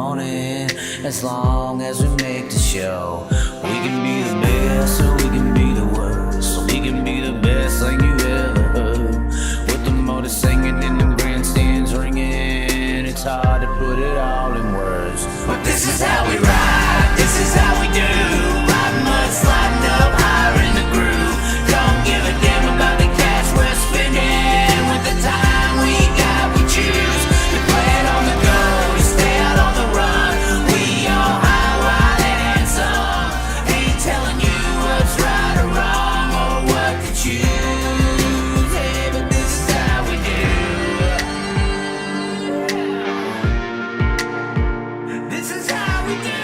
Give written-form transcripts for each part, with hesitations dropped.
morning. As long as we make the show, we can be the best or we can be the worst. So we can be the best thing you ever heard. With the motor singing and the grandstands ringing, it's hard to put it all in words. But this is how we ride, this is how we do. Riding mud, sliding up higher in the groove. Don't give a damn about the cash we're spending. With the time we got, we choose to play it on the go, to stay out on the run. We all high, wild, and some. Ain't telling you what's right or wrong or what to choose. Hey, but this is how we do. This is how we do.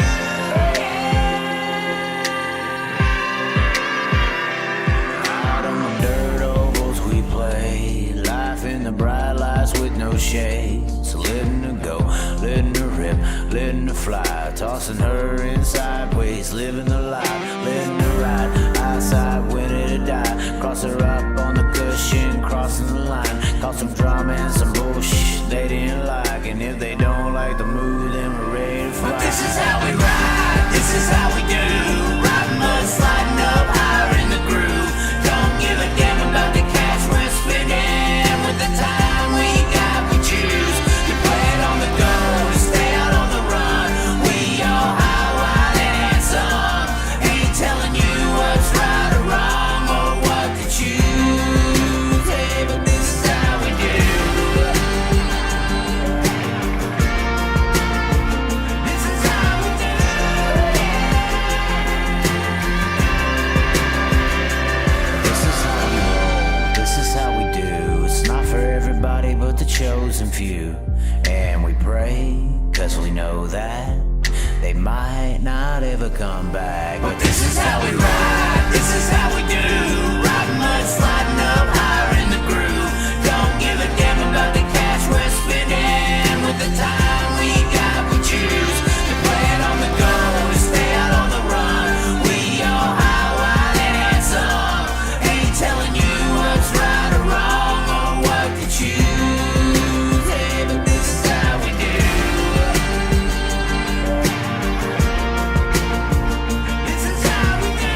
Out on the dirt ovals we play, life in the bright lights with no shade. So letting her go, letting her rip, letting her fly, tossing her in sideways, living the life, letting her ride, outside winning to die. Cross her up on the cushion, crossing the line, cause some drama and some bullshit they didn't like. And if they don't like the move, then we're ready to fly. But this is how we ride, this is how we do. Riding mud, sliding up higher in the groove. Don't give a damn about the cash we're spending. With the time we got, we choose to play it on the go, to stay out on the run. We all high, wild, and some. Ain't telling you what's right or wrong or what to choose. Hey, but this is how we do. This is how we do. This is how we roll, this is how we do. It's not for everybody but the chosen few. And we pray, cause we know that they might not ever come back. But this is how we ride, this is how we do. Riding mud, sliding up higher in the groove. Don't give a damn about the cash we're spending. With the time we got, we choose to play it on the go, to stay out on the run. We all high, wild, and some. Ain't telling you what's right or wrong or what to choose. Hey, but this is how we do. This is how we do.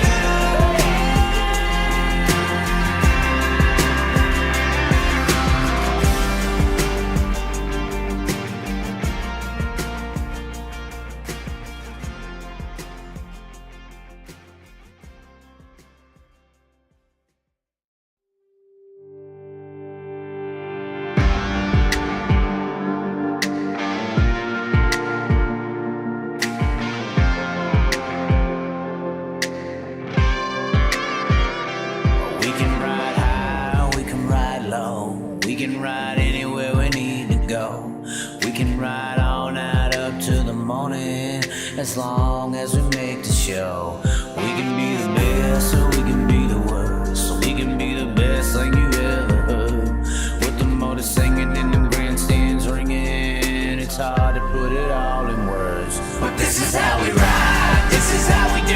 We can ride high, we can ride low. We can ride anywhere we need to go. We can ride all night up to the morning. As long as we make the show, we can be the best or we can be the worst. So we can be the best thing you ever heard. With the motor singing and the grandstands ringing, it's hard to put it all in words. But this is how we ride, this is how we do.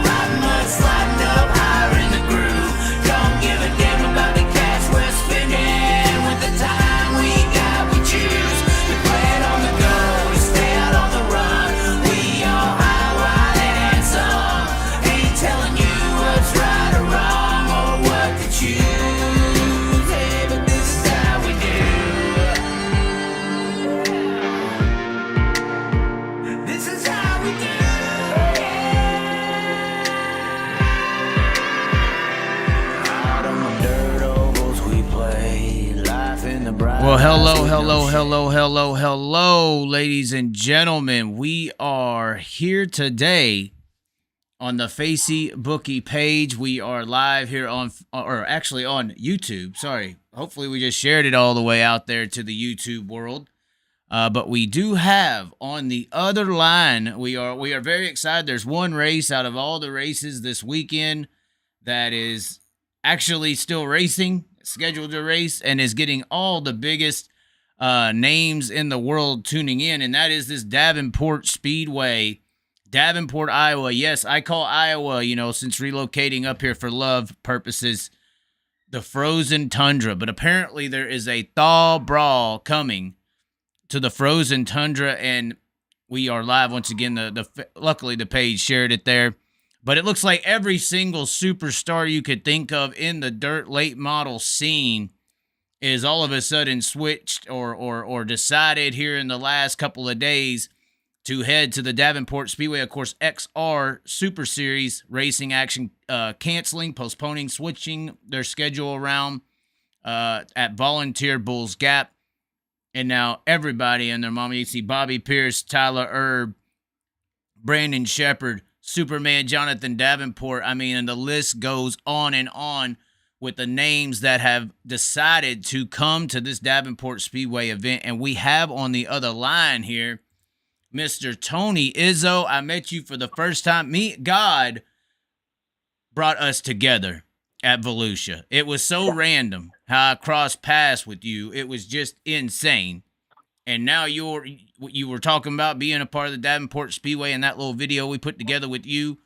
Riding mud, sliding up higher in the groove. Don't give a damn about the cash we're spending. With the time we got, we choose to play it on the go, to stay out on the run. We all high, wild, and some. Ain't telling you what's right or wrong or what to choose. Hey, but this is how we do. This is how we do. Out on the dirt ovals we play, life in the bright. Well, hello, lights with no hello, shade. hello, hello, hello, ladies and gentlemen. We are here today on the Facey Bookie page. We are live here on, or actually on YouTube. Sorry. Hopefully we just shared it all the way out there to the YouTube world. But we do have on the other line, we are very excited. There's one race out of all the races this weekend that is actually still racing, scheduled to race, and is getting all the biggest names in the world tuning in, and that is this Davenport Speedway, Davenport, Iowa. Yes, I call Iowa, since relocating up here for love purposes, the frozen tundra. But apparently there is a Thaw Brawl coming to the frozen tundra, and We are live once again. Luckily the page shared it there, but it looks like every single superstar you could think of in the dirt late model scene is all of a sudden switched or decided here in the last couple of days to head to the Davenport Speedway. Of course, XR Super Series racing action canceling, postponing, switching their schedule around at Volunteer Bulls Gap. And now everybody and their mama, you see Bobby Pierce, Tyler Erb, Brandon Shepard, Superman Jonathan Davenport. I mean, and the list goes on and on with the names that have decided to come to this Davenport Speedway event. And we have on the other line here Mr. Tony Izzo. I met you for the first time. God brought us together at Volusia. It was so random how I crossed paths with you. It was just insane. And now you were talking about being a part of the Davenport Speedway and that little video we put together with you.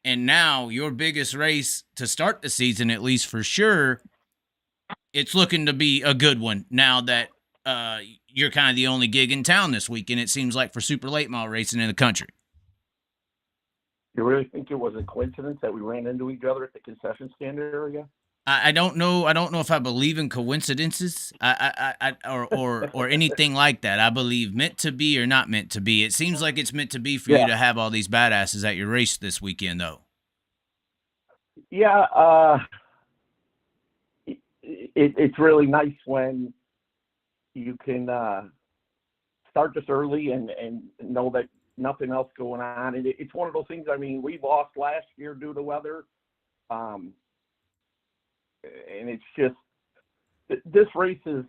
And now your biggest race to start the season, at least for sure, it's looking to be a good one now that you're kind of the only gig in town this weekend, it seems like, for super late model racing in the country. You really think it was a coincidence that we ran into each other at the concession stand area? I don't know. I don't know if I believe in coincidences or anything like that. I believe meant to be or not meant to be. It seems like it's meant to be for you to have all these badasses at your race this weekend, though. Yeah, it's really nice when you can start this early and know that nothing else going on. And it's one of those things. I mean, we lost last year due to weather, and it's just this race is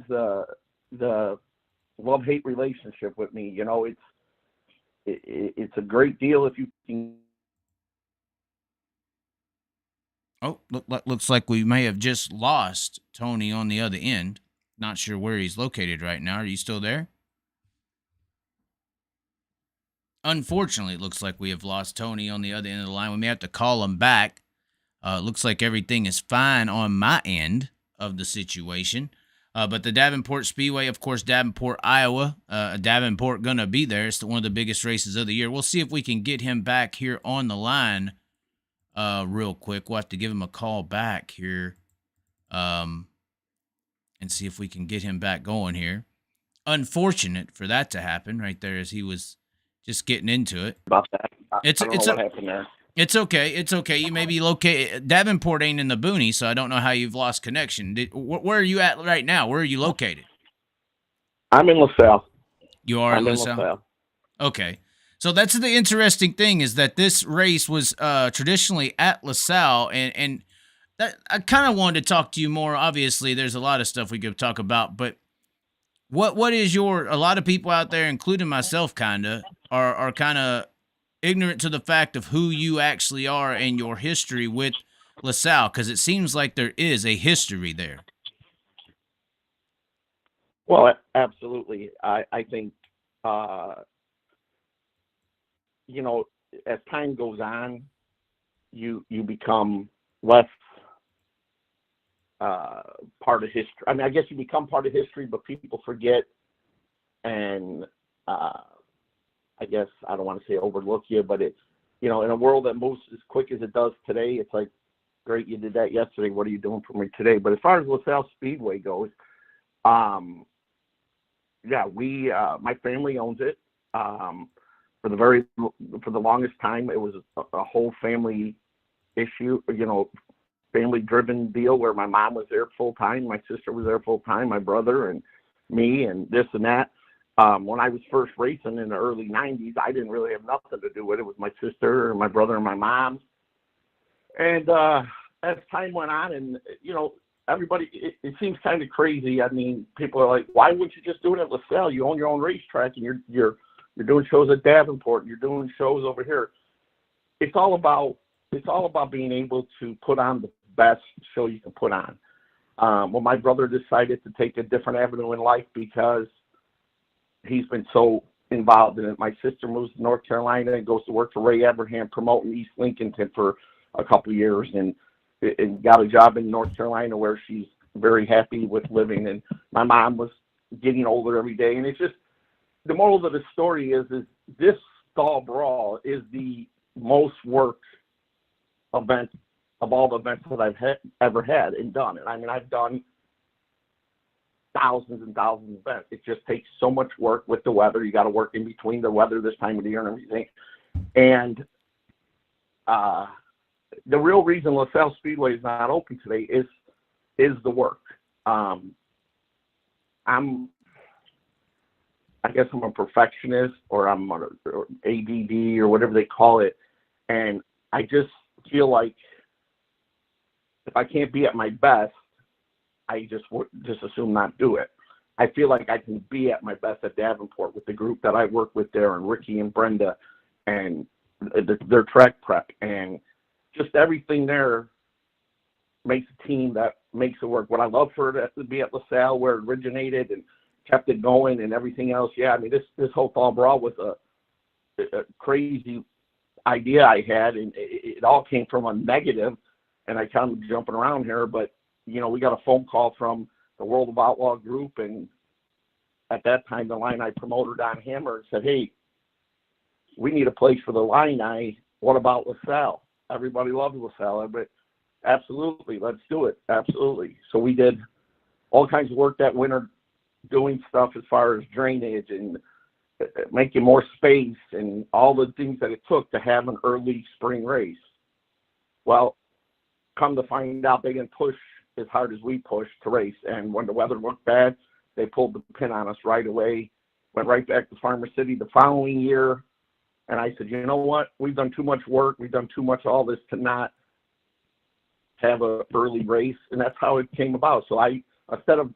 the love-hate relationship with me. You know, it's a great deal if you can. Oh, looks like we may have just lost Tony on the other end. Not sure where he's located right now. Are you still there? Unfortunately, it looks like we have lost Tony on the other end of the line. We may have to call him back. Looks like everything is fine on my end of the situation. But the Davenport Speedway, of course, Davenport, Iowa. Davenport going to be there. It's one of the biggest races of the year. We'll see if we can get him back here on the line real quick. We'll have to give him a call back here and see if we can get him back going here. Unfortunate for that to happen right there as he was just getting into it. About that. I don't know what happened there. It's okay. It's okay. You may be located. Davenport ain't in the boonies, so I don't know how you've lost connection. Where are you at right now? Where are you located? I'm in LaSalle. You are in LaSalle? Okay. So that's the interesting thing is that this race was traditionally at LaSalle, and that I kind of wanted to talk to you more. Obviously, there's a lot of stuff we could talk about, but what is a lot of people out there, including myself, are kind of ignorant to the fact of who you actually are and your history with LaSalle, because it seems like there is a history there. Well, absolutely. I think, you know, as time goes on, you become less part of history. I mean, I guess you become part of history, but people forget, and I guess I don't want to say overlook you, but it's, you know, in a world that moves as quick as it does today, it's like, great, you did that yesterday. What are you doing for me today? But as far as LaSalle Speedway goes, yeah, my family owns it. For the longest time, it was a whole family issue, you know, family-driven deal where my mom was there full-time, my sister was there full-time, my brother and me and this and that. When I was first racing in the early 90s, I didn't really have nothing to do with it. It was my sister, my brother, and my mom. And as time went on, and, you know, everybody, it seems kind of crazy. I mean, people are like, why wouldn't you just do it at LaSalle? You own your own racetrack, and you're doing shows at Davenport, and you're doing shows over here. It's all about being able to put on the best show you can put on. Well, my brother decided to take a different avenue in life because he's been so involved in it. My sister moves to North Carolina and goes to work for Ray Abraham promoting East Lincolnton for a couple of years, and got a job in North Carolina where she's very happy with living. And my mom was getting older every day, and it's just, the moral of the story is this Thaw Brawl is the most worked event of all the events that I've ever had and done. And I mean, I've done thousands and thousands of events. It just takes so much work with the weather. You got to work in between the weather this time of the year and everything. And the real reason LaSalle Speedway is not open today is the work. I guess I'm a perfectionist, or I'm or ADD, or whatever they call it. And I just feel like if I can't be at my best, I just assume not do it. I feel like I can be at my best at Davenport with the group that I work with there, and Ricky and Brenda, and their track prep, and just everything there makes a team that makes it work. What I love for it to be at LaSalle, where it originated and kept it going and everything else. Yeah, I mean, this whole Thaw Brawl was a crazy idea I had, and it all came from a negative, and I kind of jumping around here, but, you know, we got a phone call from the World of Outlaw group, and at that time, the Line Eye promoter, Don Hammer, said, hey, we need a place for the Line Eye. What about LaSalle? Everybody loves LaSalle, but absolutely, let's do it. Absolutely. So we did all kinds of work that winter, doing stuff as far as drainage and making more space and all the things that it took to have an early spring race. Well, come to find out, they didn't push as hard as we pushed to race. And when the weather looked bad, they pulled the pin on us right away, went right back to Farmer City the following year. And I said, you know what? We've done too much work. We've done too much all this to not have an early race. And that's how it came about. So instead of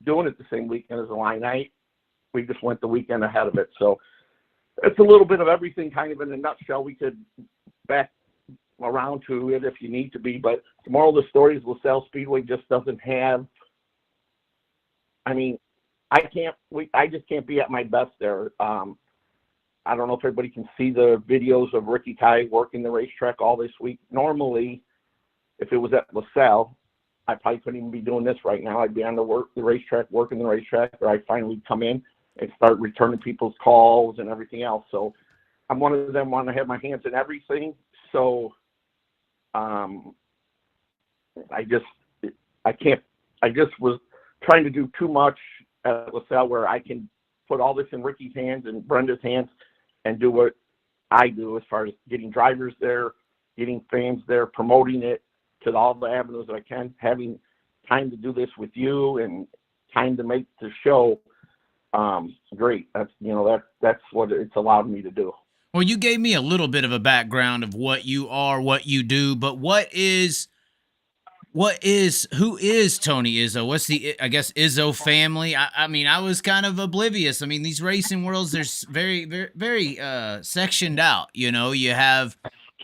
doing it the same weekend as the Line Night, we just went the weekend ahead of it. So it's a little bit of everything kind of in a nutshell. We could back around to it if you need to be, but the moral of the story is LaSalle Speedway just doesn't have, I mean, I just can't be at my best there. I don't know if everybody can see the videos of Ricky Ty working the racetrack all this week. Normally, if it was at LaSalle, I probably couldn't even be doing this right now. I'd be on the racetrack, working the racetrack, or I'd finally come in and start returning people's calls and everything else. So I'm one of them, want to have my hands in everything. So I just was trying to do too much at LaSalle, where I can put all this in Ricky's hands and Brenda's hands and do what I do as far as getting drivers there, getting fans there, promoting it to all the avenues that I can, having time to do this with you and time to make the show great. That's what it's allowed me to do. Well, you gave me a little bit of a background of what you are, what you do, but who is Tony Izzo? What's the, I guess, Izzo family? I mean, I was kind of oblivious. I mean, these racing worlds, there's very, very, very sectioned out. You know, you have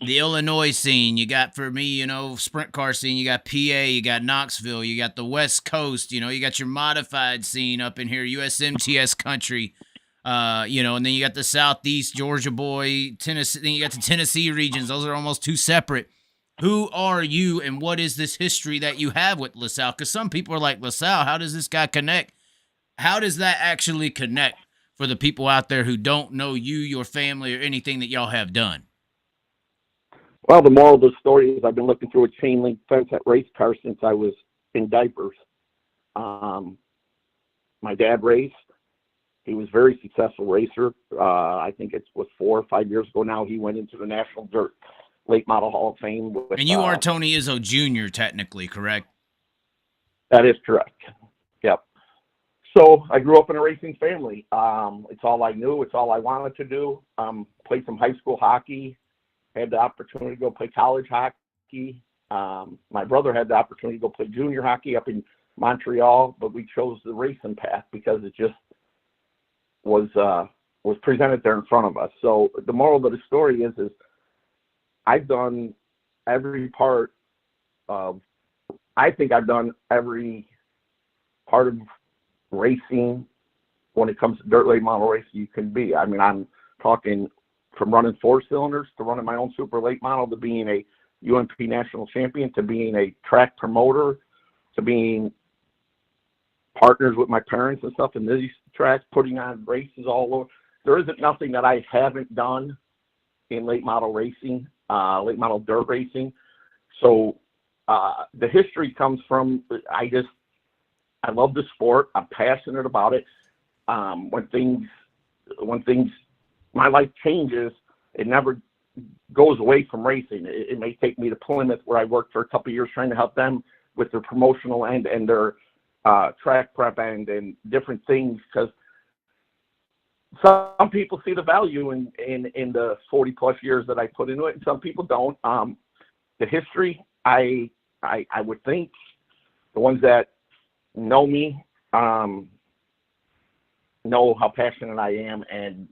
the Illinois scene. You got, for me, you know, sprint car scene. You got PA. You got Knoxville. You got the West Coast. You know, you got your modified scene up in here, USMTS country. You know, and then you got the Southeast, Georgia boy, Tennessee. Then you got the Tennessee regions. Those are almost two separate. Who are you, and what is this history that you have with LaSalle? Because some people are like, LaSalle, how does this guy connect? How does that actually connect for the people out there who don't know you, your family, or anything that y'all have done? Well, the moral of the story is I've been looking through a chain link fence at race cars since I was in diapers. My dad raced. He was a very successful racer. I think it was 4 or 5 years ago now. He went into the National Dirt Late Model Hall of Fame. And you are Tony Izzo Jr., technically, correct? That is correct. Yep. So I grew up in a racing family. It's all I knew. It's all I wanted to do. Played some high school hockey. Had the opportunity to go play college hockey. My brother had the opportunity to go play junior hockey up in Montreal, but we chose the racing path because it just was presented there in front of us. So the moral of the story is I've done every part of, I think I've done every part of racing when it comes to dirt late model racing you can be. I mean, I'm talking from running 4 cylinders to running my own super late model to being a UMP national champion to being a track promoter to being partners with my parents and stuff in tracks, putting on races all over. There isn't nothing that I haven't done in late model racing, late model dirt racing. So the history comes from, I love the sport. I'm passionate about it. When things, my life changes, it never goes away from racing. It may take me to Plymouth, where I worked for a couple of years trying to help them with their promotional end and their track prep end and different things, because some people see the value in the 40 plus years that I put into it, and some people don't. The history, I would think the ones that know me know how passionate I am, and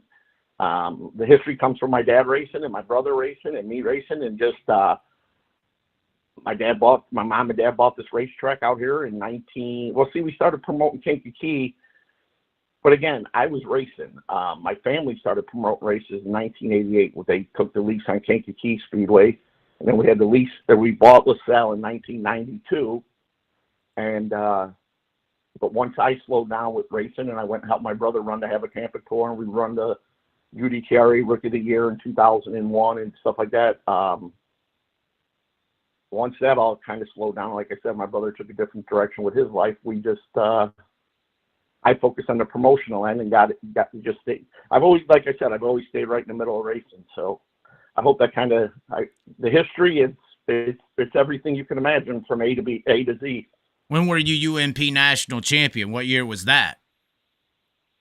the history comes from my dad racing and my brother racing and me racing, and just my mom and dad bought this racetrack out here in we started promoting Kankakee, but again, I was racing. My family started promoting races in 1988 when they took the lease on Kankakee Speedway, and then we had the lease that we bought LaSalle in 1992, and but once I slowed down with racing and I went and helped my brother run the Tampa Tour, and we run the UDTRA Rookie of the Year in 2001 and stuff like that. Once that all kind of slowed down, like I said, my brother took a different direction with his life. We just, I focused on the promotional end and got to just stay. I've always stayed right in the middle of racing. So I hope that kind of, the history it's everything you can imagine from A to Z. When were you UMP national champion? What year was that?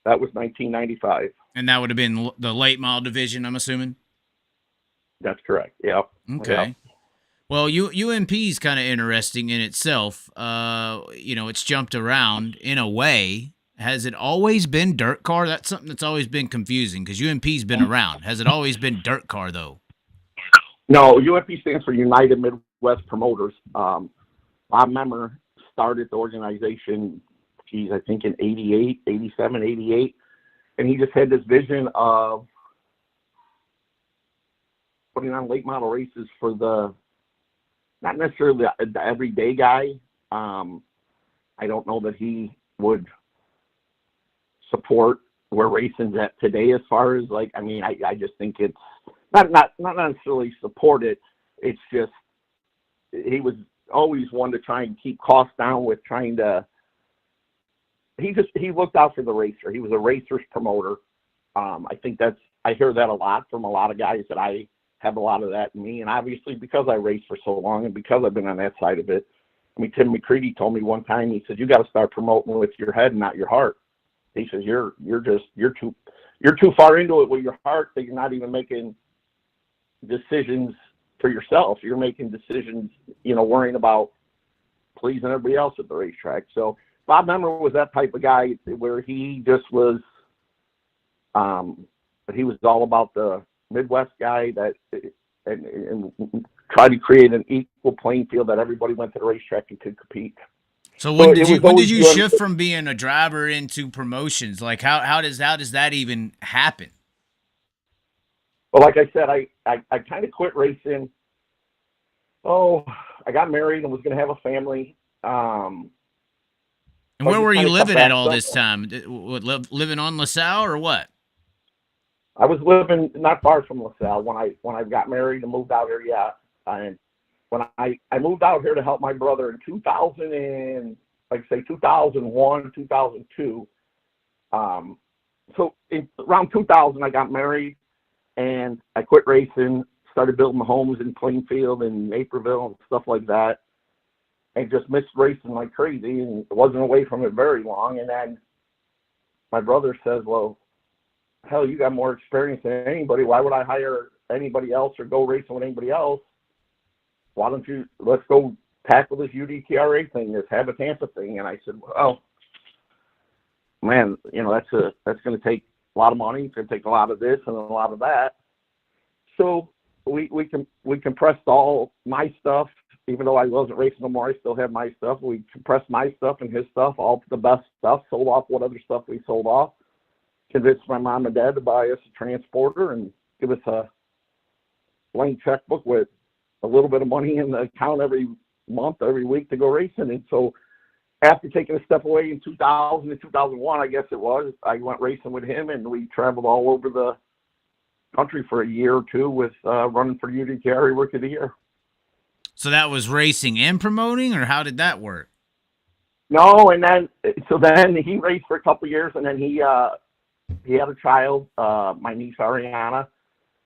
That was 1995. And that would have been the late model division, I'm assuming? That's correct. Yep. Okay. Yep. Well, UMP is kind of interesting in itself. It's jumped around in a way. Has it always been dirt car? That's something that's always been confusing, because UMP's been around. Has it always been dirt car, though? No, UMP stands for United Midwest Promoters. Bob Memmer started the organization, I think in 88, 87, 88. And he just had this vision of putting on late model races for not necessarily the everyday guy. I don't know that he would support where racing's at today as far as I just think it's not necessarily support it. It's just, he was always one to try and keep costs down with trying to, he looked out for the racer. He was a racer's promoter. I think I hear that a lot from a lot of guys, that I have a lot of that in me. And obviously, because I raced for so long and because I've been on that side of it, Tim McCready told me one time, he said, you got to start promoting with your head and not your heart. He says, you're too far into it with your heart that you're not even making decisions for yourself. You're making decisions, worrying about pleasing everybody else at the racetrack. So Bob Memmer was that type of guy where he just was, he was all about the Midwest guy and try to create an equal playing field that everybody went to the racetrack and could compete. So when did you shift from being a driver into promotions? Like how does that even happen? Well, like I said, I kind of quit racing. I got married and was going to have a family. And where were you living at all this time? Living on LaSalle or what? I was living not far from LaSalle when I got married and moved out here. Yeah, and when I moved out here to help my brother in 2001, 2002. So around 2000, I got married and I quit racing, started building homes in Plainfield and Naperville and stuff like that, and just missed racing like crazy and wasn't away from it very long. And then my brother says, well, hell, you got more experience than anybody. Why would I hire anybody else or go racing with anybody else? Why don't you, let's go tackle this UDTRA thing, this Tampa thing. And I said, well, man, that's going to take a lot of money. It's going to take a lot of this and a lot of that. So we compressed all my stuff, even though I wasn't racing no more. I still have my stuff. We compressed my stuff and his stuff, all the best stuff, sold off what other stuff we sold off, convinced my mom and dad to buy us a transporter and give us a blank checkbook with a little bit of money in the account every month, every week to go racing. And so after taking a step away in 2000 and 2001, I guess it was, I went racing with him, and we traveled all over the country for a year or two with running for UDCR Rookie of the Year. So that was racing and promoting, or how did that work? No, and then he raced for a couple of years, and then he had a child, my niece Ariana,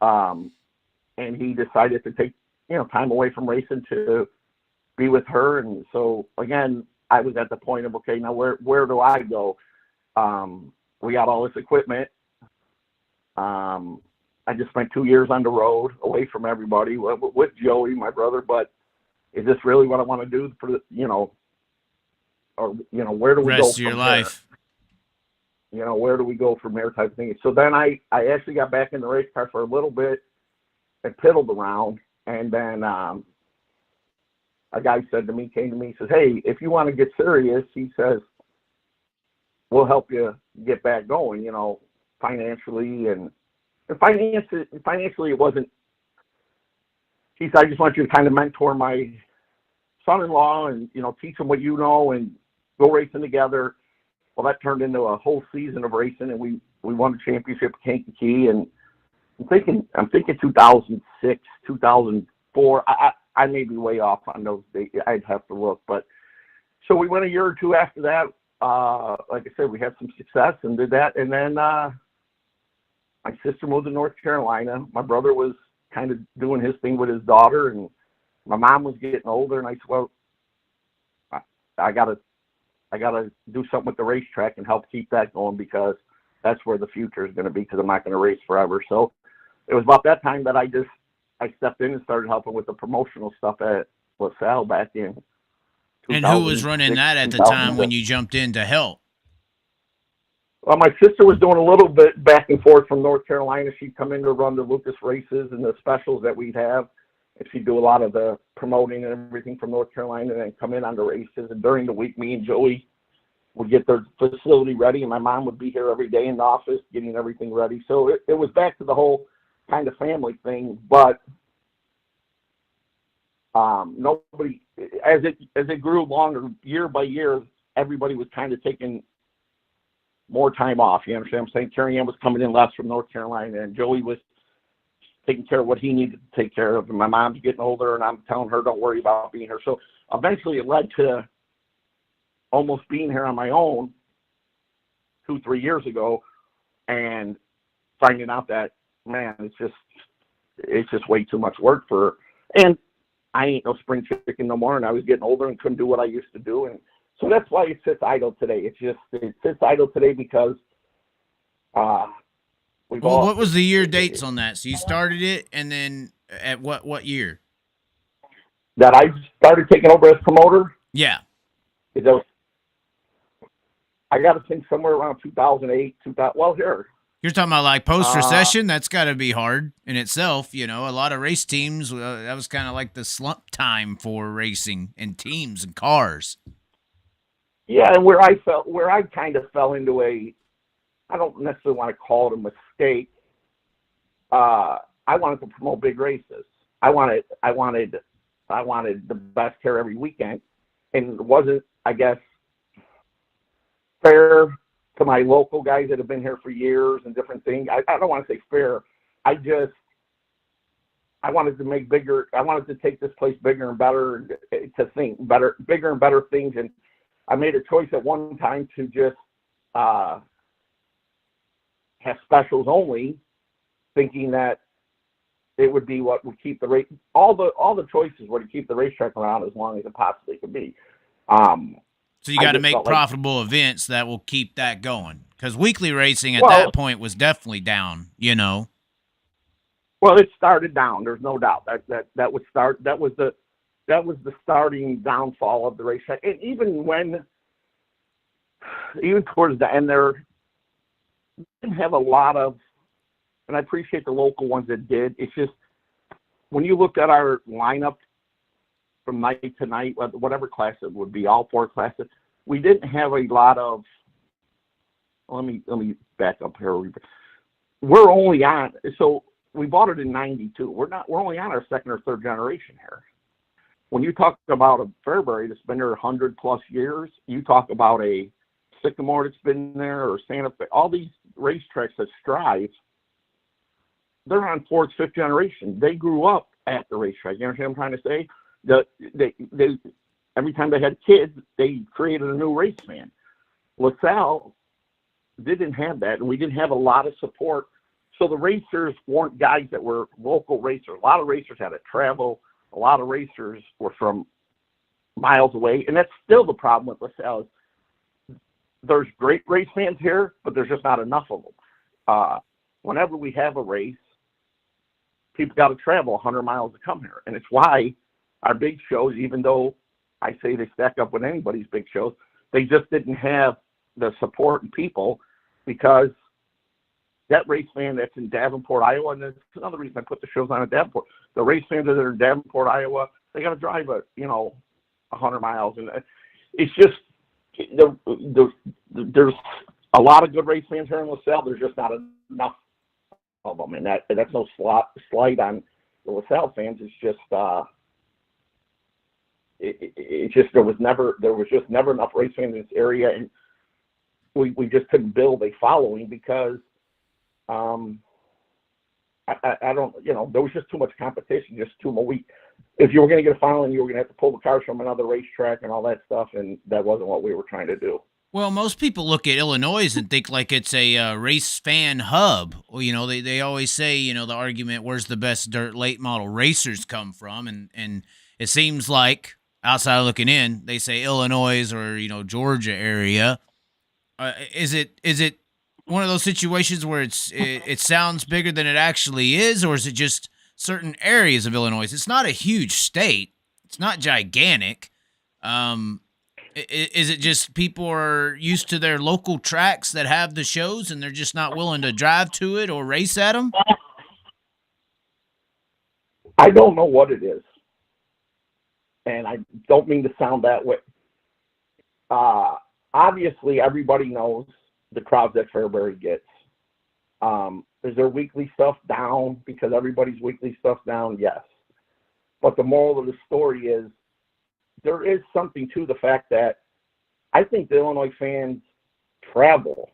and he decided to take time away from racing to be with her. And so again, I was at the point of, okay, now where do I go? We got all this equipment. I just spent 2 years on the road away from everybody with Joey, my brother, but is this really what I want to do for where do we go rest of your life? Where do we go from there type of thing? So then I actually got back in the race car for a little bit and piddled around. And then a guy came to me, he says, hey, if you want to get serious, he says, we'll help you get back going, financially. And financially it wasn't, he said, I just want you to kind of mentor my son-in-law and, teach him what you know and go racing together. Well, that turned into a whole season of racing, and we won the championship at Kankakee. And I'm thinking 2006, 2004. I may be way off on those dates. I'd have to look. But so we went a year or two after that. Like I said, we had some success and did that. And then my sister moved to North Carolina. My brother was kind of doing his thing with his daughter, and my mom was getting older. And I said, well, I gotta do something with the racetrack and help keep that going, because that's where the future is going to be, because I'm not going to race forever. So it was about that time that I stepped in and started helping with the promotional stuff at LaSalle back in. And who was running that at the time when you jumped in to help? Well, my sister was doing a little bit back and forth from North Carolina. She'd come in to run the Lucas races and the specials that we'd have. And she'd do a lot of the promoting and everything from North Carolina, and then come in on the races. And during the week, me and Joey would get their facility ready, and my mom would be here every day in the office getting everything ready. So it was back to the whole kind of family thing. But nobody, as it grew longer, year by year, everybody was kind of taking more time off. You understand what I'm saying? Carrie Ann was coming in less from North Carolina, and Joey was taking care of what he needed to take care of. And my mom's getting older, and I'm telling her, don't worry about being here. So eventually it led to almost being here on my own 2-3 years ago, and finding out that, man, it's just way too much work for her. And I ain't no spring chicken no more, and I was getting older and couldn't do what I used to do. And so that's why it sits idle today. It sits idle today because what was the year dates on that? So you started it, and then at what year? That I started taking over as promoter? Yeah. I got to think somewhere around 2008, well, here. You're talking about like post-recession? That's got to be hard in itself. A lot of race teams, that was kind of like the slump time for racing and teams and cars. Yeah, and where I kind of fell into I don't necessarily want to call it a mistake. I wanted to promote big races. I wanted the best here every weekend, and it wasn't, I guess, fair to my local guys that have been here for years and different things. I don't want to say fair. I wanted to make bigger. I wanted to take this place bigger and better, to think better, bigger and better things. And I made a choice at one time to just have specials only, thinking that it would be what would keep the race. All the choices were to keep the racetrack around as long as it possibly could be. So you got to make profitable events that will keep that going, because weekly racing at that point was definitely down. Well, it started down. There's no doubt that would start. That was the starting downfall of the racetrack. And even towards the end there, didn't have a lot of, and I appreciate the local ones that did. It's just when you looked at our lineup from night to night, whatever class it would be, all 4 classes, we didn't have a lot of. Let me back up here. We're only on, so we bought it in '92. We're only on our second or third generation here. when you talk about a Fairbury that's been there 100+ years, you talk about a Sycamore that's been there, or Santa Fe, all these racetracks that strive, they're on fourth, fifth generation. They grew up at the racetrack. You understand what I'm trying to say? They every time they had kids, they created a new race fan. LaSalle didn't have that, and we didn't have a lot of support. So the racers weren't guys that were local racers. A lot of racers had to travel. A lot of racers were from miles away, and that's still the problem with LaSalle. There's great race fans here, but there's just not enough of them. Whenever we have a race, people got to travel 100 miles to come here, and it's why our big shows, even though I say they stack up with anybody's big shows, they just didn't have the support and people, because that race fan that's in Davenport, Iowa, and that's another reason I put the shows on in Davenport. The race fans that are in Davenport, Iowa, they got to drive 100 miles, and it's just there's a lot of good race fans here in LaSalle. There's just not enough of them, and that's no slight on the LaSalle fans. It's just it's just there was just never enough race fans in this area, and we just couldn't build a following because I don't, there was just too much competition, just too much. If you were going to get a following, you were going to have to pull the cars from another racetrack and all that stuff, and that wasn't what we were trying to do. Well, most people look at Illinois and think like it's a race fan hub. Well, they always say, the argument, where's the best dirt late model racers come from? And it seems like, outside looking in, they say Illinois or, Georgia area. Is it one of those situations where it sounds bigger than it actually is, or is it just certain areas of Illinois? It's not a huge state. It's not gigantic. Is it just people are used to their local tracks that have the shows and they're just not willing to drive to it or race at them? I don't know what it is. And I don't mean to sound that way. Obviously, everybody knows the crowds that Fairbury gets. Is their weekly stuff down because everybody's weekly stuff's down? Yes. But the moral of the story is there is something to the fact that I think the Illinois fans travel.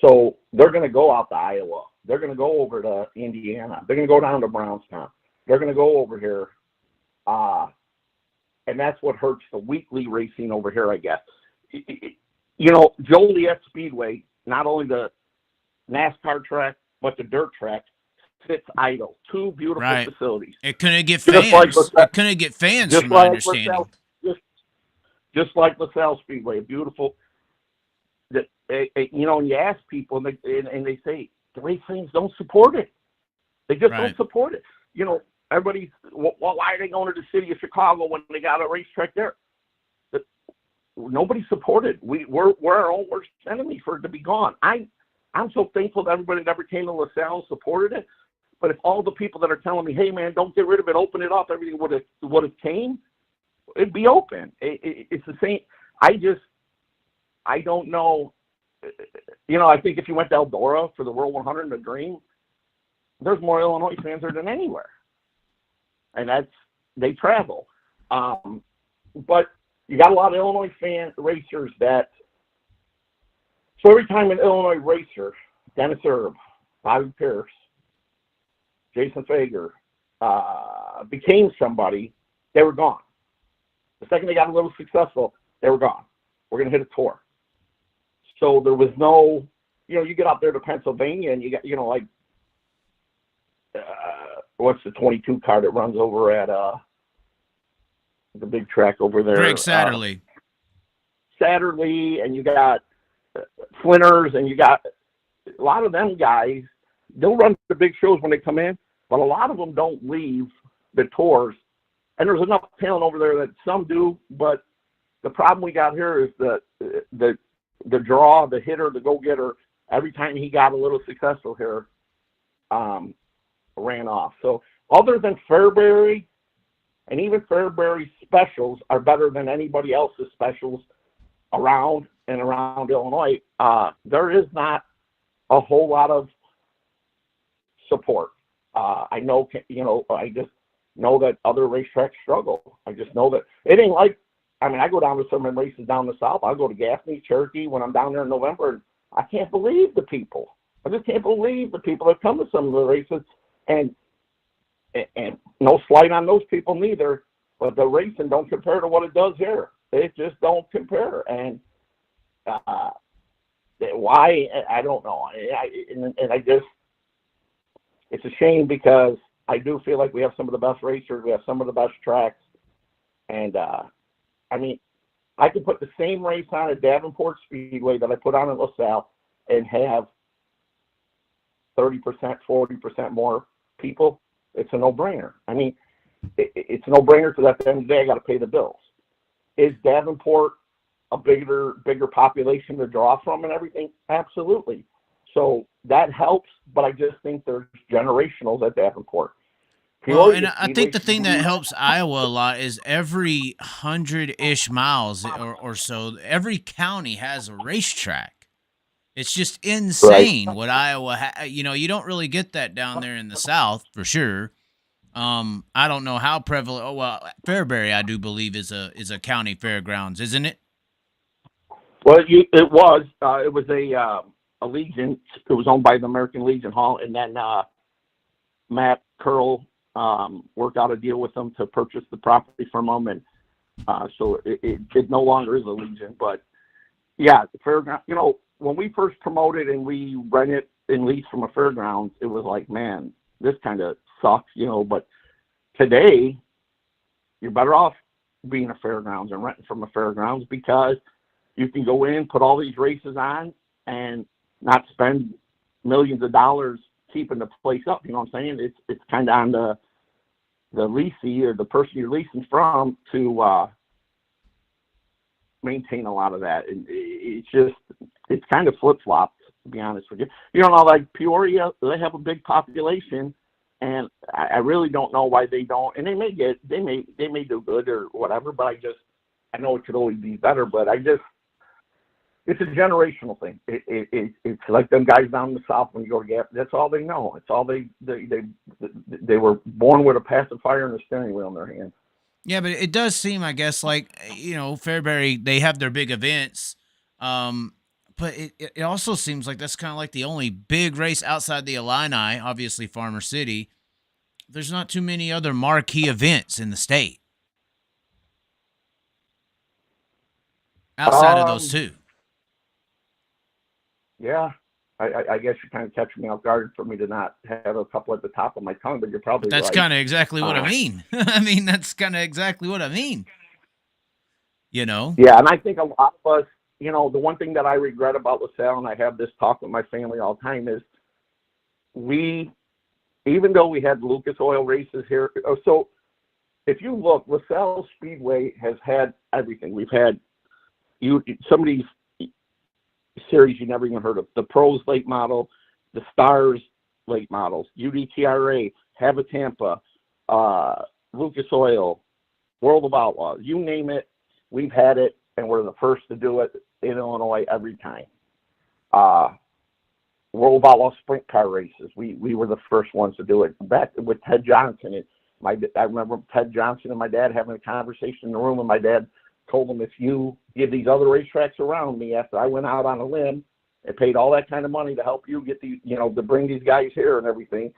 So they're going to go out to Iowa. They're going to go over to Indiana. They're going to go down to Brownstown. They're going to go over here. And that's what hurts the weekly racing over here, I guess. Joliet Speedway, not only the NASCAR track, but the dirt track, sits idle. Two beautiful facilities. It couldn't get fans. It couldn't get fans, from my understanding. Just like LaSalle Speedway, beautiful. And you ask people, and they say the race fans don't support it. They just don't support it. Everybody's, why are they going to the city of Chicago when they got a racetrack there? Nobody supported. We're our own worst enemy for it to be gone. I'm so thankful that everybody that ever came to LaSalle supported it. But if all the people that are telling me, hey man, don't get rid of it, open it up, everything would have came, it'd be open. It's the same. I don't know. I think if you went to Eldora for the World 100 and the Dream, there's more Illinois fans there than anywhere. And they travel. But you got a lot of Illinois racers so every time an Illinois racer, Dennis Erb, Bobby Pierce, Jason Fager, became somebody, they were gone. The second they got a little successful, they were gone. We're going to hit a tour. So there was no, you get out there to Pennsylvania and you got, what's the 22 car that runs over at the big track over there? Greg Satterley. Satterley, and you got Flinters, and you got a lot of them guys. They'll run the big shows when they come in, but a lot of them don't leave the tours. And there's enough talent over there that some do, but the problem we got here is the draw, the hitter, the go-getter, every time he got a little successful here, ran off. So other than Fairbury, and even Fairbury specials are better than anybody else's specials around Illinois, there is not a whole lot of support. I know, know that other racetracks struggle. I just know that it ain't like, I mean, I go down to some races down the south. I'll go to Gaffney, Cherokee when I'm down there in November, and I can't believe the people. I just can't believe the people that come to some of the races, and no slight on those people neither, but the racing don't compare to what it does here. It just don't compare, and why, I don't know. And I just, it's a shame because I do feel like we have some of the best racers, we have some of the best tracks, and I mean, I could put the same race on at Davenport Speedway that I put on at LaSalle and have 30%, 40% more people. It's a no-brainer. I mean, it's a no-brainer because at the end of the day, I got to pay the bills. Is Davenport a bigger population to draw from and everything? Absolutely. So that helps, but I just think there's generationals at Davenport. Well, and I think the thing that helps Iowa a lot is every 100-ish miles or so, every county has a racetrack. It's just insane what Iowa you don't really get that down there in the South for sure. I don't know how prevalent. Oh, well, Fairbury, I do believe, is a county fairgrounds, isn't it? Well, it was a Legion. It was owned by the American Legion Hall, and then Matt Curl worked out a deal with them to purchase the property from them, and so it no longer is a Legion. But yeah, the fairground. When we first promoted and we rented and leased from a fairgrounds, it was like, man, this kind of sucks, But today, you're better off being a fairgrounds and renting from a fairgrounds because you can go in, put all these races on, and not spend millions of dollars keeping the place up. You know what I'm saying? It's kind of on the leasee or the person you're leasing from to maintain a lot of that. And it's kind of flip-flopped, to be honest with you. Like Peoria, they have a big population, and I really don't know why they don't. And they may do good or whatever, but I know it could always be better, but it's a generational thing. It's like them guys down in the South when you go to Gap. That's all they know. It's all they were born with a pacifier and a steering wheel in their hand. Yeah, but it does seem, I guess, like Fairbury, they have their big events, but it also seems like that's kind of like the only big race outside the Illini, obviously Farmer City. There's not too many other marquee events in the state outside of those two. Yeah, I guess you're kind of catching me off guard for me to not have a couple at the top of my tongue, but you're probably That's right. kind of exactly what I mean. I mean, that's kind of exactly what I mean. Yeah, and I think a lot of us, the one thing that I regret about LaSalle, and I have this talk with my family all the time, is even though we had Lucas Oil races here, so if you look, LaSalle Speedway has had everything. We've had some of these series you never even heard of. The Pros late model, the Stars late models, UDTRA, Have a Tampa, Lucas Oil, World of Outlaws, you name it, we've had it, and we're the first to do it in Illinois every time. World of Outlaws sprint car races, we were the first ones to do it. Back with Ted Johnson, I remember Ted Johnson and my dad having a conversation in the room, and my dad told him, if you give these other racetracks around me after I went out on a limb and paid all that kind of money to help you get these, to bring these guys here and everything,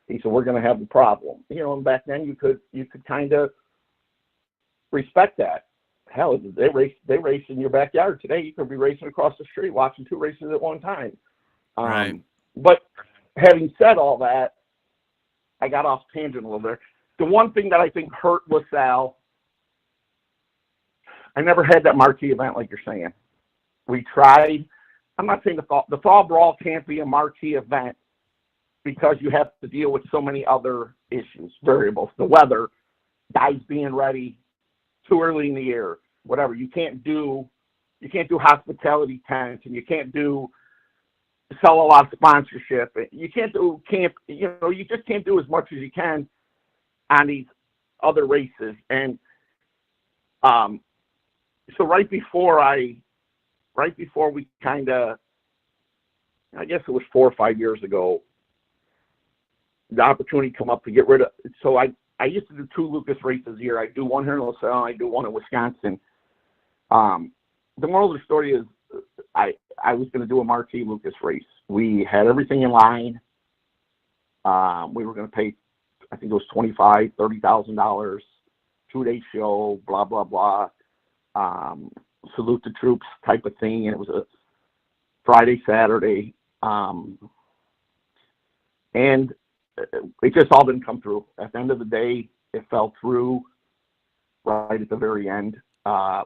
he said, we're going to have a problem. And back then you could kind of respect that. Hell, they race in your backyard. Today you could be racing across the street watching two races at one time. Right. But having said all that, I got off tangent a little bit. The one thing that I think hurt LaSalle, I never had that marquee event like you're saying. We tried. I'm not saying the Thaw Brawl can't be a marquee event because you have to deal with so many other issues, variables, the weather, guys being ready too early in the year, whatever. You can't do hospitality tents, and you can't sell a lot of sponsorship. You can't do camp. You just can't do as much as you can on these other races. And so right before we kind of, I guess it was 4 or 5 years ago, the opportunity come up to get rid of. So I I used to do 2 Lucas races a year. I do one here in LaSalle. I do one in Wisconsin. The moral of the story is I was going to do a Marquee Lucas race. We had everything in line. We were going to pay, I think it was $25,000, $30,000, 2-day show, blah, blah, blah. Salute the troops type of thing. And it was a Friday, Saturday. And it just all didn't come through. At the end of the day, it fell through right at the very end,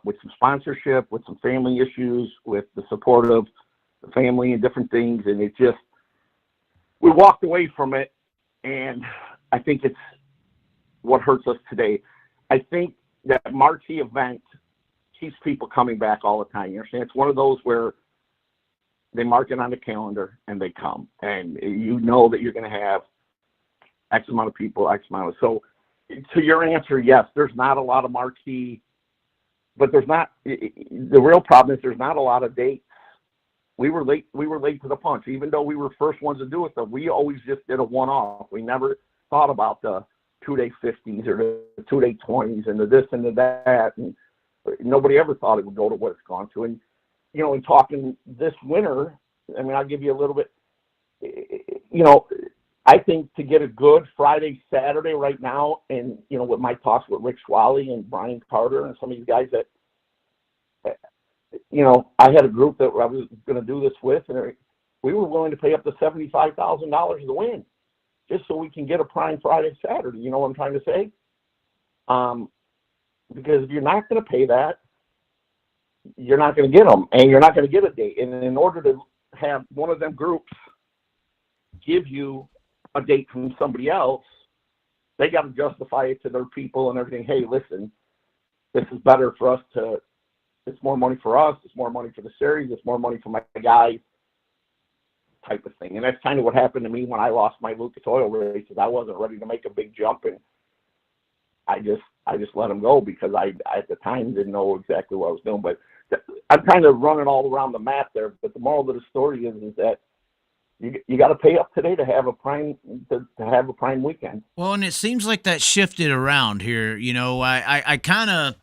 with some sponsorship, with some family issues, with the support of the family and different things. And it just, we walked away from it. And I think it's what hurts us today. I think that marquee event keeps people coming back all the time. You understand? It's one of those where they mark it on the calendar and they come, and you know that you're going to have X amount of people, X amount of. So to your answer, yes, there's not a lot of marquee, but there's not, the real problem is there's not a lot of dates. We were late to the punch, even though we were first ones to do it, though. We always just did a one-off. We never thought about the 2-day 50s or the 2-day 20s and the this and the that. And nobody ever thought it would go to what it's gone to. And, you know, in talking this winter, I mean, I'll give you a little bit, you know, I think to get a good Friday, Saturday right now, and, you know, with my talks with Rick Schwally and Brian Carter and some of these guys that, you know, I had a group that I was going to do this with, and we were willing to pay up to $75,000 to win, just so we can get a prime Friday, Saturday. You know what I'm trying to say? Because if you're not going to pay that, you're not going to get them, and you're not going to get a date. And in order to have one of them groups give you a date from somebody else, they got to justify it to their people and everything. Hey, listen, this is better for us to, it's more money for us, it's more money for the series, it's more money for my guys, type of thing. And that's kind of what happened to me when I lost my Lucas Oil races. I wasn't ready to make a big jump, and I just let them go because I at the time didn't know exactly what I was doing. But I'm kind of running all around the map there. But the moral of the story is that you got to pay up today to have a prime weekend. Well, and it seems like that shifted around here. You know, I kind of,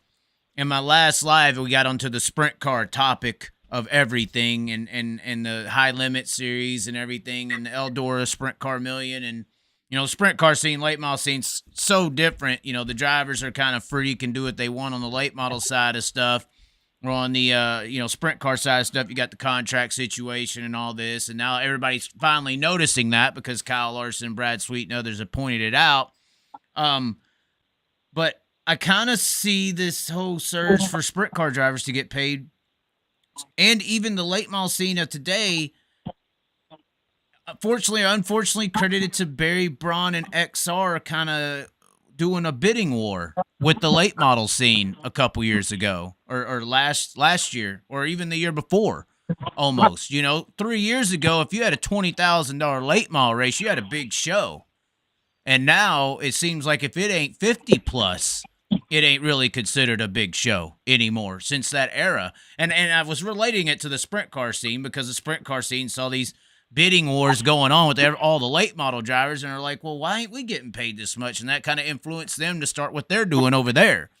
in my last live, we got onto the sprint car topic of everything, and the high limit series and everything, and the Eldora Sprint Car Million, and, you know, sprint car scene, late model scene's so different. You know, the drivers are kind of free, can do what they want on the late model side of stuff. Or on the, you know, sprint car side of stuff, you got the contract situation and all this. And now everybody's finally noticing that because Kyle Larson, Brad Sweet, and others have pointed it out. But I kind of see this whole surge for sprint car drivers to get paid. And even the late model scene of today, fortunately or unfortunately, credited to Barry Braun and XR kind of doing a bidding war with the late model scene a couple years ago, or last year, or even the year before, almost. You know, 3 years ago, if you had a $20,000 late model race, you had a big show. And now it seems like if it ain't 50 plus, it ain't really considered a big show anymore since that era. And I was relating it to the sprint car scene because the sprint car scene saw these bidding wars going on with all the late model drivers, and are like, well, why ain't we getting paid this much? And that kind of influenced them to start what they're doing over there.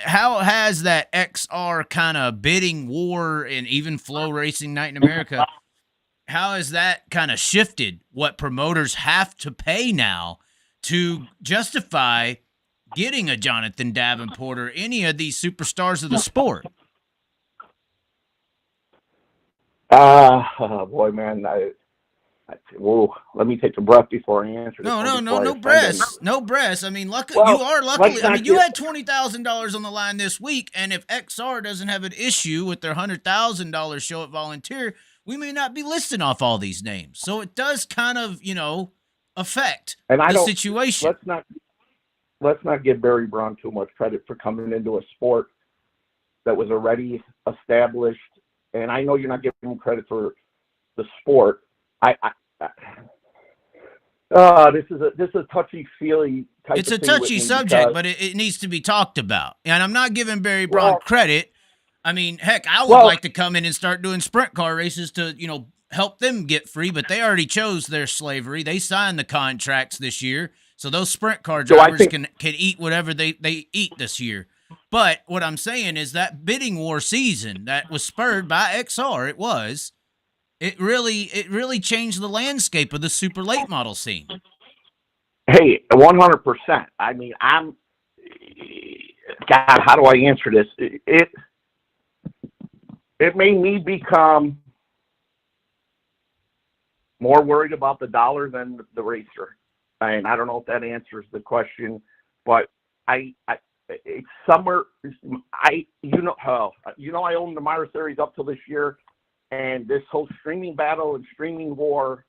How has that XR kind of bidding war, and even Flow Racing Night in America, how has that kind of shifted what promoters have to pay now to justify getting a Jonathan Davenport or any of these superstars of the sport? Boy, man, whoa, let me take a breath before I answer. No breaths. I mean, luckily, you are luckily. I mean, you had $20,000 on the line this week, and if XR doesn't have an issue with their $100,000 show at Volunteer, we may not be listing off all these names. So it does kind of, you know, affect the situation. Let's not give Barry Braun too much credit for coming into a sport that was already established. And I know you're not giving him credit for the sport. This is a touchy-feely type of thing. It's a touchy subject, but it needs to be talked about. And I'm not giving Barry Braun credit. I mean, heck, I would like to come in and start doing sprint car races to, you know, help them get free, but they already chose their slavery. They signed the contracts this year. So those sprint car So I drivers think- can eat whatever they eat this year. But what I'm saying is that bidding war season that was spurred by XR, it really changed the landscape of the super late model scene. Hey, 100%. I mean, God, how do I answer this? It made me become more worried about the dollar than the racer. And I don't know if that answers the question, but it's summer. I owned the Myra Series up till this year, and this whole streaming battle and streaming war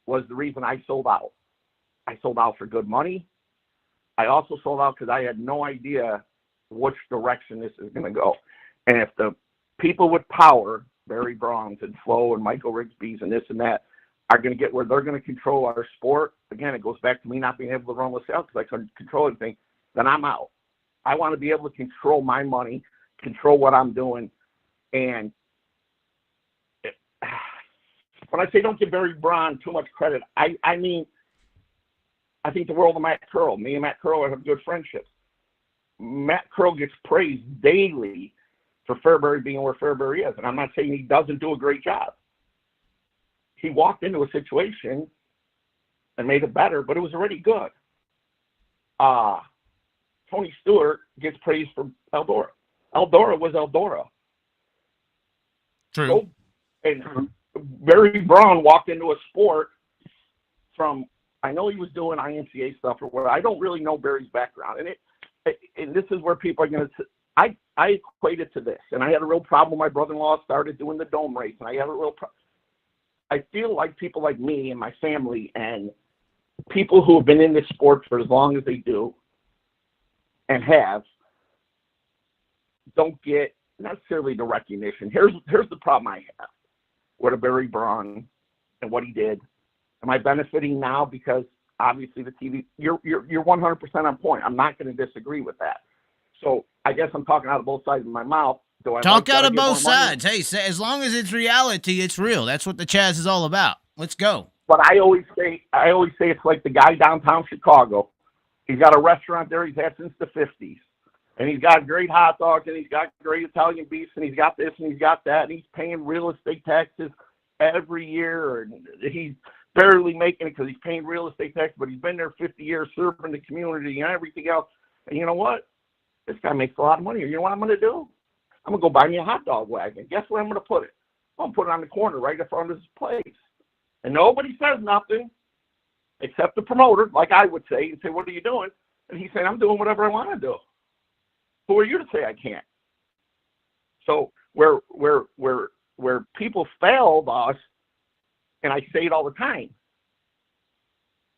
was the reason I sold out. I sold out for good money. I also sold out because I had no idea which direction this is going to go. And if the people with power, Barry Browns and Flo and Michael Rigsby's and this and that, are going to get where they're going to control our sport, again, it goes back to me not being able to run LaSalle because I couldn't control anything, then I'm out. I want to be able to control my money, control what I'm doing. And when I say don't give Barry Braun too much credit, I mean, I think the world of Matt Curl. Me and Matt Curl have good friendships. Matt Curl gets praised daily for Fairbury being where Fairbury is. And I'm not saying he doesn't do a great job. He walked into a situation and made it better, but it was already good. Tony Stewart gets praised for Eldora. Eldora was Eldora. True. So, and Barry Braun walked into a sport from, I know he was doing IMCA stuff or whatever. I don't really know Barry's background. And this is where people are going to, I equate it to this. And I had a real problem when my brother-in-law started doing the dome race. And I had a real I feel like people like me and my family and people who have been in this sport for as long as they do and don't get necessarily the recognition. Here's the problem I have with a Barry Braun and what he did. Am I benefiting now because obviously the TV? You're 100% on point. I'm not going to disagree with that. So I guess I'm talking out of both sides of my mouth. Do I Talk like out that I of get more both money? sides. Hey, as long as it's reality, it's real. That's what the Chaz is all about. Let's go. But I always say it's like the guy downtown Chicago. He's got a restaurant there he's had since the 50s. And he's got great hot dogs, and he's got great Italian beefs, and he's got this, and he's got that, and he's paying real estate taxes every year, and he's barely making it because he's paying real estate taxes, but he's been there 50 years serving the community and everything else. And you know what? This guy makes a lot of money. You know what I'm going to do? I'm going to go buy me a hot dog wagon. Guess where I'm going to put it? I'm going to put it on the corner right in front of his place. And nobody says nothing except the promoter, like I would say, and say, what are you doing? And he's saying, I'm doing whatever I want to do. Who are you to say I can't? So where people failed us, and I say it all the time,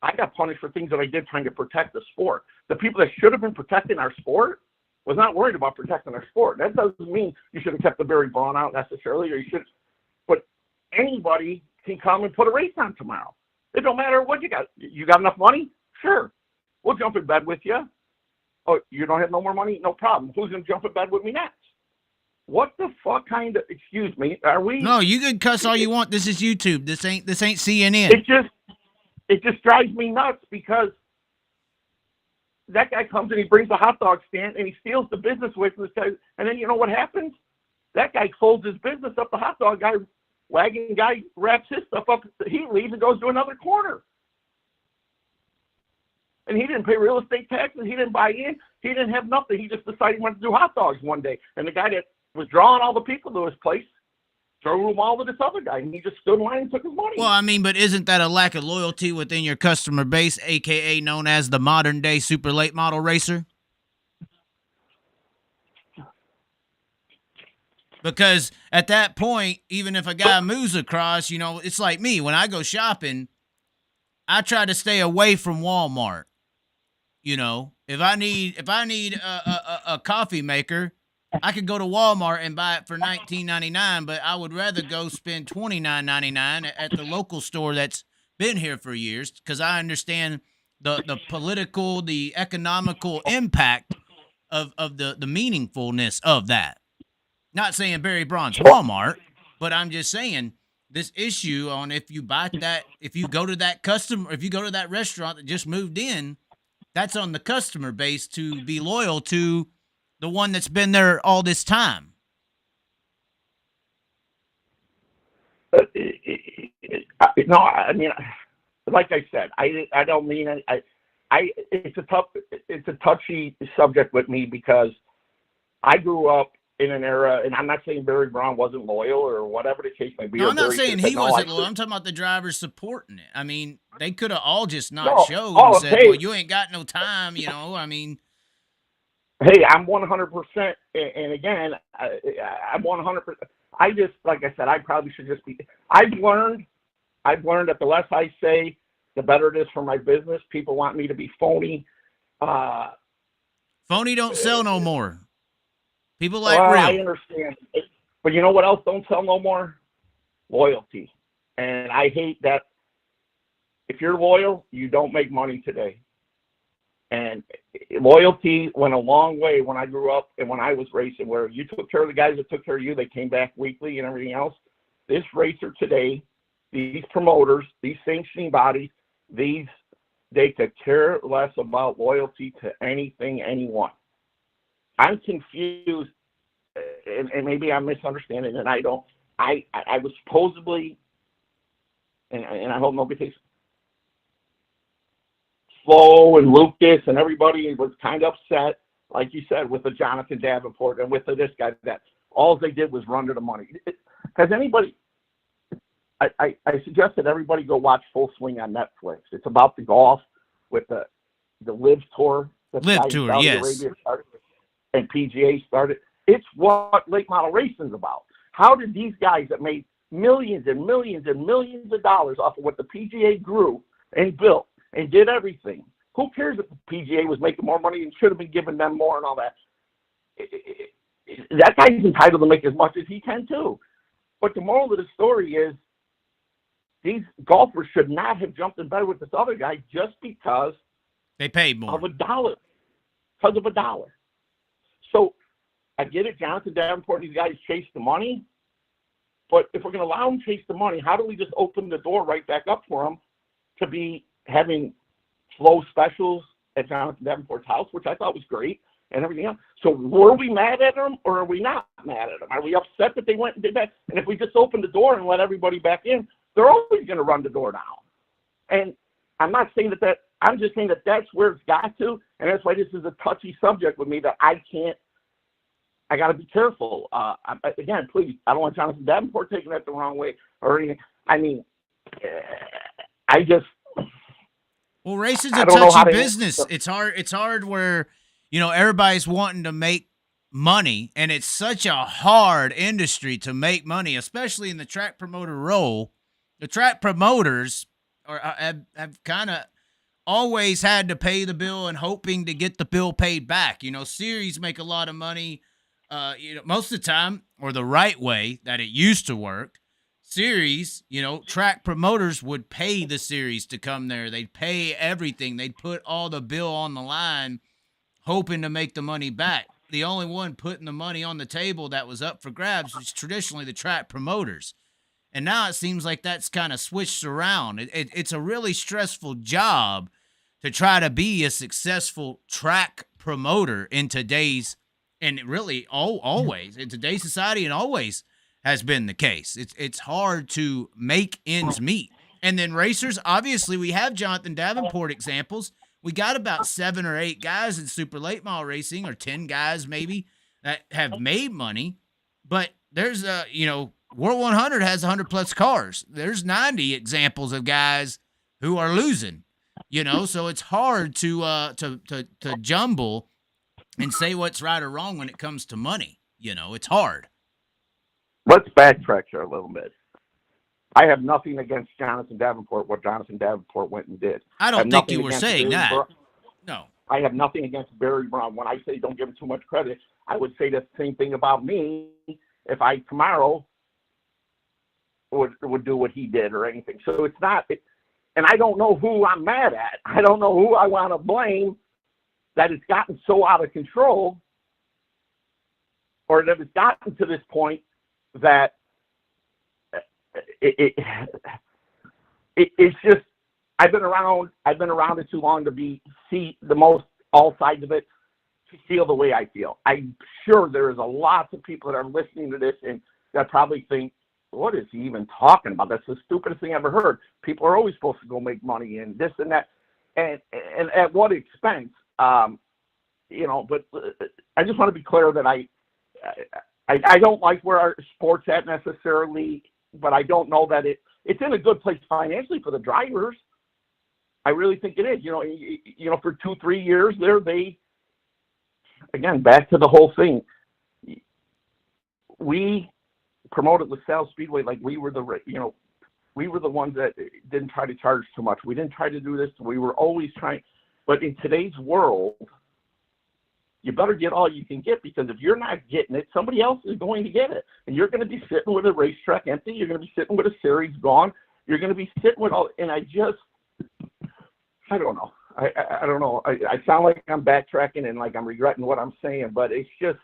I got punished for things that I did trying to protect the sport. The people that should have been protecting our sport was not worried about protecting our sport. That doesn't mean you should have kept the Barry Braun out necessarily, or you should. But anybody can come and put a race on tomorrow. It don't matter what you got. You got enough money? Sure. We'll jump in bed with you. Oh, you don't have no more money? No problem. Who's going to jump in bed with me next? What the fuck kind of, excuse me, are we? No, you can cuss all you want. This is YouTube. This ain't CNN. It just drives me nuts because that guy comes and he brings a hot dog stand and he steals the business away from this guy. And then you know what happens? That guy folds his business up. The hot dog guy, wagon guy, wraps his stuff up. He leaves and goes to another corner. And he didn't pay real estate taxes. He didn't buy in. He didn't have nothing. He just decided he wanted to do hot dogs one day. And the guy that was drawing all the people to his place threw them all to this other guy. And he just stood in line and took his money. Well, I mean, but isn't that a lack of loyalty within your customer base, a.k.a. known as the modern-day super late model racer? Because at that point, even if a guy moves across, you know, it's like me. When I go shopping, I try to stay away from Walmart. You know, if I need a coffee maker, I could go to Walmart and buy it for $19.99, but I would rather go spend $29.99 at the local store that's been here for years because I understand the political, the economical impact of the meaningfulness of that. Not saying Barry Braun's Walmart, but I'm just saying this issue on if you buy that, if you go to that customer, if you go to that restaurant that just moved in, that's on the customer base to be loyal to the one that's been there all this time. No, I mean, like I said, I don't mean it. It's a touchy subject with me because I grew up in an era, and I'm not saying Barry Brown wasn't loyal or whatever the case may be. No, I'm not saying he wasn't loyal. loyal. I'm talking about the drivers supporting it. I mean, they could have all just not No. showed Oh, and said, hey. well, you ain't got no time, you know, I mean. Hey, I'm 100%, and again, I'm 100%. I just, like I said, I probably should just be. I've learned that the less I say, the better it is for my business. People want me to be phony. Phony don't sell no more. People like real. I understand, but you know what else don't sell no more? Loyalty, and I hate that. If you're loyal, you don't make money today. And loyalty went a long way when I grew up and when I was racing, where you took care of the guys that took care of you. They came back weekly and everything else. This racer today, these promoters, these sanctioning bodies, they could care less about loyalty to anything, anyone. I'm confused, and maybe I'm misunderstanding, and I was supposedly, and I hope nobody takes Flo and Lucas and everybody was kind of upset, like you said, with the Jonathan Davenport and with this guy, that all they did was run to the money. Has anybody, I suggested everybody go watch Full Swing on Netflix. It's about the golf with the Live Tour. Live Tour, Saudi yes. Arabia started, and PGA started. It's what late model racing's about. How did these guys that made millions and millions and millions of dollars off of what the PGA grew and built and did everything? Who cares if the PGA was making more money and should have been giving them more and all that? That guy's entitled to make as much as he can too. But the moral of the story is these golfers should not have jumped in bed with this other guy just because they paid more of $1. Because of $1. So I get it, Jonathan Davenport and these guys chase the money. But if we're going to allow them to chase the money, how do we just open the door right back up for them to be having flow specials at Jonathan Davenport's house, which I thought was great, and everything else? So were we mad at them or are we not mad at them? Are we upset that they went and did that? And if we just open the door and let everybody back in, they're always going to run the door down. And I'm not saying that I'm just saying that that's where it's got to, and that's why this is a touchy subject with me that I got to be careful. Again, please, I don't want Jonathan Davenport taking that the wrong way or anything. I mean, well, racing's a touchy business. It's hard where, you know, everybody's wanting to make money, and it's such a hard industry to make money, especially in the track promoter role. The track promoters have kind of always had to pay the bill and hoping to get the bill paid back. You know, series make a lot of money, you know, most of the time, or the right way that it used to work. Series, you know, track promoters would pay the series to come there. They'd pay everything. They'd put all the bill on the line, hoping to make the money back. The only one putting the money on the table that was up for grabs was traditionally the track promoters. And now it seems like that's kind of switched around. It's a really stressful job to try to be a successful track promoter in today's, and really always, in today's society, and always has been the case. It's hard to make ends meet. And then racers, obviously, we have Jonathan Davenport examples. We got about 7 or 8 guys in super late model racing, or 10 guys maybe, that have made money. But there's you know, World 100 has 100+ cars. There's 90 examples of guys who are losing, you know, so it's hard to jumble and say what's right or wrong when it comes to money. You know, it's hard. Let's backtrack here a little bit. I have nothing against Jonathan Davenport, what Jonathan Davenport went and did. I don't think you were saying that. No. I have nothing against Barry Brown. When I say don't give him too much credit, I would say the same thing about me if I tomorrow would do what he did or anything. So it's not, and I don't know who I'm mad at. I don't know who I want to blame that it's gotten so out of control, or that it's gotten to this point that it's just I've been around it too long to see the most all sides of it, to feel the way I feel. I'm sure there is a lot of people that are listening to this and that probably think, what is he even talking about? That's the stupidest thing I ever heard. People are always supposed to go make money and this and that, and at what expense? But I just want to be clear that I don't like where our sport's at necessarily, but I don't know that it's in a good place financially for the drivers. I really think it is. For 2-3 years there, again, back to the whole thing. We promoted LaSalle Speedway like we were the ones that didn't try to charge too much. We didn't try to do this. We were always trying. But in today's world, you better get all you can get, because if you're not getting it, somebody else is going to get it. And you're going to be sitting with a racetrack empty. You're going to be sitting with a series gone. You're going to be sitting with all, and I don't know. I don't know. I sound like I'm backtracking and like I'm regretting what I'm saying, but it's just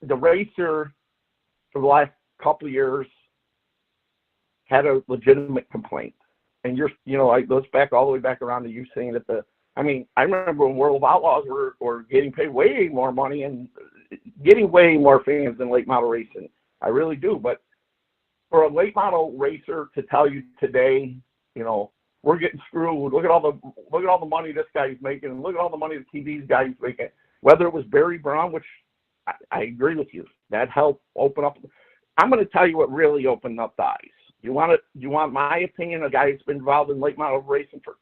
the racer for the last couple of years had a legitimate complaint. And it goes back all the way back around to you saying that I remember when World of Outlaws were getting paid way more money and getting way more fans than late model racing. I really do. But for a late model racer to tell you today, we're getting screwed. Look at all the money this guy's making, and look at all the money the TV's guy's making. Whether it was Barry Brown, which I agree with you, that helped open up. I'm going to tell you what really opened up the eyes. You want my opinion? A guy who's been involved in late model racing for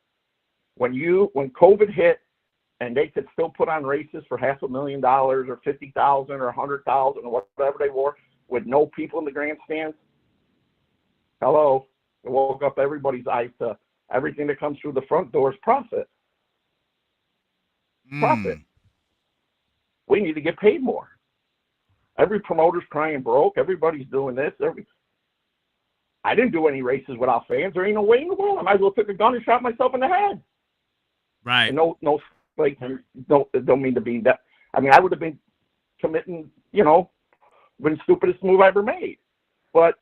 when COVID hit, and they could still put on races for $500,000 or $50,000 or $100,000 or whatever they were, with no people in the grandstands. Hello, it woke up everybody's eyes to everything that comes through the front door is profit. Profit. We need to get paid more. Every promoter's crying broke. Everybody's doing this. I didn't do any races without fans. There ain't no way in the world. I might as well took a gun and shot myself in the head. Right. And don't mean to be that. I would have been committing, been the stupidest move I ever made. But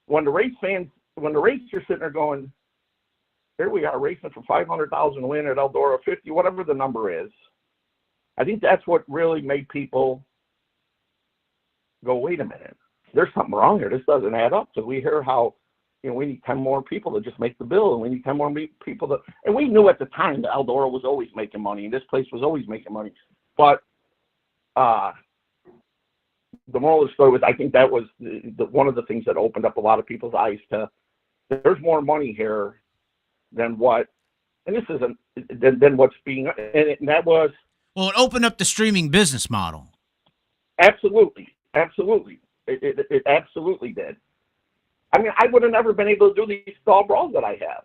when the racers sitting there going, here we are racing for $500,000 to win at Eldora, 50, whatever the number is. I think that's what really made people go, wait a minute, there's something wrong here. This doesn't add up. So we hear how, we need 10 more people to just make the bill, and we need 10 more people and we knew at the time that Eldora was always making money, and this place was always making money. But the moral of the story was, I think that was one of the things that opened up a lot of people's eyes to, there's more money here than what, and this isn't, than what's being, and that was. Well, it opened up the streaming business model. Absolutely. It absolutely did. I would have never been able to do these Thaw Brawls that I have.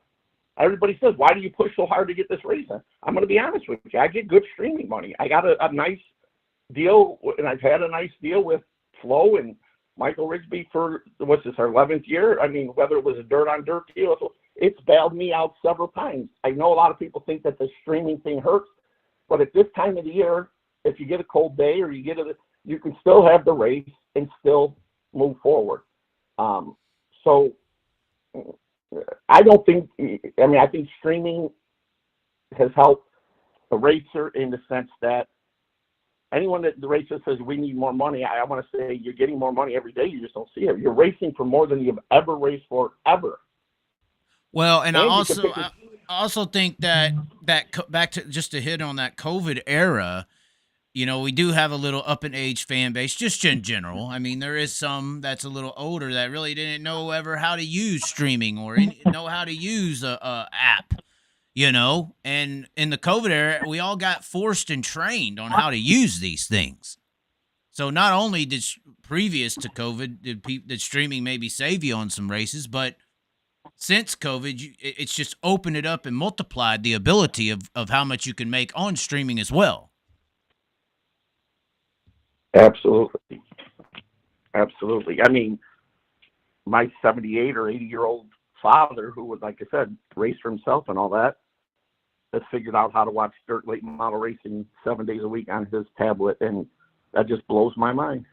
Everybody says, why do you push so hard to get this race? I'm going to be honest with you. I get good streaming money. I got a nice deal, and I've had a nice deal with Flo and Michael Rigsby for, what's this, our 11th year? Whether it was a dirt-on-dirt deal, it's bailed me out several times. I know a lot of people think that the streaming thing hurts, but at this time of the year, if you get a cold day or you can still have the race and still move forward. So I don't think, I think streaming has helped the racer in the sense that anyone that the racer says we need more money, I want to say you're getting more money every day. You just don't see it. You're racing for more than you've ever raced for ever. Well, and I also think that back to just to hit on that COVID era, we do have a little up in age fan base, just in general. There is some that's a little older that really didn't know ever how to use streaming or know how to use a app, And in the COVID era, we all got forced and trained on how to use these things. So not only did previous to COVID did streaming maybe save you on some races, but since COVID, it's just opened it up and multiplied the ability of how much you can make on streaming as well. Absolutely. My 78 or 80-year-old father, who was, like I said, raced for himself and all that, has figured out how to watch dirt late model racing 7 days a week on his tablet, and that just blows my mind.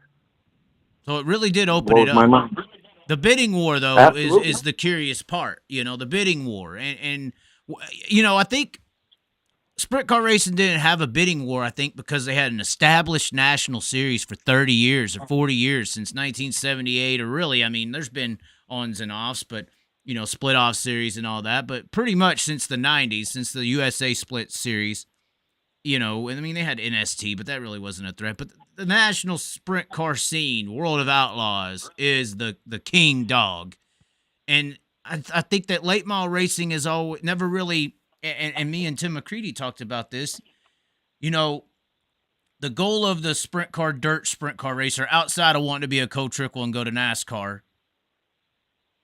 So it really did open it up. My mind. The bidding war, though, Absolutely. is the curious part. The bidding war, and I think sprint car racing didn't have a bidding war. I think because they had an established national series for 30 years or 40 years since 1978, or really, I mean, there's been ons and offs, but split off series and all that, but pretty much since the 90s, since the USA split series. And I mean, they had NST, but that really wasn't a threat. But the national sprint car scene, World of Outlaws, is the king dog. And I think that late model racing is always never really, and me and Tim McCready talked about this, the goal of the dirt sprint car racer, outside of wanting to be a co-trickle and go to NASCAR,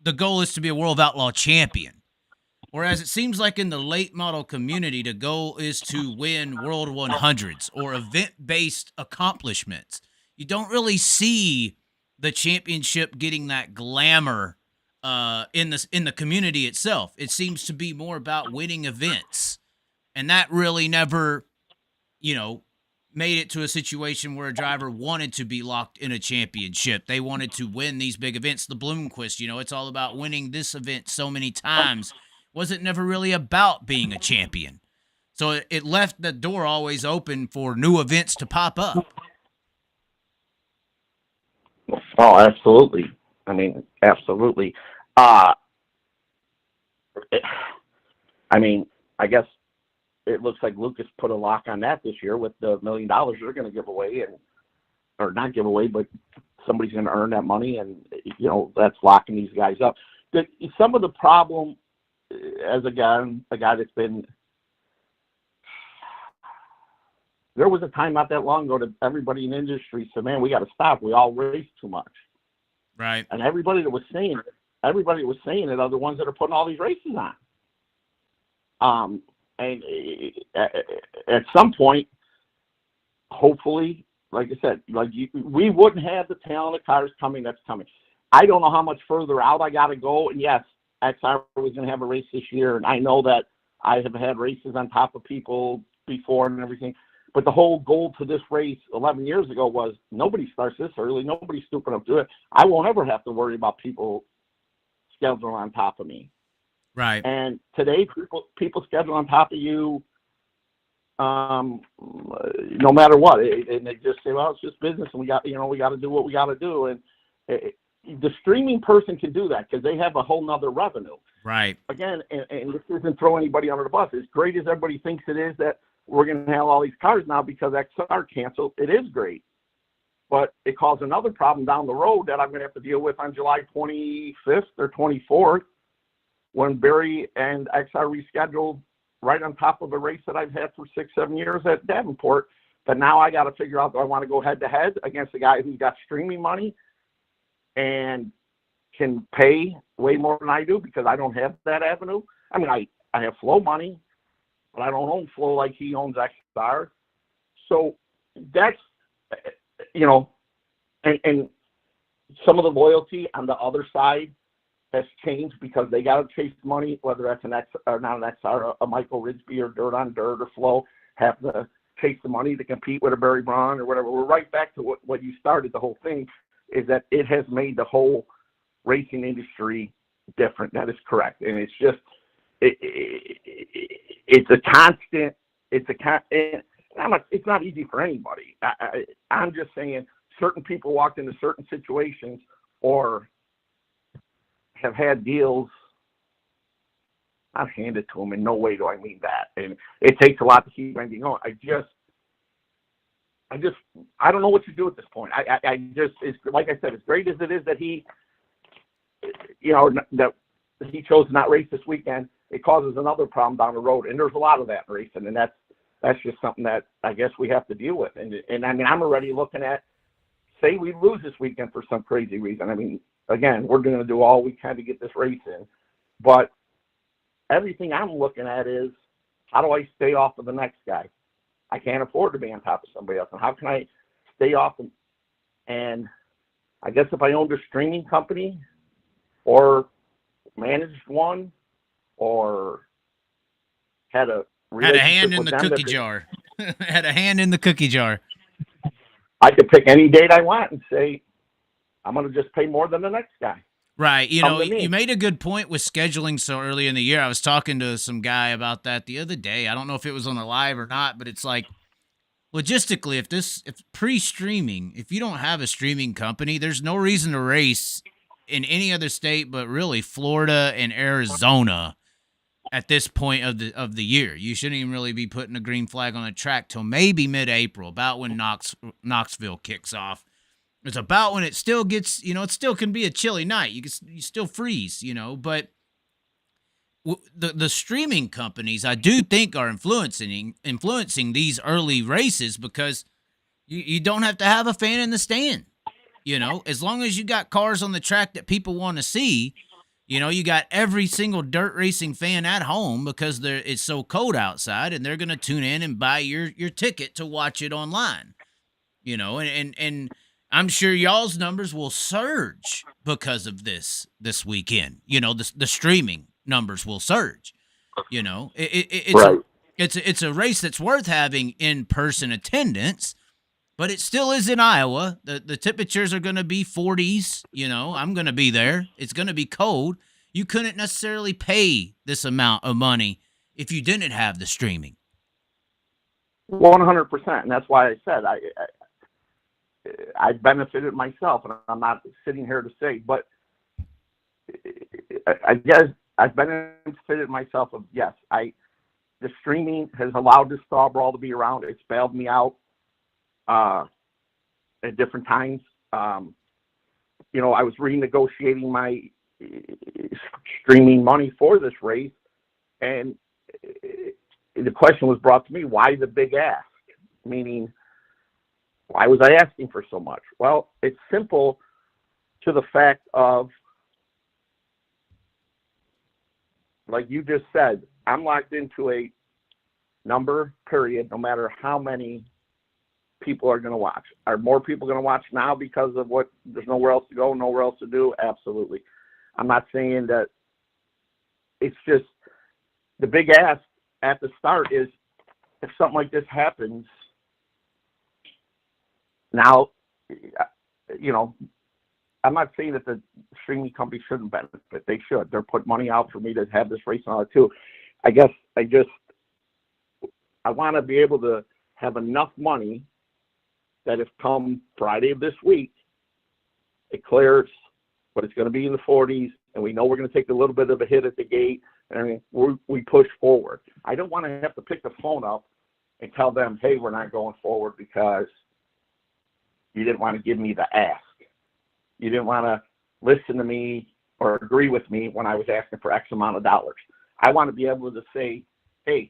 the goal is to be a World of Outlaw champion. Whereas it seems like in the late model community, the goal is to win World 100s or event-based accomplishments. You don't really see the championship getting that glamour in the community itself. It seems to be more about winning events, and that really never, made it to a situation where a driver wanted to be locked in a championship. They wanted to win these big events. The Bloomquist, it's all about winning this event so many times. Wasn't never really about being a champion. So it left the door always open for new events to pop up. Oh, absolutely. I mean, absolutely. I guess it looks like Lucas put a lock on that this year with the $1 million they're going to give away, or not give away, but somebody's going to earn that money, and that's locking these guys up. Some of the problem, as a guy that's been, there was a time not that long ago that everybody in the industry said, man, we got to stop. We all race too much. Right. And everybody that was saying it are the ones that are putting all these races on. And at some point, hopefully, like I said, we wouldn't have the talent of cars that's coming. I don't know how much further out I got to go. And yes, XR was going to have a race this year, and I know that I have had races on top of people before and everything. But the whole goal to this race 11 years ago was nobody starts this early. Nobody's stupid enough to do it. I won't ever have to worry about people scheduling on top of me. Right. And today, people schedule on top of you no matter what. And they just say, well, it's just business, and we got to do what we got to do. And the streaming person can do that because they have a whole nother revenue. Right. Again, and this isn't throw anybody under the bus. As great as everybody thinks it is that we're going to have all these cars now because XR canceled, it is great. But it caused another problem down the road that I'm going to have to deal with on July 25th or 24th when Barry and XR rescheduled right on top of a race that I've had for 6-7 years at Davenport. But now I got to figure out, do I want to go head-to-head against a guy who's got streaming money and can pay way more than I do because I don't have that avenue? I mean, I have flow money, but I don't own flow like he owns XR. So that's, and some of the loyalty on the other side has changed because they got to chase money, whether that's an X or not an XR, a Michael Ridsby or Dirt on Dirt or Flow, have to chase the money to compete with a Barry Braun or whatever. We're right back to what you started the whole thing, is that it has made the whole racing industry different. That is correct. And it's just, it's a constant, it's not easy for anybody. I'm just saying certain people walked into certain situations or have had deals not handed to them. In no way do I mean that. And it takes a lot to keep anything going. I don't know what to do at this point. It's like I said, as great as it is that he, that he chose to not race this weekend, it causes another problem down the road. And there's a lot of that in racing. And that's just something that I guess we have to deal with. And I mean, I'm already looking at, say we lose this weekend for some crazy reason. I mean, again, we're going to do all we can to get this race in. But everything I'm looking at is, how do I stay off of the next guy? I can't afford to be on top of somebody else. And how can I stay off them? And I guess if I owned a streaming company or managed one or had a hand in the cookie jar. Had a hand in the cookie jar. I could pick any date I want and say, I'm going to just pay more than the next guy. Right. You come know, to me. you made a good point with scheduling so early in the year. I was talking to some guy about that the other day. I don't know if it was on a live or not, but it's like logistically, if pre-streaming, if you don't have a streaming company, there's no reason to race in any other state but really Florida and Arizona at this point of the year. You shouldn't even really be putting a green flag on a track till maybe mid-April, about when Knoxville kicks off. It's about when it still gets, it still can be a chilly night. You still freeze, but the streaming companies, I do think, are influencing these early races because you don't have to have a fan in the stand. As long as you got cars on the track that people want to see, you got every single dirt racing fan at home because it's so cold outside, and they're going to tune in and buy your ticket to watch it online. And I'm sure y'all's numbers will surge because of this weekend. The streaming numbers will surge. It's Right. it's a race that's worth having in-person attendance, but it still is in Iowa. The temperatures are going to be 40s. I'm going to be there. It's going to be cold. You couldn't necessarily pay this amount of money if you didn't have the streaming. 100%, and that's why I said I benefited myself, and I'm not sitting here to say, but I guess I've benefited myself of, yes, the streaming has allowed this Thaw Brawl to be around. It's bailed me out at different times. I was renegotiating my streaming money for this race, and the question was brought to me, why the big ask? Meaning, why was I asking for so much? Well, it's simple to the fact of, like you just said, I'm locked into a number, period, no matter how many people are going to watch. Are more people going to watch now because of there's nowhere else to go, nowhere else to do? Absolutely. I'm not saying that. It's just the big ask at the start is, if something like this happens, now, I'm not saying that the streaming company shouldn't benefit. They should. They're putting money out for me to have this race on it too. I guess I want to be able to have enough money that if come Friday of this week, it clears, but it's going to be in the 40s, and we know we're going to take a little bit of a hit at the gate, and we push forward. I don't want to have to pick the phone up and tell them, hey, we're not going forward because you didn't want to give me the ask. You didn't want to listen to me or agree with me when I was asking for X amount of dollars. I want to be able to say, hey,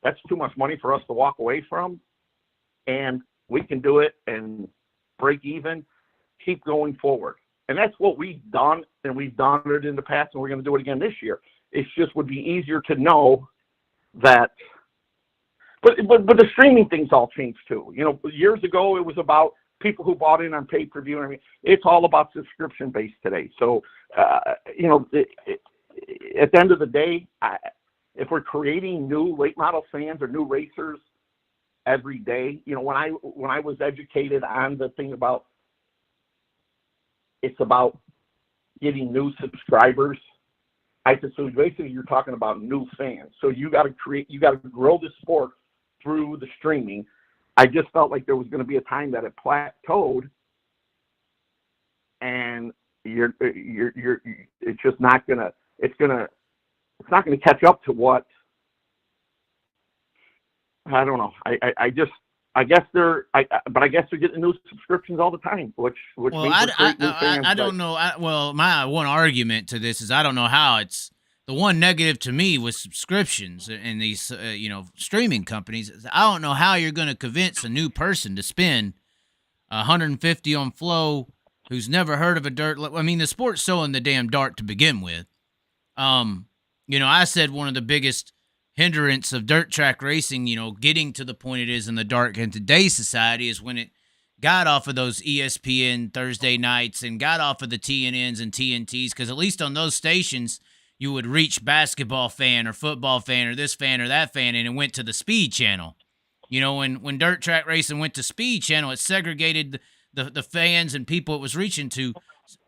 that's too much money for us to walk away from, and we can do it and break even, keep going forward. And that's what we've done, and we've done it in the past, and we're going to do it again this year. It just would be easier to know that. But the streaming things all changed too. Years ago it was about people who bought in on pay-per-view. I mean, it's all about subscription-based today. So, at the end of the day, if we're creating new late model fans or new racers every day, when I was educated on the thing about, it's about getting new subscribers, I said, so basically you're talking about new fans. So you got to grow the sport through the streaming. I just felt like there was going to be a time that it plateaued, and it's just not gonna. It's not gonna catch up to what. I don't know. I guess they're getting new subscriptions all the time, which well, means new fans. I don't know. My one argument to this is I don't know how it's. The one negative to me with subscriptions and these, streaming companies, I don't know how you're going to convince a new person to spend $150 on Flow who's never heard of a dirt. I mean, the sport's so in the damn dark to begin with. I said one of the biggest hindrance of dirt track racing, getting to the point it is in the dark in today's society is when it got off of those ESPN Thursday nights and got off of the TNNs and TNTs, because at least on those stations, you would reach basketball fan or football fan or this fan or that fan, and it went to the Speed Channel. When dirt track racing went to Speed Channel, it segregated the fans and people it was reaching to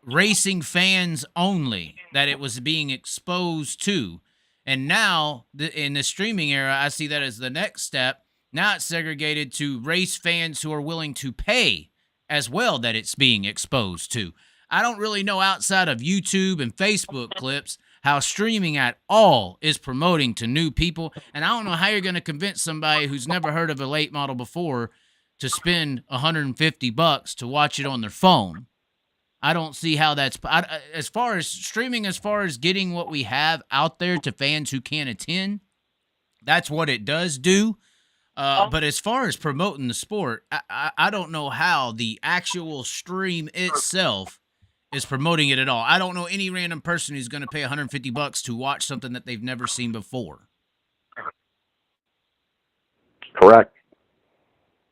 racing fans only that it was being exposed to. And now, in the streaming era, I see that as the next step. Now it's segregated to race fans who are willing to pay as well that it's being exposed to. I don't really know outside of YouTube and Facebook clips how streaming at all is promoting to new people. And I don't know how you're going to convince somebody who's never heard of a late model before to spend $150 to watch it on their phone. I don't see how that's as far as streaming, as far as getting what we have out there to fans who can't attend. That's what it does do. But as far as promoting the sport, I don't know how the actual stream itself is promoting it at all. I don't know any random person who's going to pay $150 to watch something that they've never seen before. Correct.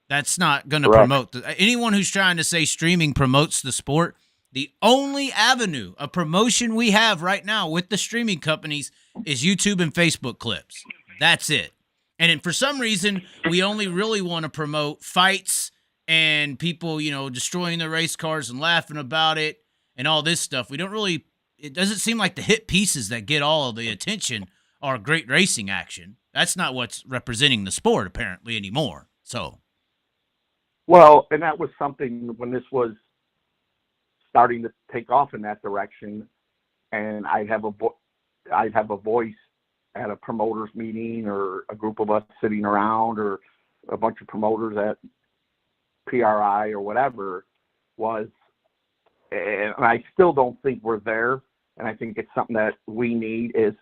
That's not going to promote anyone who's trying to say streaming promotes the sport. The only avenue of promotion we have right now with the streaming companies is YouTube and Facebook clips. That's it. And then for some reason, we only really want to promote fights and people, destroying their race cars and laughing about it and all this stuff. We don't really, it doesn't seem like the hit pieces that get all of the attention are great racing action. That's not what's representing the sport apparently anymore. So. Well, and that was something when this was starting to take off in that direction, and I'd have a voice at a promoters meeting or a group of us sitting around or a bunch of promoters at PRI or whatever was, and I still don't think we're there, and I think it's something that we need is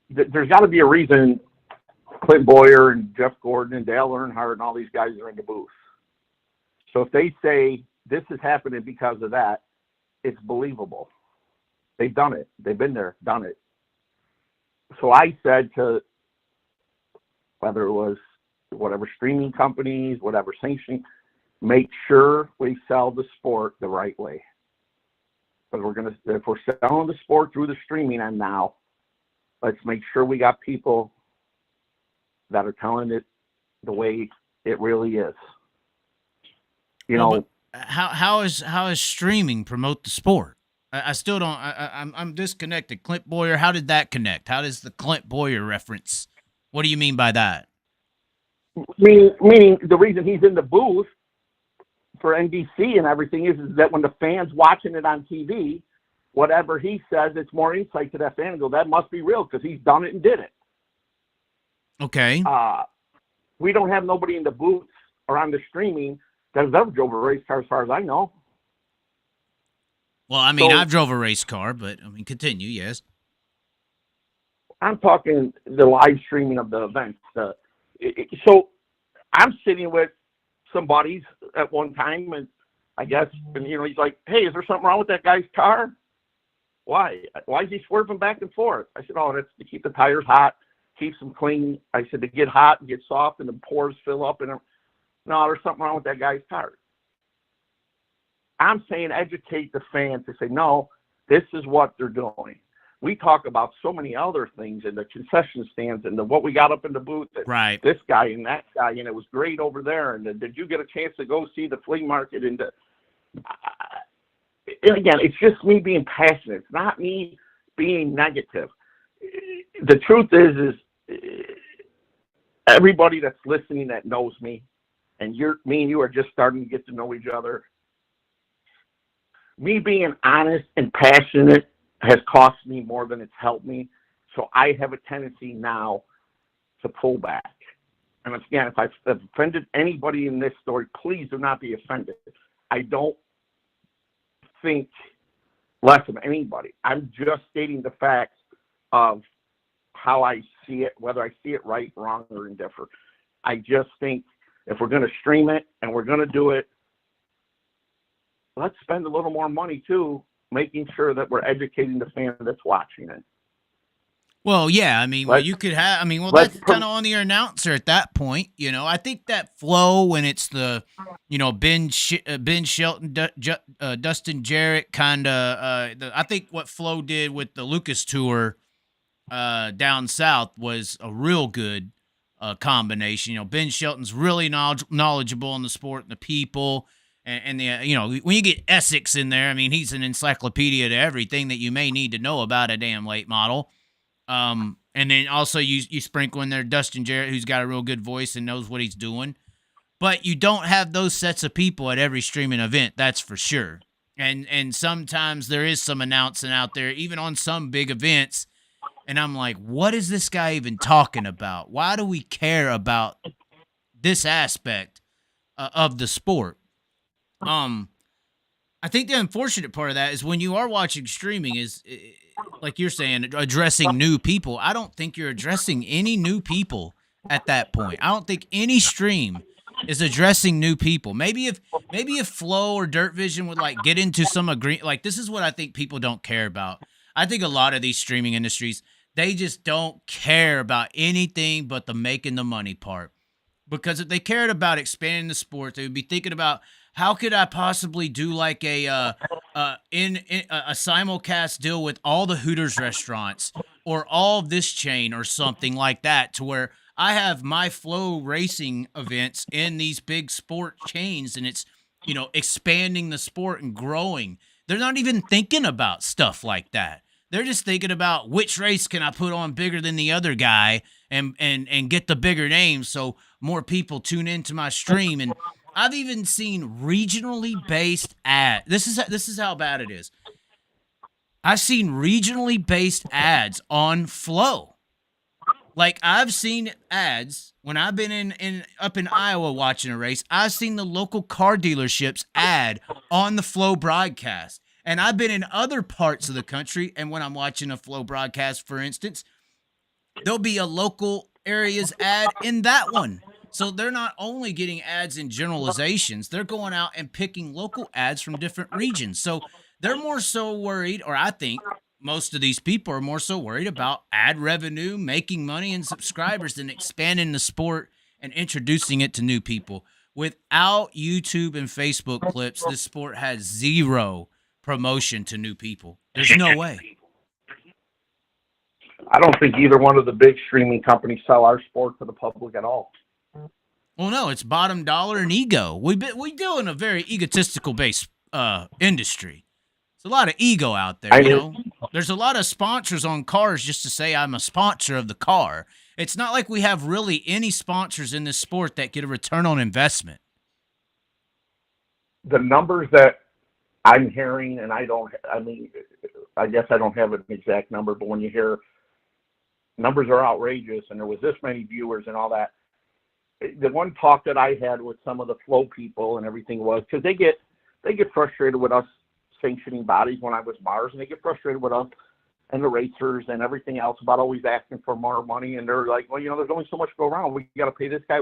there's got to be a reason Clint Boyer and Jeff Gordon and Dale Earnhardt and all these guys are in the booth. So if they say this is happening because of that, it's believable. They've done it. They've been there, done it. So I said to whether it was whatever streaming companies, whatever sanctioning, make sure we sell the sport the right way. Because if we're selling the sport through the streaming end now, let's make sure we got people that are telling it the way it really is. How is streaming promote the sport? I still don't. I'm disconnected. Clint Boyer, how did that connect? How does the Clint Boyer reference? What do you mean by that? Meaning the reason he's in the booth for NBC and everything is that when the fans watching it on TV, whatever he says, it's more insight to that fan and go, that must be real because he's done it and did it. Okay. We don't have nobody in the booths or on the streaming that has ever drove a race car as far as I know. Well, I've drove a race car, but continue, yes. I'm talking the live streaming of the events. So I'm sitting with some buddies at one time, and I guess, and he's like, hey, is there something wrong with that guy's car? Why? Why is he swerving back and forth? I said, oh, that's to keep the tires hot, keeps them clean. I said, to get hot and get soft and the pores fill up. And no, there's something wrong with that guy's car. I'm saying educate the fans to say, no, this is what they're doing. We talk about so many other things in the concession stands and what we got up in the booth. Right. This guy and that guy, and it was great over there. And did you get a chance to go see the flea market? And again, it's just me being passionate. It's not me being negative. The truth is everybody that's listening that knows me, and me and you are just starting to get to know each other. Me being honest and passionate has cost me more than it's helped me. So I have a tendency now to pull back. And again, if I've offended anybody in this story, please do not be offended. I don't think less of anybody. I'm just stating the facts of how I see it, whether I see it right, wrong, or indifferent. I just think if we're going to stream it and we're going to do it, let's spend a little more money too, making sure that we're educating the fan that's watching it. Well, yeah, you could have, that's kind of on your announcer at that point. I think that flow when it's the, Ben Shelton, Dustin Jarrett kind of, I think what Flo did with the Lucas Tour down south was a real good combination. Ben Shelton's really knowledgeable in the sport and the people, And the when you get Essex in there, I mean, he's an encyclopedia to everything that you may need to know about a damn late model. And then also you sprinkle in there Dustin Jarrett, who's got a real good voice and knows what he's doing. But you don't have those sets of people at every streaming event, that's for sure. And sometimes there is some announcing out there, even on some big events. And I'm like, what is this guy even talking about? Why do we care about this aspect of the sport? I think the unfortunate part of that is when you are watching streaming is, like you're saying, addressing new people. I don't think you're addressing any new people at that point. I don't think any stream is addressing new people. Maybe if Flow or Dirt Vision would like get into some agreement, like this is what I think people don't care about. I think a lot of these streaming industries, they just don't care about anything but the making the money part. Because if they cared about expanding the sport, they would be thinking about how could I possibly do like a simulcast deal with all the Hooters restaurants or all of this chain or something like that, to where I have my Flow racing events in these big sport chains, and it's expanding the sport and growing. They're not even thinking about stuff like that. They're just thinking about which race can I put on bigger than the other guy and get the bigger names so more people tune into my stream. And I've even seen regionally based ads. This is how bad it is. I've seen regionally based ads on Flow. Like I've seen ads when I've been up in Iowa watching a race. I've seen the local car dealerships ad on the Flow broadcast. And I've been in other parts of the country, and when I'm watching a Flow broadcast, for instance, there'll be a local areas ad in that one. So they're not only getting ads in generalizations, they're going out and picking local ads from different regions. So they're more so worried, or I think most of these people are more so worried about ad revenue, making money and subscribers than expanding the sport and introducing it to new people. Without YouTube and Facebook clips, this sport has zero promotion to new people. There's no way. I don't think either one of the big streaming companies sell our sport to the public at all. Well, no, it's bottom dollar and ego. We deal in a very egotistical based industry. There's a lot of ego out there. There's a lot of sponsors on cars just to say I'm a sponsor of the car. It's not like we have really any sponsors in this sport that get a return on investment. The numbers that I'm hearing, and I guess I don't have an exact number, but when you hear numbers are outrageous and there was this many viewers and all that, the one talk that I had with some of the Flow people and everything was, because they get frustrated with us sanctioning bodies when I was Mars, and they get frustrated with us and the racers and everything else about always asking for more money, and they're like, well, there's only so much to go around. We got to pay this guy.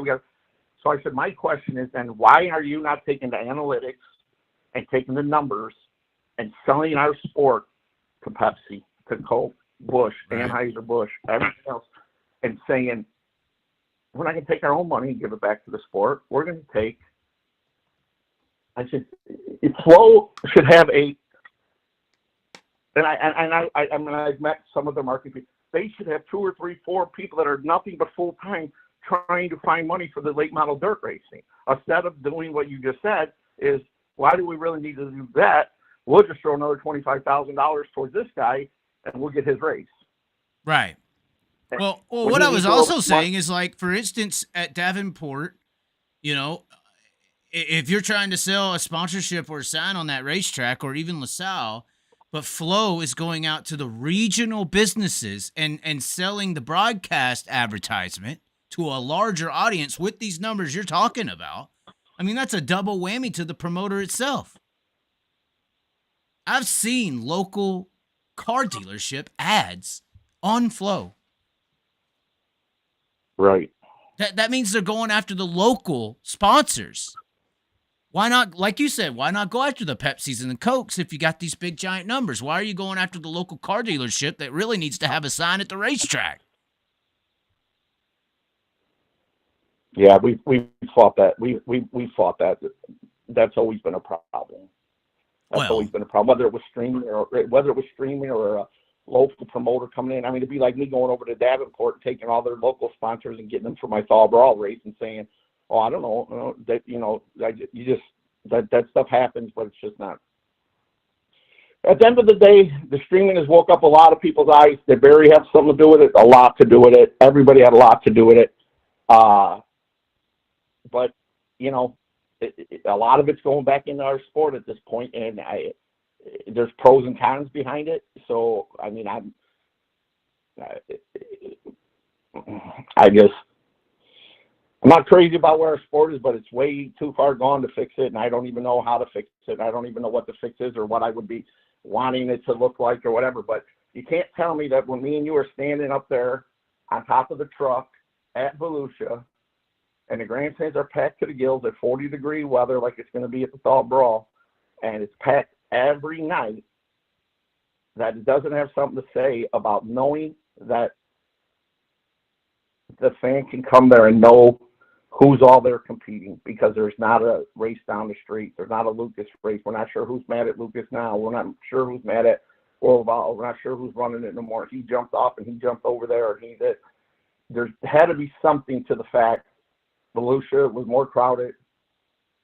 So I said, my question is then, why are you not taking the analytics and taking the numbers and selling our sport to Pepsi, to Coke, Busch, Anheuser-Busch, everything else, and saying, we're not going to take our own money and give it back to the sport. We're going to take, I said, Flow should have I've met some of the marketing people. They should have 2 or 3, 4 people that are nothing but full-time trying to find money for the late model dirt racing. Instead of doing what you just said is, why do we really need to do that? We'll just throw another $25,000 towards this guy, and we'll get his race. Right. Well, what I was also saying is, like, for instance, at Davenport, if you're trying to sell a sponsorship or sign on that racetrack, or even LaSalle, but Flow is going out to the regional businesses and selling the broadcast advertisement to a larger audience with these numbers you're talking about. I mean, that's a double whammy to the promoter itself. I've seen local car dealership ads on Flow. Right. That means they're going after the local sponsors. Why not, like you said, why not go after the Pepsis and the Cokes if you got these big giant numbers? Why are you going after the local car dealership that really needs to have a sign at the racetrack? Yeah, we fought that. We fought that. That's always been a problem. Always been a problem. Whether it was streaming or a local promoter coming in. I mean, it'd be like me going over to Davenport and taking all their local sponsors and getting them for my Thaw Brawl race and saying, "Oh, I don't know, that That stuff happens, but it's just not. At the end of the day, the streaming has woke up a lot of people's eyes. Did Barry have something to do with it? A lot to do with it. Everybody had a lot to do with it. But, you know, a lot of it's going back into our sport at this point, and there's pros and cons behind it. So, I mean, I'm not crazy about where our sport is, but it's way too far gone to fix it, and I don't even know how to fix it. I don't even know what the fix is or what I would be wanting it to look like or whatever. But you can't tell me that when me and you are standing up there on top of the truck at Volusia and the grandstands are packed to the gills at 40-degree weather like it's going to be at the Thaw Brawl, and it's packed every night, that it doesn't have something to say about knowing that the fan can come there and know who's all there competing, because there's not a race down the street. There's not a Lucas race. We're not sure who's mad at Lucas now. We're not sure who's mad at Orval. We're not sure who's running it no more. He jumped off and he jumped over there, or he did. There had to be something to the fact Volusia was more crowded.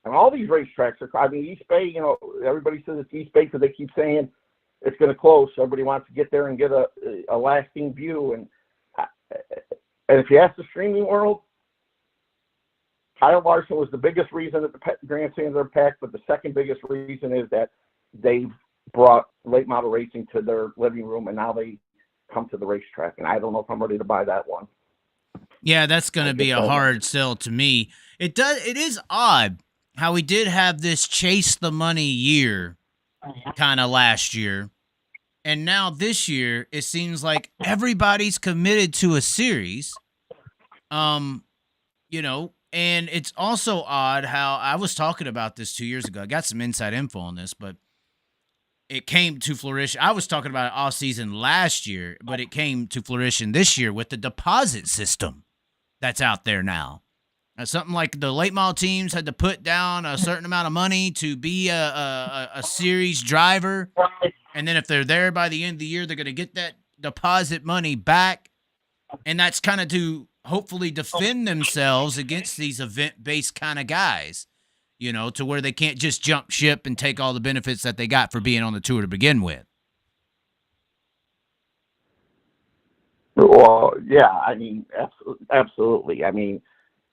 And all these racetracks are crowded. I mean, East Bay, you know, everybody says it's East Bay because they keep saying it's going to close. So everybody wants to get there and get a lasting view. And if you ask the streaming world, Kyle Larson was the biggest reason that the grandstands are packed, but the second biggest reason is that they've brought late model racing to their living room, and now they come to the racetrack. And I don't know if I'm ready to buy that one. Yeah, that's going to be a hard sell to me. It is odd how we did have this chase the money year kind of last year. And now this year, it seems like everybody's committed to a series. You know, and it's also odd how I was talking about this 2 years ago. I got some inside info on this, but it came to fruition. I was talking about it all season last year, but it came to fruition this year with the deposit system that's out there now. Something like the late model teams had to put down a certain amount of money to be a series driver. And then if they're there by the end of the year, they're going to get that deposit money back. And that's kind of to hopefully defend themselves against these event-based kind of guys, you know, to where they can't just jump ship and take all the benefits that they got for being on the tour to begin with. Well, yeah, I mean, absolutely. I mean,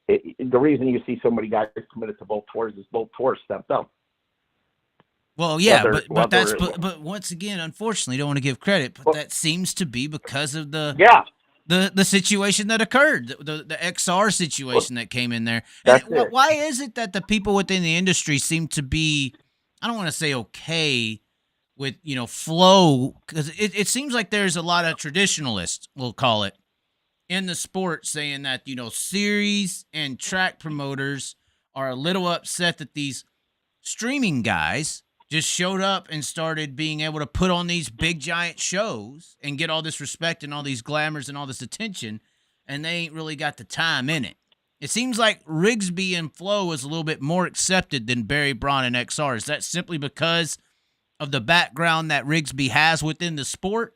the reason you see so many guys committed to both tours is both tours stepped up. Well, yeah, but once again, unfortunately, don't want to give credit, but that seems to be because of the situation that occurred, the XR situation that came in there. Why is it that the people within the industry seem to be, I don't want to say okay with, you know, flow, because it seems like there's a lot of traditionalists, we'll call it, in the sport saying that, you know, series and track promoters are a little upset that these streaming guys just showed up and started being able to put on these big giant shows and get all this respect and all these glamours and all this attention, and they ain't really got the time in it. It seems like Rigsby and Flow is a little bit more accepted than Barry Braun and XR. Is that simply because of the background that Rigsby has within the sport?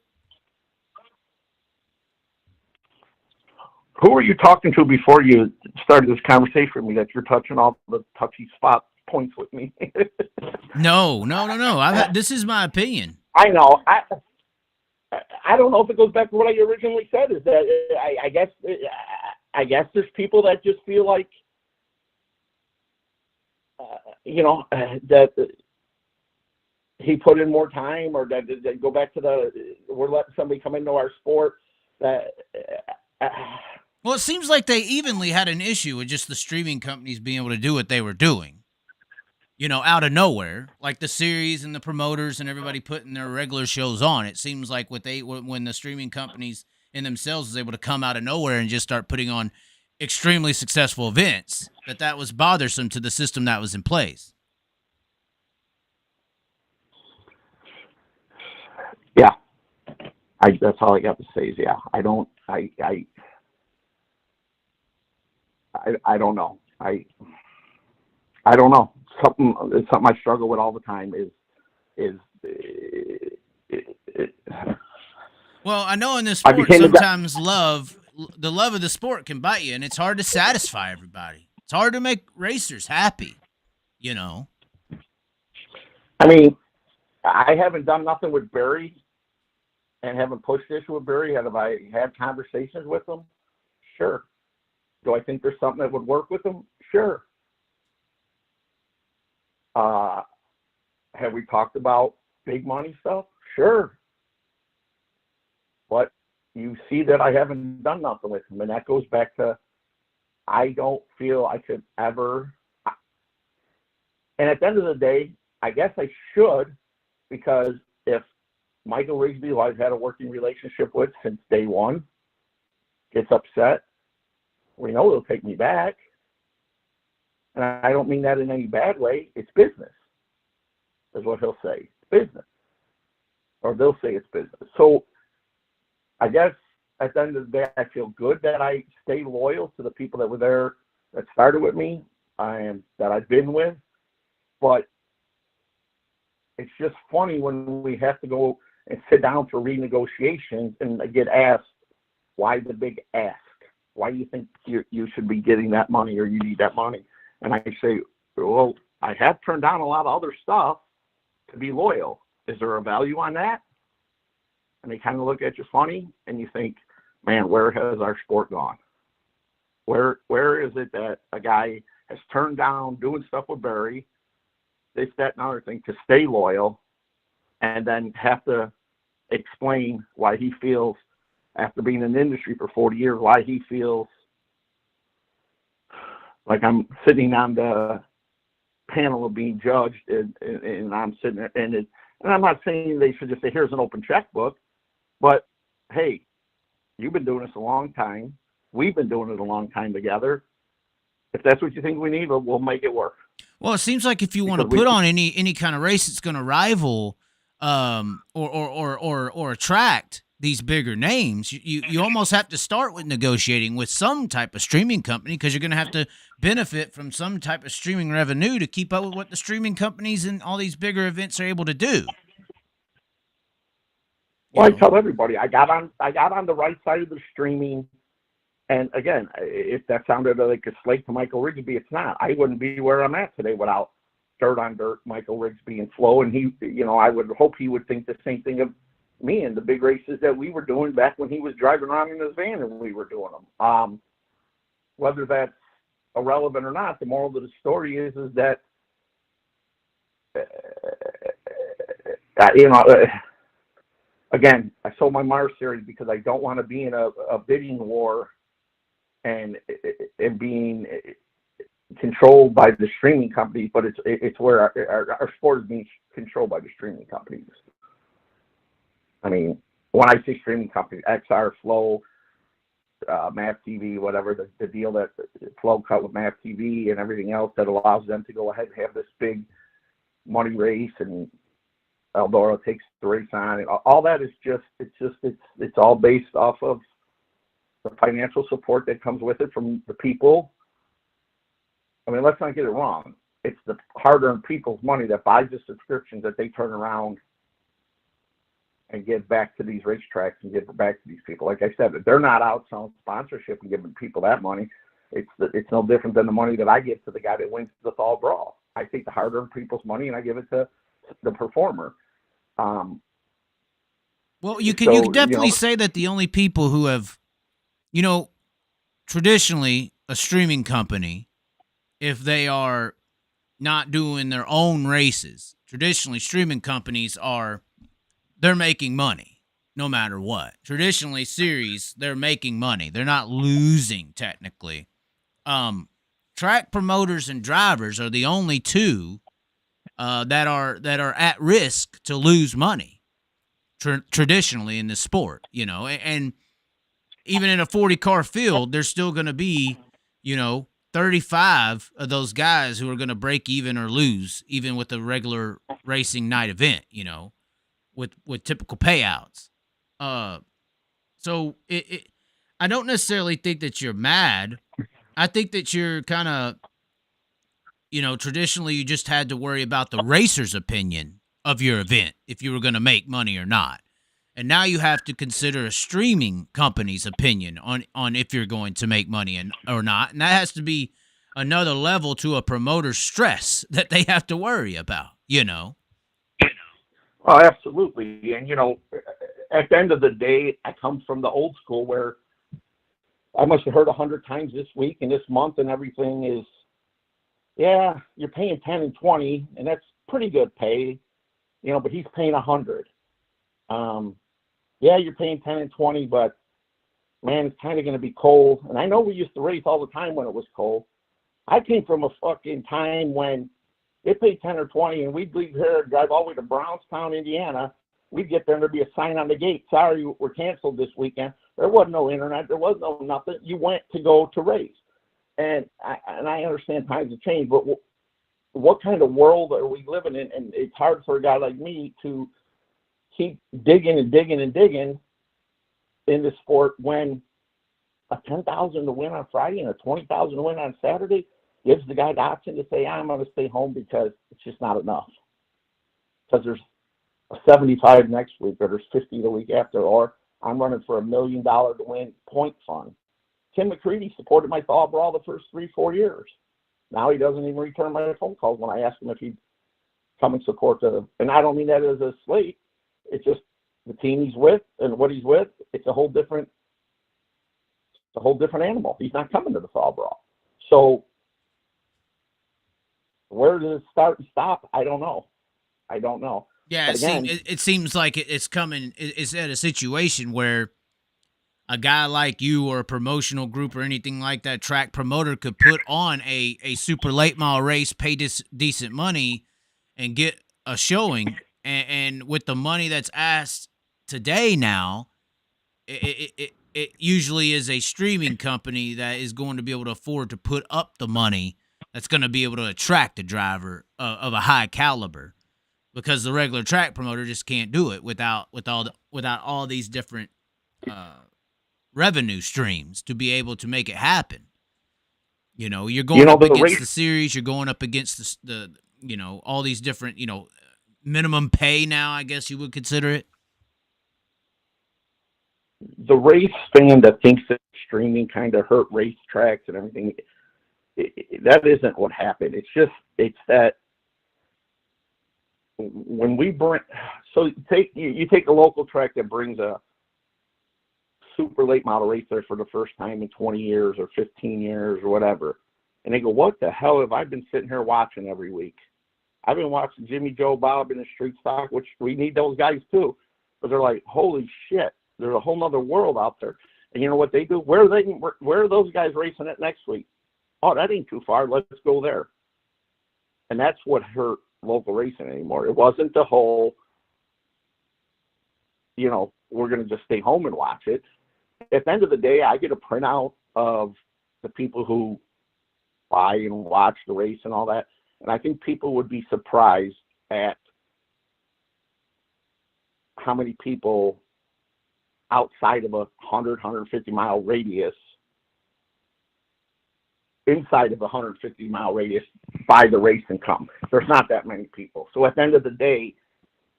Who were you talking to before you started this conversation with me that you're touching all the touchy spot points with me? No. This is my opinion. I know. I don't know if it goes back to what I originally said. Is that I guess there's people that just feel like, you know, that he put in more time, or that they go back to we're letting somebody come into our sport that. Well, it seems like they evenly had an issue with just the streaming companies being able to do what they were doing, you know, out of nowhere, like the series and the promoters and everybody putting their regular shows on. It seems like when the streaming companies in themselves was able to come out of nowhere and just start putting on extremely successful events, that was bothersome to the system that was in place. Yeah, that's all I got to say is, yeah, I don't know. I don't know. Something I struggle with all the time is well, I know in this sport sometimes the love of the sport can bite you, and it's hard to satisfy everybody. It's hard to make racers happy, you know. I mean, I haven't done nothing with Barry and haven't pushed this with Barry. Have I had conversations with him? Sure. Do I think there's something that would work with him? Sure. Have we talked about big money stuff? Sure. But you see that I haven't done nothing with him, and that goes back to I don't feel I could ever. And at the end of the day, I guess I should, because if Michael Rigsby, who I've had a working relationship with since day one, gets upset, we know he'll take me back. And I don't mean that in any bad way. It's business, is what he'll say. It's business. Or they'll say it's business. So I guess at the end of the day, I feel good that I stay loyal to the people that were there, that started with me, that I've been with. But it's just funny when we have to go and sit down for renegotiations and I get asked, why the big ask? Why do you think you should be getting that money or you need that money? And I say, well, I have turned down a lot of other stuff to be loyal. Is there a value on that? And they kind of look at you funny and you think, man, where has our sport gone? Where is it that a guy has turned down doing stuff with Barry, this, that, and other thing to stay loyal, and then have to explain why he feels, after being in the industry for 40 years, why he feels like I'm sitting on the panel of being judged, and I'm sitting there, and I'm not saying they should just say, here's an open checkbook, but hey, you've been doing this a long time. We've been doing it a long time together. If that's what you think we need, we'll make it work. Well, it seems like if you want to put on any kind of race that's going to rival or attract these bigger names, you almost have to start with negotiating with some type of streaming company, because you're going to have to benefit from some type of streaming revenue to keep up with what the streaming companies and all these bigger events are able to do. Well, I tell everybody, I got on the right side of the streaming. And again, if that sounded like a slate to Michael Rigsby, it's not. I wouldn't be where I'm at today without dirt on dirt, Michael Rigsby and Flo. And he, I would hope he would think the same thing of me and the big races that we were doing back when he was driving around in his van and we were doing them. Whether that's irrelevant or not, the moral of the story is that, again, I sold my Mars series because I don't want to be in a bidding war and being controlled by the streaming companies, but it's where our sport is being controlled by the streaming companies. I mean, when I say streaming companies, XR, Flow, Mav TV, whatever, the deal that Flow cut with Mav TV and everything else that allows them to go ahead and have this big money race, and Eldora takes the race on. All that is it's all based off of the financial support that comes with it from the people. I mean, let's not get it wrong. It's the hard-earned people's money that buys the subscriptions that they turn around and give back to these racetracks and give it back to these people. Like I said, they're not out selling sponsorship and giving people that money. It's no different than the money that I give to the guy that wins the Thaw Brawl. I take the hard-earned people's money and I give it to the performer. Well, you can definitely say that the only people who have, traditionally a streaming company, if they are not doing their own races, traditionally streaming companies they're making money no matter what. Traditionally series, they're making money. They're not losing technically. Track promoters and drivers are the only two that are at risk to lose money traditionally in the sport, and even in a 40-car field, there's still going to be, 35 of those guys who are going to break even or lose, even with a regular racing night event, with typical payouts. So I don't necessarily think that you're mad. I think that you're kind of, traditionally you just had to worry about the racer's opinion of your event, if you were going to make money or not. And now you have to consider a streaming company's opinion on if you're going to make money or not. And that has to be another level to a promoter's stress that they have to worry about, Oh, absolutely. And, at the end of the day, I come from the old school where I must have heard 100 times this week and this month and everything is, yeah, you're paying 10 and 20, and that's pretty good pay, but he's paying 100. Yeah, you're paying 10 and 20, but man, it's kind of going to be cold. And I know we used to race all the time when it was cold. I came from a fucking time when it paid 10 or 20, and we'd leave here, drive all the way to Brownstown, Indiana. We'd get there, and there'd be a sign on the gate, sorry, we're canceled this weekend. There was no internet. There was no nothing. You went to go to race. And I understand times have changed, but what kind of world are we living in? And it's hard for a guy like me to keep digging and digging and digging in the sport when a $10,000 to win on Friday and a $20,000 to win on Saturday gives the guy the option to say, I'm going to stay home because it's just not enough. Because there's a 75 next week, or there's 50 the week after, or I'm running for $1 million to win point fund. Tim McCready supported my Thaw Brawl the first 3-4 years. Now he doesn't even return my phone calls when I ask him if he'd come and support and I don't mean that as a slate. It's just the team he's with and what he's with. It's a whole different animal. He's not coming to the Thaw Brawl. So where does it start and stop? I don't know. Yeah, it seems like it's coming. It's at a situation where a guy like you or a promotional group or anything like that, track promoter, could put on a super late model race, pay decent money, and get a showing. And with the money that's asked today now, it usually is a streaming company that is going to be able to afford to put up the money that's going to be able to attract a driver of a high caliber, because the regular track promoter just can't do it without all these different revenue streams to be able to make it happen. You're going up against the series, you're going up against the all these different, minimum pay now, I guess you would consider it. The race fan that thinks that streaming kind of hurt racetracks and everything, that isn't what happened. It's that when we bring, so you take a local track that brings a super late model race there for the first time in 20 years or 15 years or whatever, and they go, what the hell have I been sitting here watching every week? I've been watching Jimmy, Joe, Bob in the street stock, which we need those guys too, but they're like, holy shit, there's a whole nother world out there. And you know what they do? Where are those guys racing it next week? Oh, that ain't too far, let's go there. And that's what hurt local racing anymore. It wasn't the whole, we're going to just stay home and watch it. At the end of the day, I get a printout of the people who buy and watch the race and all that. And I think people would be surprised at how many people outside of a 150 mile radius, inside of a 150 mile radius, buy the race and come. There's not that many people. So at the end of the day,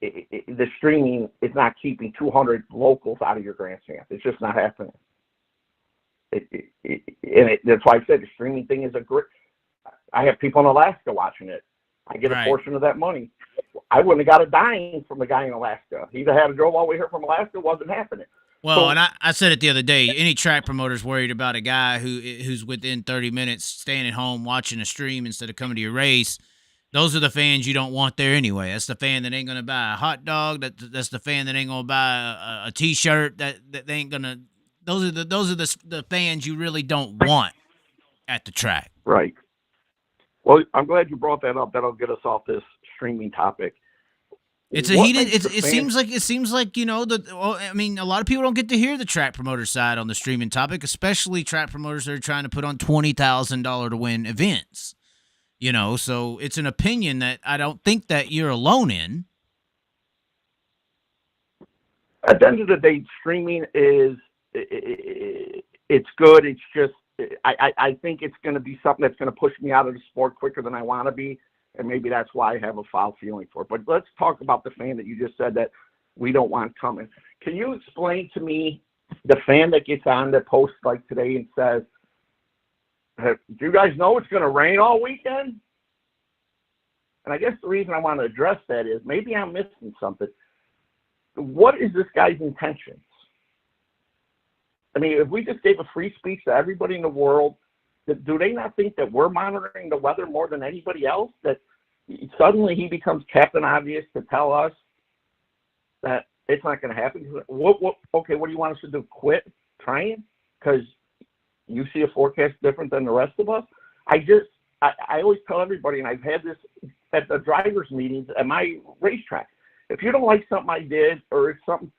the streaming is not keeping 200 locals out of your grandstand. It's just not happening. That's why I said the streaming thing is a great. I have people in Alaska watching it. I get a portion of that money. I wouldn't have got a dime from the guy in Alaska. He'd have had to drove all the way here from Alaska. It wasn't happening. Well, and I said it the other day, any track promoter's worried about a guy who's within 30 minutes staying at home watching a stream instead of coming to your race. Those are the fans you don't want there anyway. That's the fan that ain't going to buy a hot dog. That's the fan that ain't going to buy a T-shirt. That they ain't going to. Those are the fans you really don't want at the track. Right. Well, I'm glad you brought that up. That'll get us off this streaming topic. It seems like a lot of people don't get to hear the track promoter side on the streaming topic, especially track promoters that are trying to put on $20,000 to win events. So it's an opinion that I don't think that you're alone in. At the end of the day, streaming it's good. It's just I think it's going to be something that's going to push me out of the sport quicker than I want to be. And maybe that's why I have a foul feeling for it. But let's talk about the fan that you just said that we don't want coming. Can you explain to me the fan that gets on that posts like today and says, do you guys know it's going to rain all weekend? And I guess the reason I want to address that is maybe I'm missing something. What is this guy's intentions? I mean, if we just gave a free speech to everybody in the world, do they not think that we're monitoring the weather more than anybody else? That suddenly he becomes Captain Obvious to tell us that it's not going to happen? Okay, what do you want us to do? Quit trying because you see a forecast different than the rest of us? I always tell everybody, and I've had this at the drivers' meetings at my racetrack. If you don't like something I did or it's something,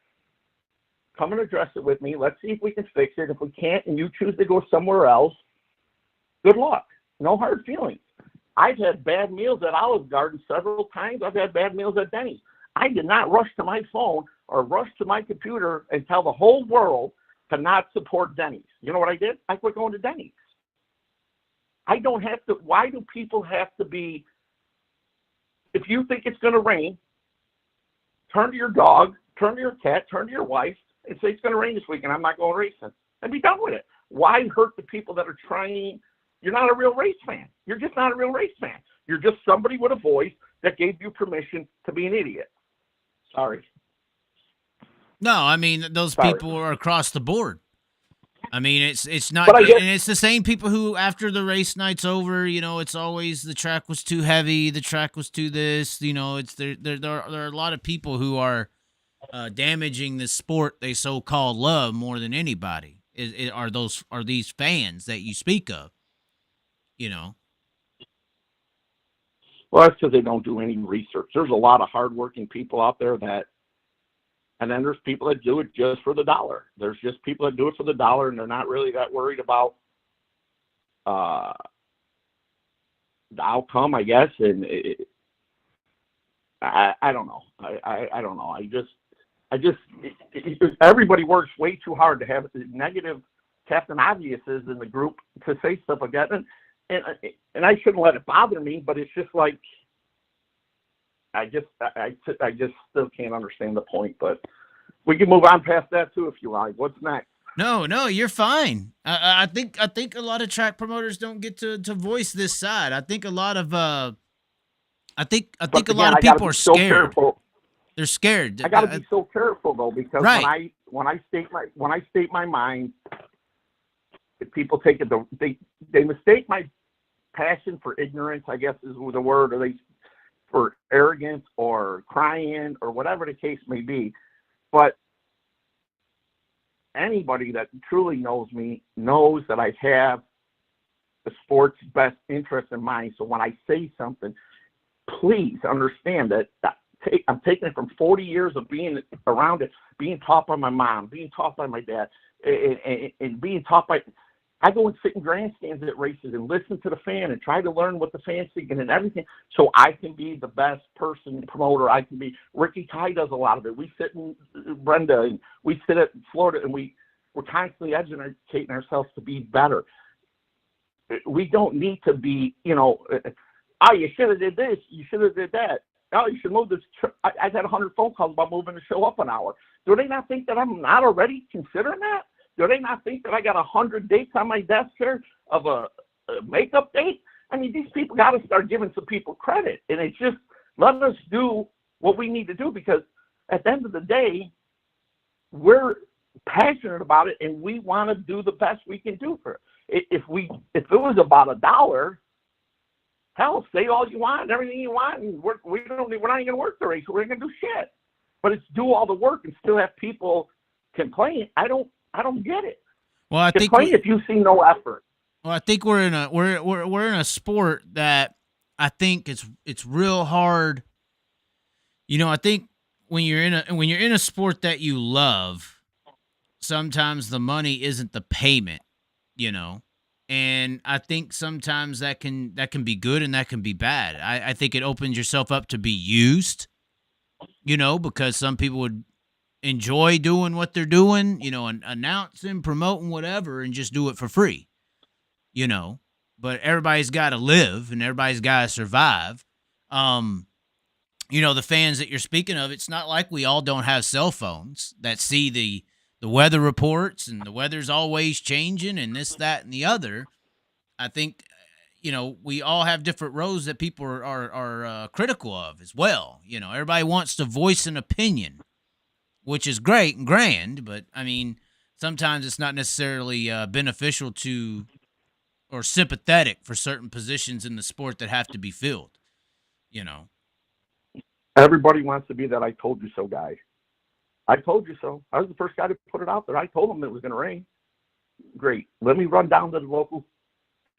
come and address it with me. Let's see if we can fix it. If we can't and you choose to go somewhere else, good luck. No hard feelings. I've had bad meals at Olive Garden several times. I've had bad meals at Denny's. I did not rush to my phone or rush to my computer and tell the whole world to not support Denny's. You know what I did? I quit going to Denny's. I don't have to. Why do people have to be? If you think it's going to rain, turn to your dog, turn to your cat, turn to your wife, and say it's going to rain this week and I'm not going racing. And be done with it. Why hurt the people that are trying? You're not a real race fan. You're just not a real race fan. You're just somebody with a voice that gave you permission to be an idiot. Sorry. No, I mean, those people are across the board. I mean, it's not, and it's the same people who, after the race night's over, you know, it's always the track was too heavy, the track was too this, you know, it's there are a lot of people who are damaging the sport they so-called love more than anybody. Are these fans that you speak of, you know? Well, that's because they don't do any research. There's a lot of hardworking people out there and then there's people that do it just for the dollar. There's just people that do it for the dollar, and they're not really that worried about the outcome, I guess. And I don't know. I don't know. Everybody works way too hard to have negative Captain Obviouses in the group to say stuff like that. And I shouldn't let it bother me, but it's just like, I just still can't understand the point, but we can move on past that too if you like. What's next? No, you're fine. I think a lot of track promoters don't get to voice this side. I think a lot of a lot of people are scared. They're scared. I got to be so careful though, because right. when I state my mind, if people take it, they mistake my passion for ignorance, I guess is the word, or they for arrogance or crying or whatever the case may be. But anybody that truly knows me knows that I have the sport's best interest in mind. So when I say something, please understand that I'm taking it from 40 years of being around it, being taught by my mom, being taught by my dad, and being taught by... I go and sit in grandstands at races and listen to the fan and try to learn what the fan's thinking and everything so I can be the best person, promoter I can be. Ricky Ty does a lot of it. We sit in Brenda and we sit at Florida and we're constantly educating ourselves to be better. We don't need to be, you should have did this, you should have did that. Oh, you should move this. I've had 100 phone calls about moving the show up an hour. Do they not think that I'm not already considering that? Do they not think that I got 100 dates on my desk here of a makeup date? I mean, these people got to start giving some people credit. And it's just, let us do what we need to do, because at the end of the day, we're passionate about it and we want to do the best we can do for it. If it was about $1, hell, say all you want and everything you want, and we're not even going to work the race. We're going to do shit. But it's do all the work and still have people complain. I don't get it. Well, I think if you see no effort. Well, I think we're in a sport that I think it's real hard. I think when you're in a sport that you love, sometimes the money isn't the payment, and I think sometimes that can be good and that can be bad. I think it opens yourself up to be used, because some people would enjoy doing what they're doing, and announcing, promoting, whatever, and just do it for free, but everybody's got to live and everybody's got to survive. The fans that you're speaking of, it's not like we all don't have cell phones that see the weather reports and the weather's always changing and this, that, and the other. I think, we all have different roles that people are critical of as well. Everybody wants to voice an opinion, which is great and grand, but I mean, sometimes it's not necessarily beneficial to or sympathetic for certain positions in the sport that have to be filled. Everybody wants to be that "I told you so" guy. I told you so. I was the first guy to put it out there. I told them it was going to rain. Great. Let me run down to the local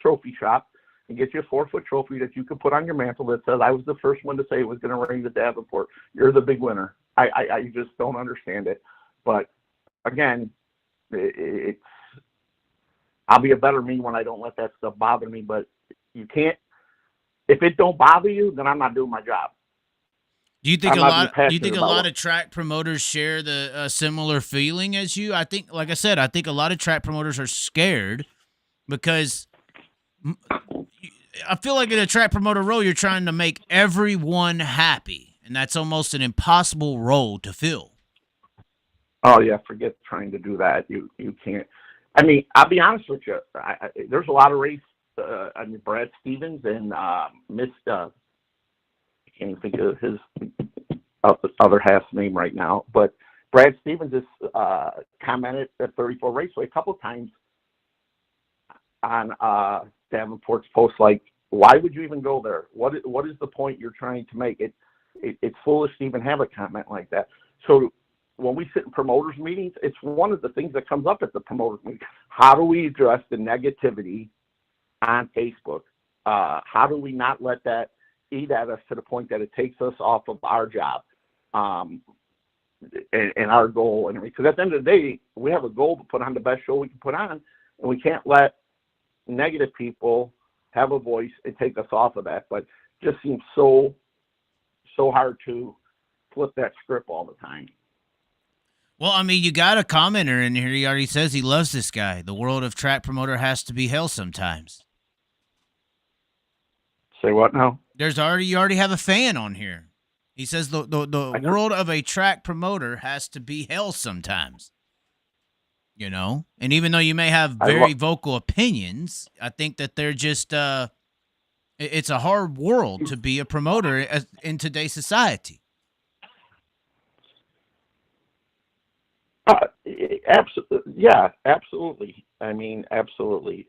trophy shop and get you a 4-foot trophy that you can put on your mantle that says I was the first one to say it was going to rain at Davenport. You're the big winner. I just don't understand it. But again, I'll be a better me when I don't let that stuff bother me. But you can't. If it don't bother you, then I'm not doing my job. Do you think a lot of track promoters share the similar feeling as you? I think, like I said, I think a lot of track promoters are scared because I feel like in a track promoter role, you're trying to make everyone happy, and that's almost an impossible role to fill. Oh yeah, forget trying to do that. You can't. I mean, I'll be honest with you. There's a lot of race. Brad Stevens and I can't even think of his other half's name right now, but Brad Stevens has commented at 34 Raceway a couple of times on Davenport's post, like, why would you even go there? What is the point you're trying to make? It's foolish to even have a comment like that. So when we sit in promoters meetings, it's one of the things that comes up at the promoters meeting. How do we address the negativity on Facebook? How do we not let that eat at us to the point that it takes us off of our job and our goal? And because at the end of the day, we have a goal to put on the best show we can put on, and we can't let negative people have a voice and take us off of that. But it just seems so hard to flip that script all the time. Well, I mean, you got a commenter in here. He already says he loves this guy. The world of track promoter has to be hell sometimes. Say what now? You already have a fan on here. He says the world of a track promoter has to be hell sometimes. And even though you may have very vocal opinions, I think that they're just it's a hard world to be a promoter in today's society. Absolutely, yeah, absolutely. I mean, absolutely.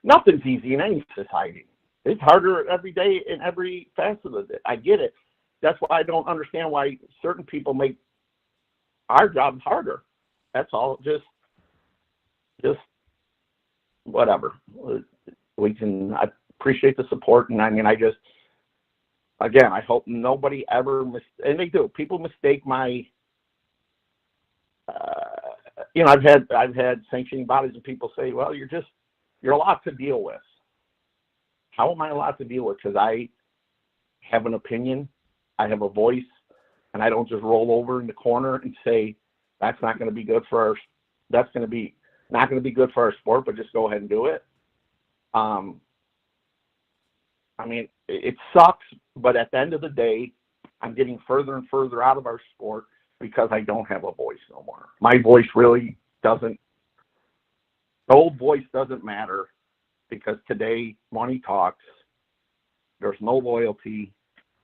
Nothing's easy in any society. It's harder every day in every facet of it. I get it. That's why I don't understand why certain people make our jobs harder. That's all. Just whatever. I appreciate the support, and I mean, I hope nobody ever and they do. People mistake my. I've had sanctioning bodies and people say, well, you're a lot to deal with. How am I allowed to deal with? Because I have an opinion, I have a voice, and I don't just roll over in the corner and say that's not going to be good for not going to be good for our sport, but just go ahead and do it. I mean, it sucks, but at the end of the day, I'm getting further and further out of our sport because I don't have a voice no more. My voice really doesn't. The old voice doesn't matter. Because today, money talks. There's no loyalty.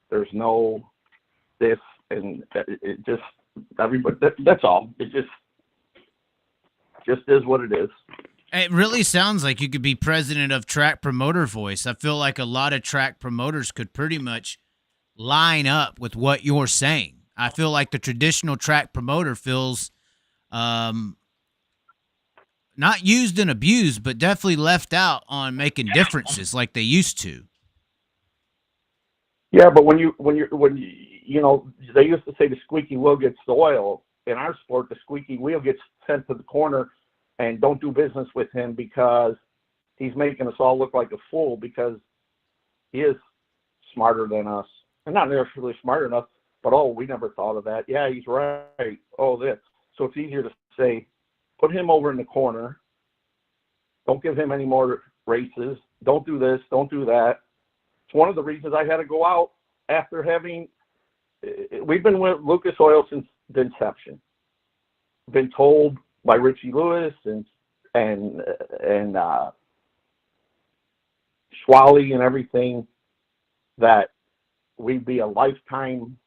There's no this, and it just everybody. That's all. It just is what it is. It really sounds like you could be president of Track Promoter Voice. I feel like a lot of track promoters could pretty much line up with what you're saying. I feel like the traditional track promoter feels not used and abused, but definitely left out on making differences like they used to. Yeah, but when you they used to say the squeaky wheel gets the oil. In our sport, the squeaky wheel gets sent to the corner and don't do business with him because he's making us all look like a fool because he is smarter than us. And not necessarily smarter enough, but, we never thought of that. Yeah, he's right. Oh, this. So it's easier to say, put him over in the corner. Don't give him any more races. Don't do this. Don't do that. It's one of the reasons I had to go out after we've been with Lucas Oil since the inception. Been told by Richie Lewis and Swally and everything, that we'd be a lifetime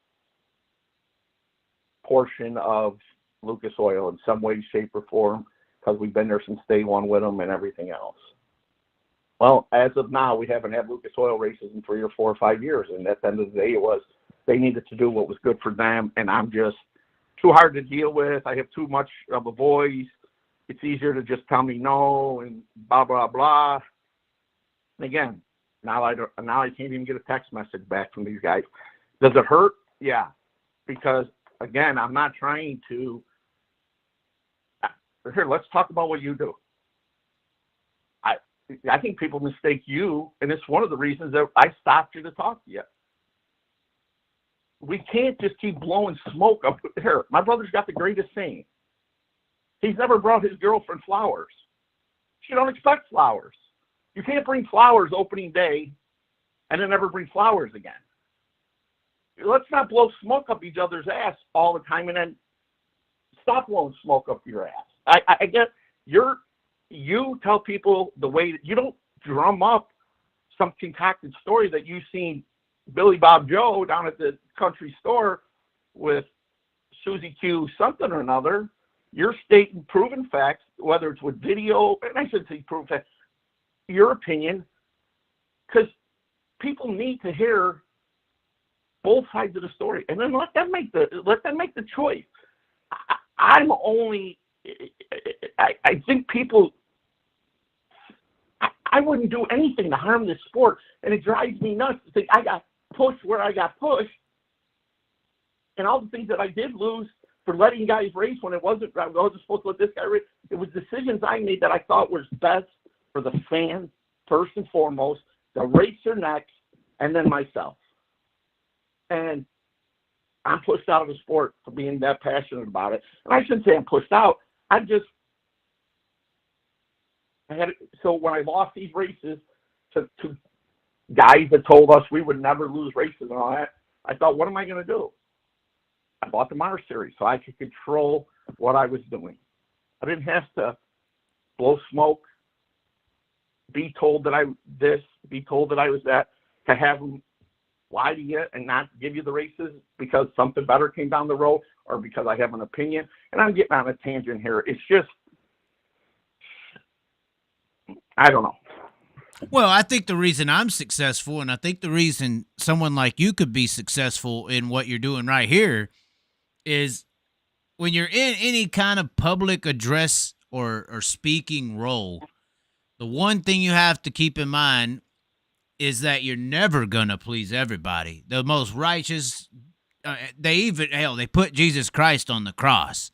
portion of Lucas Oil in some way, shape, or form, because we've been there since day one with them and everything else. Well, as of now, we haven't had Lucas Oil races in 3 or 4 or 5 years, and at the end of the day, it was they needed to do what was good for them, and I'm just too hard to deal with. I have too much of a voice. It's easier to just tell me no and blah, blah, blah. And again, now I can't even get a text message back from these guys. Does it hurt? Yeah. Because, again, I'm not trying to. Here, let's talk about what you do. I think people mistake you, and it's one of the reasons that I stopped you to talk to you. We can't just keep blowing smoke up here. My brother's got the greatest saying. He's never brought his girlfriend flowers. She don't expect flowers. You can't bring flowers opening day and then never bring flowers again. Let's not blow smoke up each other's ass all the time and then stop blowing smoke up your ass. I get you tell people the way that you don't drum up some concocted story that you've seen Billy Bob Joe down at the country store with Susie Q something or another. You're stating proven facts, whether it's with video, and I should say proven facts, your opinion, because people need to hear both sides of the story, and then let them make the choice. I think people, I wouldn't do anything to harm this sport, and it drives me nuts to think I got pushed where I got pushed, and all the things that I did lose for letting guys race when I wasn't supposed to let this guy race. It was decisions I made that I thought was best for the fan, first and foremost, the racer next, and then myself. And I'm pushed out of the sport for being that passionate about it. And I shouldn't say I'm pushed out. So when I lost these races to guys that told us we would never lose races and all that, I thought, what am I going to do? I bought the Mars Series so I could control what I was doing. I didn't have to blow smoke, be told that I this, be told that I was that, to have them lie to you and not give you the races because something better came down the road or because I have an opinion. And I'm getting on a tangent here. It's just, I don't know. Well, I think the reason I'm successful, and I think the reason someone like you could be successful in what you're doing right here, is when you're in any kind of public address or speaking role, the one thing you have to keep in mind is that you're never going to please everybody. The most righteous, they put Jesus Christ on the cross,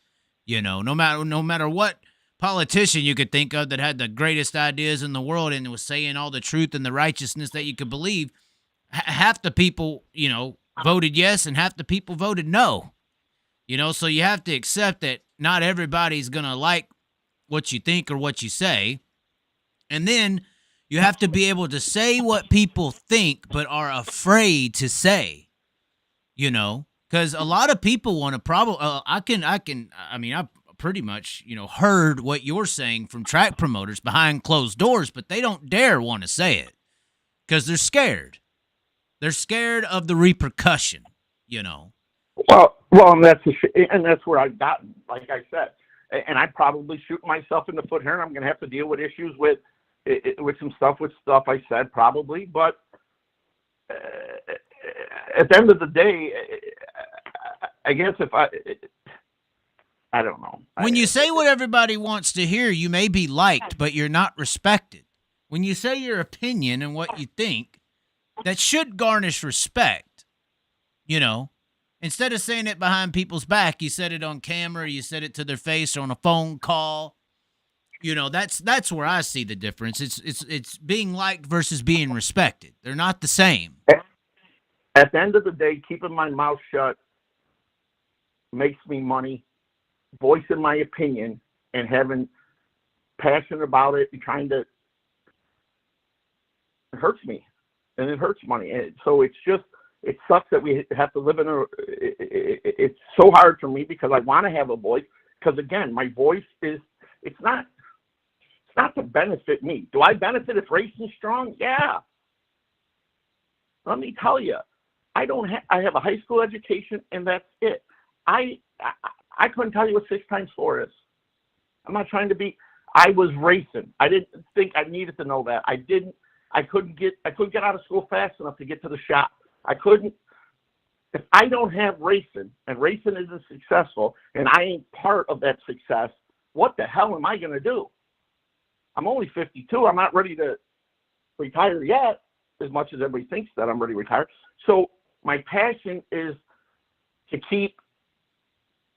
no matter what politician you could think of that had the greatest ideas in the world and was saying all the truth and the righteousness that you could believe. Half the people, voted yes and half the people voted no. So you have to accept that not everybody's going to like what you think or what you say. And then you have to be able to say what people think but are afraid to say, because a lot of people want to probably, I pretty much, heard what you're saying from track promoters behind closed doors, but they don't dare want to say it because they're scared. They're scared of the repercussion, Well, and that's where I've gotten, like I said, and I probably shoot myself in the foot here, and I'm going to have to deal with issues with some stuff I said probably, but at the end of the day, I guess I don't know. When you say what everybody wants to hear, you may be liked, but you're not respected. When you say your opinion and what you think, that should garnish respect, Instead of saying it behind people's back, you said it on camera, you said it to their face or on a phone call. That's where I see the difference. It's being liked versus being respected. They're not the same. At the end of the day, keeping my mouth shut makes me money. Voicing my opinion and having passion about it and trying to, it hurts me and it hurts money. And so it sucks that we have to live in it's so hard for me because I want to have a voice. Because again, my voice it's not to benefit me. Do I benefit if racing's strong? Yeah. let me tell you, I have a high school education, and that's it. I couldn't tell you what 6 times 4 is. I'm not trying to be. I was racing. I didn't think I needed to know that. I couldn't get out of school fast enough to get to the shop. I couldn't. If I don't have racing, and racing isn't successful, and I ain't part of that success, what the hell am I going to do? I'm only 52. I'm not ready to retire yet, as much as everybody thinks that I'm ready to retire. So my passion is to keep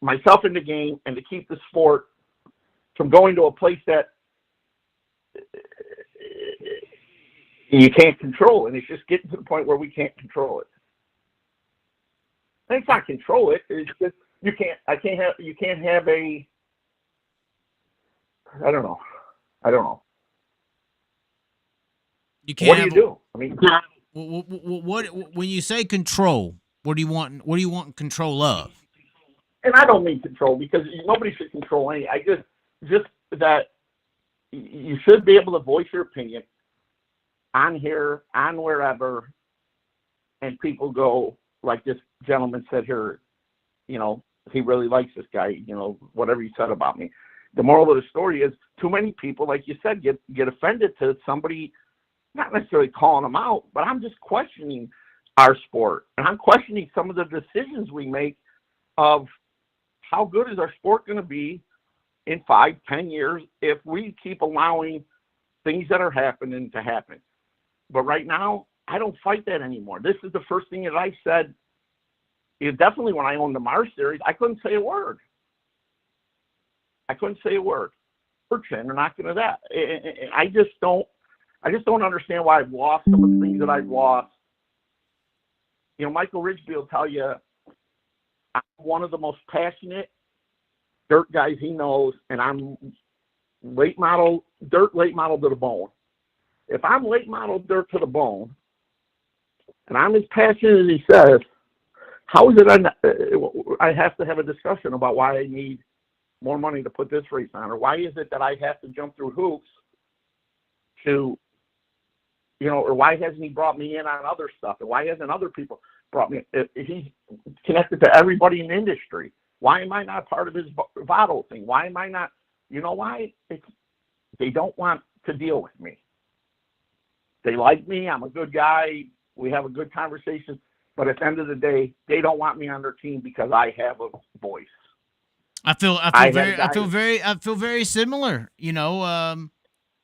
myself in the game and to keep the sport from going to a place that you can't control. And it's just getting to the point where we can't control it. And it's not control it. It's just you can't have a. I don't know. You can't. What do you do? I mean, what when you say control, what do you want control of? And I don't mean control, because nobody should control any. I just that you should be able to voice your opinion on here, on wherever, and people go, like this gentleman said here, he really likes this guy, whatever he said about me. The moral of the story is, too many people, like you said, get offended to somebody, not necessarily calling them out, but I'm just questioning our sport. And I'm questioning some of the decisions we make of how good is our sport going to be in 5-10 years if we keep allowing things that are happening to happen. But right now, I don't fight that anymore. This is the first thing that I said. Definitely when I owned the Mars Series, I couldn't say a word. They're not going to that. I just don't understand why I've lost some of the things that I've lost. Michael Ridgeby will tell you, I'm one of the most passionate dirt guys he knows, and I'm late model to the bone. If I'm late model dirt to the bone, and I'm as passionate as he says, how is it I have to have a discussion about why I need more money to put this race on, or why is it that I have to jump through hoops to, or why hasn't he brought me in on other stuff, and why hasn't other people brought me in? He's connected to everybody in the industry. Why am I not part of his Votto thing? Why am I not? You know why? They don't want to deal with me. They like me. I'm a good guy. We have a good conversation. But at the end of the day, they don't want me on their team because I have a voice. I feel very similar.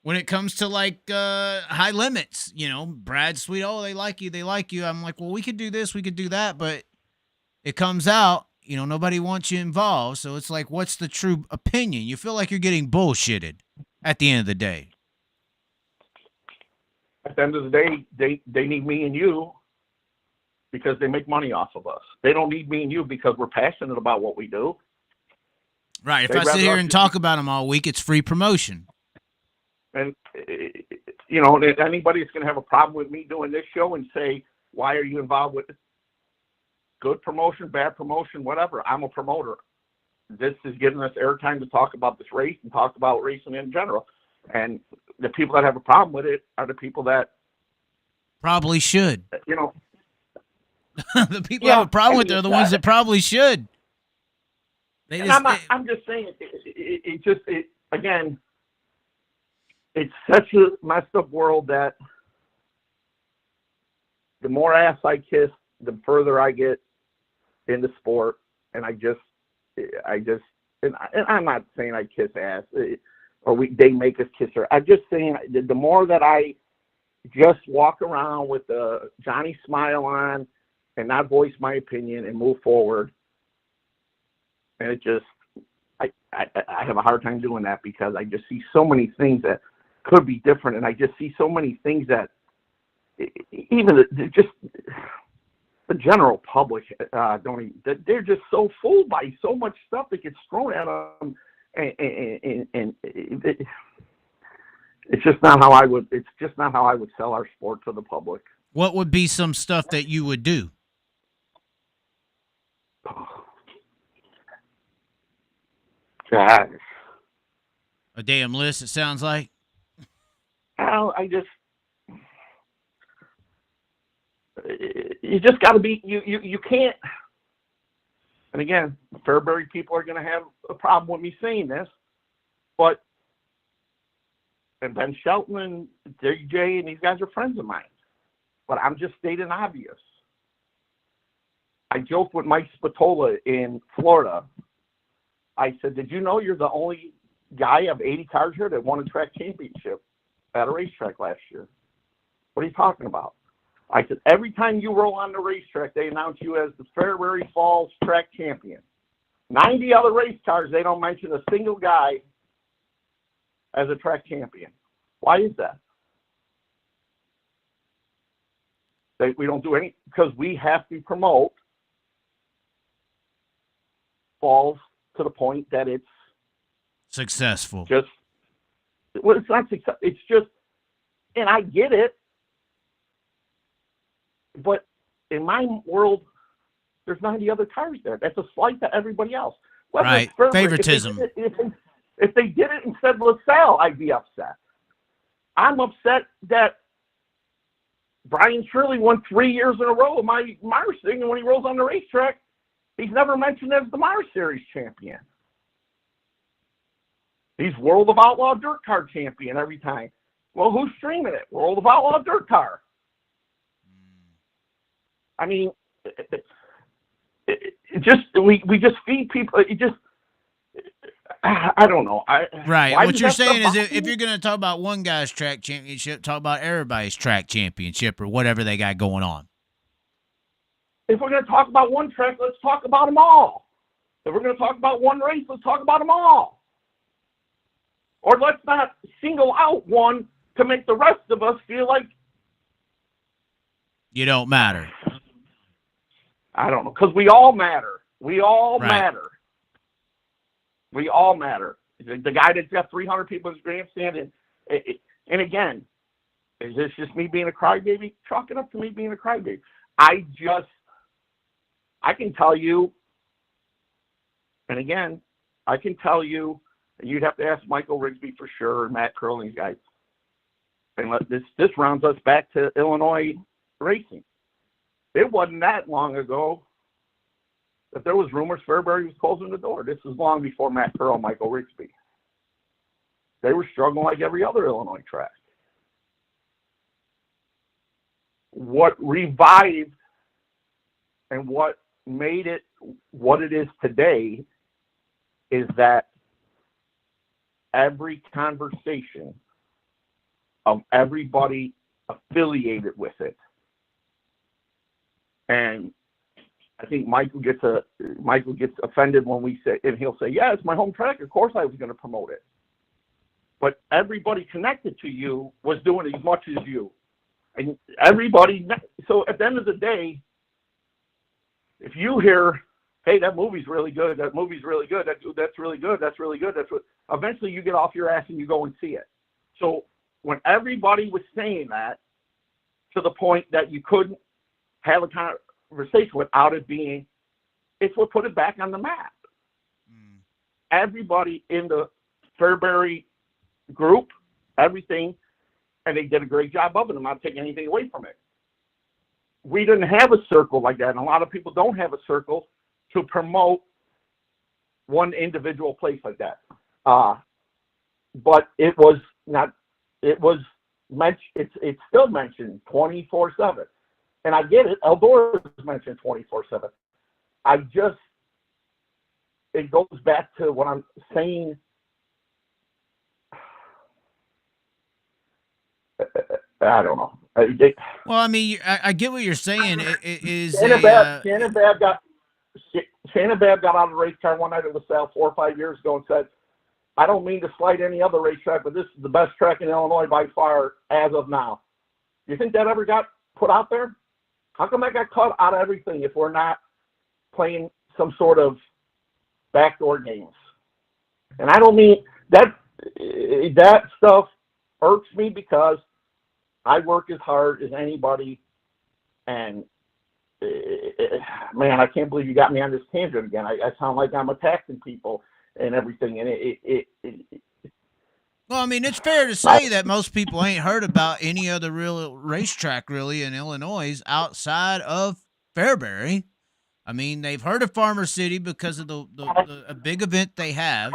When it comes to like high limits, Brad Sweet, they like you. I'm like, well, we could do this, we could do that, but it comes out, nobody wants you involved. So it's like, what's the true opinion? You feel like you're getting bullshitted at the end of the day. At the end of the day, they need me and you because they make money off of us. They don't need me and you because we're passionate about what we do. Right. If I sit here and talk about them all week, it's free promotion. And, anybody that's going to have a problem with me doing this show and say, why are you involved with it? Good promotion, bad promotion, whatever. I'm a promoter. This is giving us airtime to talk about this race and talk about racing in general. And the people that have a problem with it are the people that probably should. The people that have a problem with it are the ones that probably should. I'm just saying, again, it's such a messed up world that the more ass I kiss, the further I get in the sport. And and I'm not saying I kiss ass or they make us kiss her. I'm just saying the more that I just walk around with a Johnny smile on and not voice my opinion and move forward. And I have a hard time doing that because I just see so many things that could be different. And I just see so many things that even just the general public they're just so fooled by so much stuff that gets thrown at them. And it's just not how I would sell our sport to the public. What would be some stuff that you would do? God. A damn list, it sounds like. You just got to be, you can't. And again, Fairbury people are going to have a problem with me saying this, but, and Ben Shelton and DJ and these guys are friends of mine, but I'm just stating obvious. I joked with Mike Spatola in Florida. I said, did you know you're the only guy of 80 cars here that won a track championship at a racetrack last year? What are you talking about? I said, every time you roll on the racetrack, they announce you as the Fairbury Falls track champion. 90 other race cars, they don't mention a single guy as a track champion. Why is that? We don't do any, because we have to promote Falls to the point that it's successful. Just, well, it's not success. It's just, and I get it, but in my world, there's 90 other cars there. That's a slight to everybody else. Whether right. Favoritism. If they did it instead of LaSalle, I'd be upset. I'm upset that Brian Shirley won 3 years in a row of my Mars thing, and when he rolls on the racetrack, he's never mentioned as the Mars Series champion. He's World of Outlaw Dirt Car champion every time. Well, who's streaming it? World of Outlaw Dirt Car. I mean, we just feed people. It just, I don't know. Right. What you're saying is if you're going to talk about one guy's track championship, talk about everybody's track championship or whatever they got going on. If we're going to talk about one track, let's talk about them all. If we're going to talk about one race, let's talk about them all. Or let's not single out one to make the rest of us feel like you don't matter. I don't know, because we all matter. We all right. matter. We all matter. The guy that's got 300 people in his grandstand, and again, is this just me being a crybaby? Chalk it up to me being a crybaby. I can tell you, and again, I can tell you, and you'd have to ask Michael Rigsby for sure, and Matt Curl and these guys. And this rounds us back to Illinois racing. It wasn't that long ago that there was rumors Fairbury was closing the door. This was long before Matt Curl and Michael Rigsby. They were struggling like every other Illinois track. What revived and what made it what it is today is that every conversation of everybody affiliated with it. And I think Michael gets offended when we say, and he'll say, yeah, it's my home track. Of course I was going to promote it. But everybody connected to you was doing as much as you. And everybody, so at the end of the day, if you hear, hey, that movie's really good, that's really good, that's really good, eventually you get off your ass and you go and see it. So when everybody was saying that, to the point that you couldn't have a conversation without it being, it's what put it back on the map. Everybody in the Fairbury group, everything, and they did a great job of it. I'm not taking anything away from it. We didn't have a circle like that, and a lot of people don't have a circle to promote one individual place like that. But it was not. It was mentioned. It's still mentioned 24/7, and I get it. Eldora is mentioned 24/7. It goes back to what I'm saying. I don't know. Well, I mean, I get what you're saying. Shannon Babb got out of the race car one night at LaSalle 4 or 5 years ago and said, I don't mean to slight any other racetrack, but this is the best track in Illinois by far as of now. Do you think that ever got put out there? How come that got cut out of everything if we're not playing some sort of backdoor games? And I don't mean that stuff irks me because I work as hard as anybody, and man, I can't believe you got me on this tangent again. I sound like I'm attacking people and everything, and Well, I mean, it's fair to say that most people ain't heard about any other real racetrack really in Illinois outside of Fairbury. I mean, they've heard of Farmer City because of the a big event they have.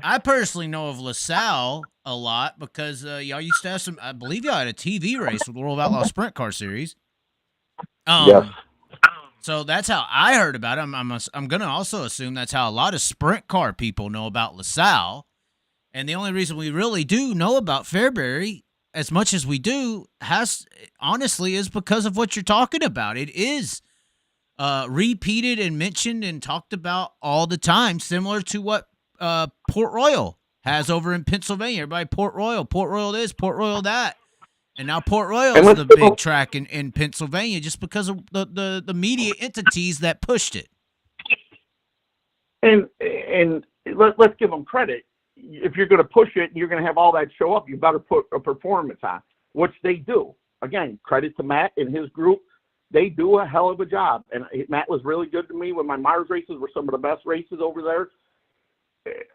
I personally know of LaSalle a lot because y'all used to have some. I believe y'all had a TV race with the World Outlaw Sprint Car Series. Yes. So that's how I heard about it. I'm going to also assume that's how a lot of sprint car people know about LaSalle. And the only reason we really do know about Fairbury as much as we do honestly is because of what you're talking about. It is repeated and mentioned and talked about all the time, similar to what Port Royal has over in Pennsylvania. Everybody, Port Royal this, Port Royal that. And now Port Royal is the big track in Pennsylvania just because of the media entities that pushed it. And let's give them credit. If you're going to push it and you're going to have all that show up, you better put a performance on, which they do. Again, credit to Matt and his group. They do a hell of a job. And Matt was really good to me when my Mars races were some of the best races over there.